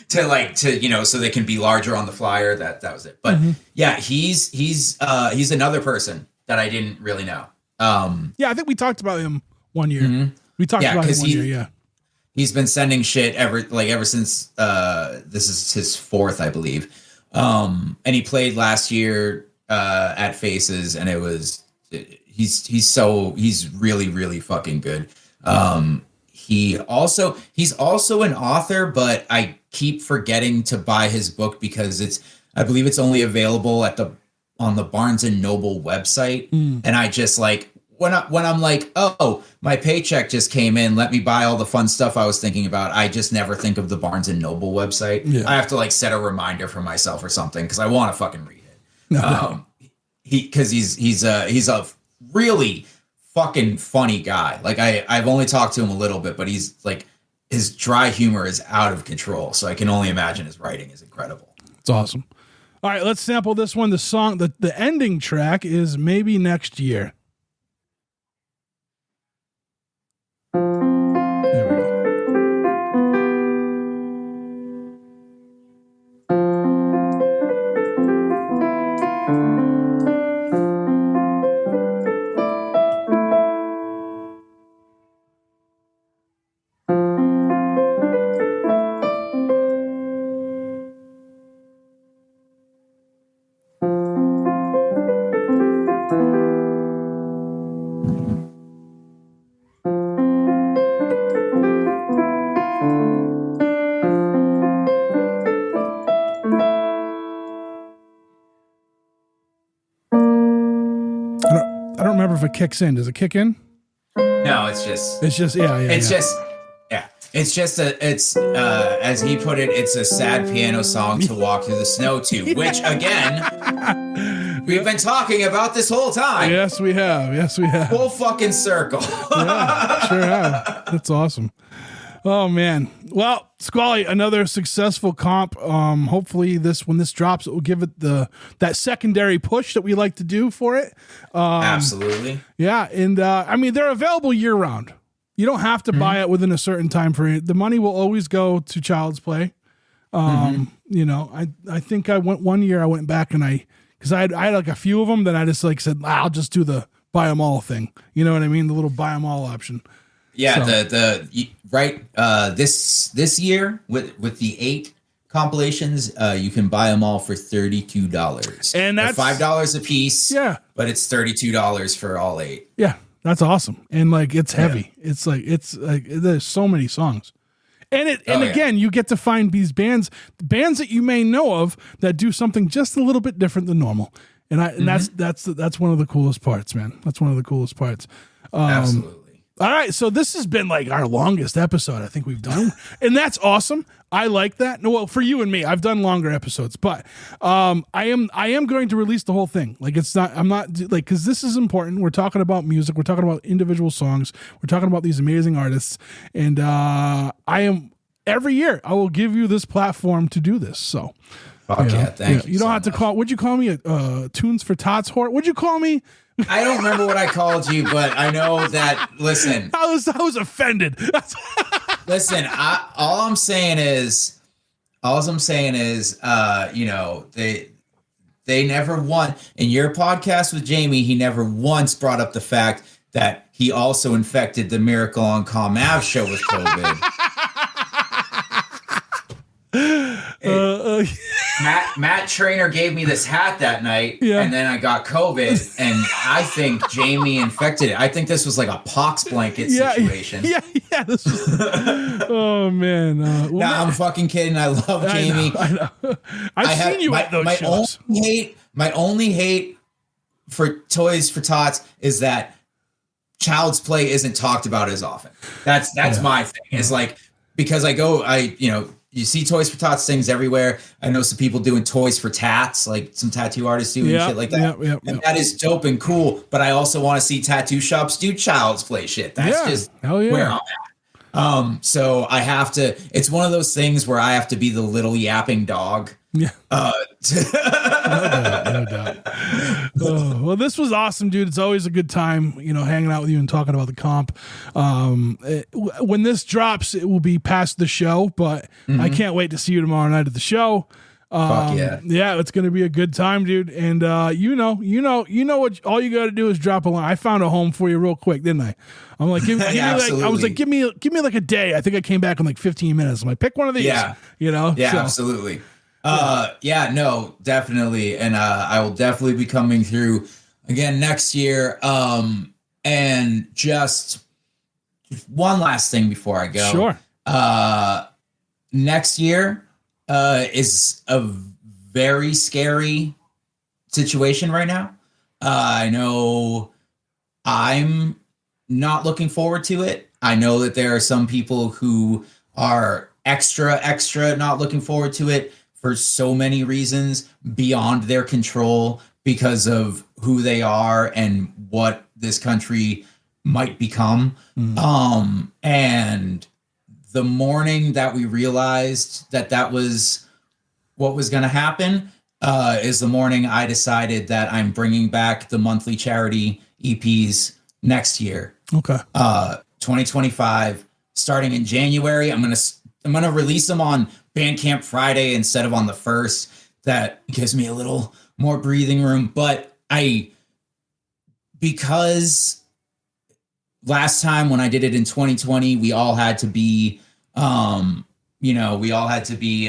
to you know, so they can be larger on the flyer. That was it. But yeah, he's another person that I didn't really know. I think we talked about him one year. We talked about him 1 year. Yeah. He's been sending shit ever since this is his fourth, I believe. And he played last year at Faces, and he's really, really fucking good. He's also an author, but I keep forgetting to buy his book because I believe it's only available on the Barnes and Noble website. And I just like, when I'm like, oh, my paycheck just came in, let me buy all the fun stuff I was thinking about, I just never think of the Barnes and Noble website. Yeah. I have to like set a reminder for myself or something because I want to fucking read it. Because he's a really fucking funny guy. Like I've only talked to him a little bit, but he's like, his dry humor is out of control. So I can only imagine his writing is incredible. It's awesome. All right, let's sample this one. The song, the ending track is Maybe Next Year. There we go. If it kicks in, does it kick in? No, it's just as he put it, it's a sad piano song to walk through the snow to, which again, we've been talking about this whole time. Yes, we have. Full fucking circle. Yeah, sure have. That's awesome. Oh man. Well, Squally, another successful comp. Hopefully when this drops, it will give it that secondary push that we like to do for it. Absolutely. Yeah. And I mean, they're available year round. You don't have to buy it within a certain time frame. The money will always go to Child's Play. You know, I think I went one year, I went back and because I had like a few of them, then I just like said, I'll just do the buy them all thing. You know what I mean? The little buy them all option. Yeah, this year with the 8 compilations, you can buy them all for $32, and that's $5 a piece. Yeah, but it's $32 for all 8. Yeah, that's awesome, and like it's heavy. Yeah. It's like there's so many songs, and again, you get to find these bands that you may know of that do something just a little bit different than normal, and that's one of the coolest parts, man. That's one of the coolest parts. Absolutely. All right, so this has been like our longest episode I think we've done, and that's awesome. I like that. No, well, for you and me, I've done longer episodes, but I am going to release the whole thing. Like I'm not like, because this is important. We're talking about music. We're talking about individual songs. We're talking about these amazing artists, and every year I will give you this platform to do this. So, thank you. You don't have to call. Would you call me a Tunes for Tots whore? Would you call me? I don't remember what I called you, but I know that. Listen, I was offended. Listen, all I'm saying is, you know, they never won. In your podcast with Jamie, he never once brought up the fact that he also infected the Miracle on Comm Ave show with COVID. Matt Trainer gave me this hat that night, and then I got COVID, and I think Jamie infected it. I think this was like a pox blanket situation. Yeah. This was, oh man. I'm fucking kidding. I love Jamie. I know. I've seen you at those shows. My only hate for Toys for Tots is that Child's Play isn't talked about as often. That's my thing. It's like, because you see Toys for Tots things everywhere. I know some people doing Toys for Tats, like some tattoo artists doing shit like that. And that is dope and cool. But I also want to see tattoo shops do Child's Play shit. That's just where I'm at. So I have to, it's one of those things where I have to be the little yapping dog. Yeah. No doubt. Oh, well, this was awesome, dude. It's always a good time, hanging out with you and talking about the comp. When this drops, it will be past the show, but I can't wait to see you tomorrow night at the show. Fuck yeah. Yeah, it's going to be a good time, dude. And you know what? All you got to do is drop a line. I found a home for you real quick, didn't I? I'm like, give me give me like a day. I think I came back in like 15 minutes. I'm like, pick one of these. Yeah. Yeah, so. Absolutely. No, definitely. And I will definitely be coming through again next year. And just one last thing before I go. Sure. Next year is a very scary situation right now. I know I'm not looking forward to it. I know that there are some people who are extra not looking forward to it for so many reasons beyond their control because of who they are and what this country might become. And the morning that we realized that was what was going to happen is the morning I decided that I'm bringing back the monthly charity EPs next year. Okay. 2025, starting in January. I'm going to release them on Bandcamp Friday instead of on the 1st. That gives me a little more breathing room. But because last time when I did it in 2020, we all had to be,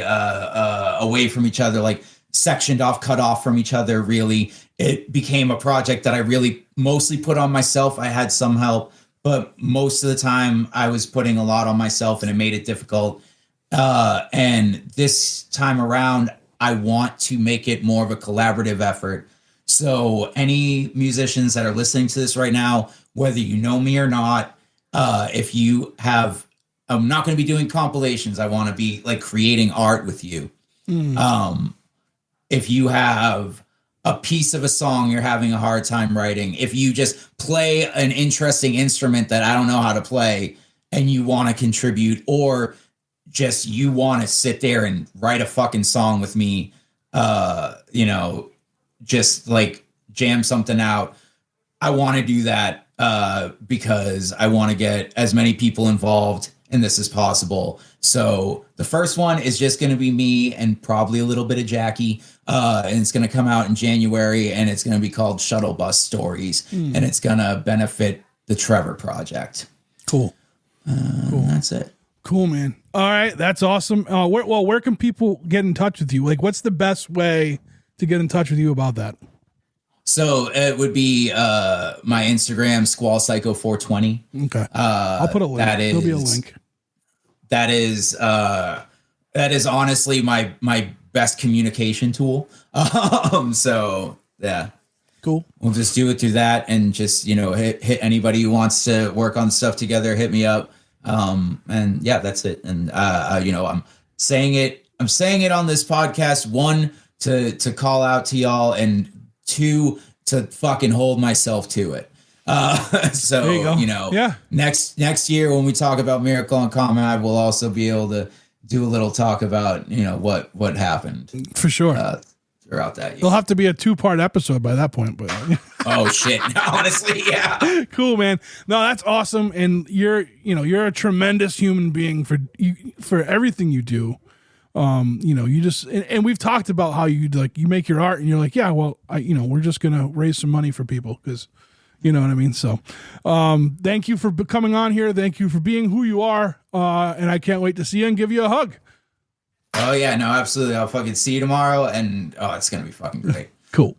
away from each other, like sectioned off, cut off from each other. Really, it became a project that I really mostly put on myself. I had some help, but most of the time I was putting a lot on myself, and it made it difficult. And this time around, I want to make it more of a collaborative effort. So any musicians that are listening to this right now, whether you know me or not, if you have, I'm not going to be doing compilations. I want to be like creating art with you. If you have a piece of a song you're having a hard time writing, if you just play an interesting instrument that I don't know how to play, and you want to contribute, or just you want to sit there and write a fucking song with me, you know, just like jam something out, I want to do that because I want to get as many people involved in this as possible. So the first one is just going to be me and probably a little bit of Jackie. And it's going to come out in January, and it's going to be called Shuttle Bus Stories, and it's going to benefit the Trevor Project. Cool. Cool. That's it. Cool, man. All right. That's awesome. Where can people get in touch with you? Like, what's the best way to get in touch with you about that? So it would be my Instagram, Squall Psycho 420. Okay. I'll put a link. There'll be a link. That is honestly my best communication tool. So yeah. Cool. We'll just do it through that, and just, you know, hit anybody who wants to work on stuff together, hit me up. And yeah, that's it. And you know, I'm saying it on this podcast, 1, to call out to y'all, and 2, to fucking hold myself to it. So you know, yeah. Next year when we talk about Miracle on Comm, we'll also be able to do a little talk about, you know, what happened for sure throughout that year. It'll have to be a 2-part episode by that point, but oh shit, honestly, yeah. Cool, man. No, that's awesome, and you're a tremendous human being for everything you do. You know, you just, and we've talked about how you make your art, and you're like, yeah, well, we're just gonna raise some money for people, because you know what I mean? So, thank you for coming on here. Thank you for being who you are. And I can't wait to see you and give you a hug. Oh yeah, no, absolutely. I'll fucking see you tomorrow, and it's going to be fucking great. Cool.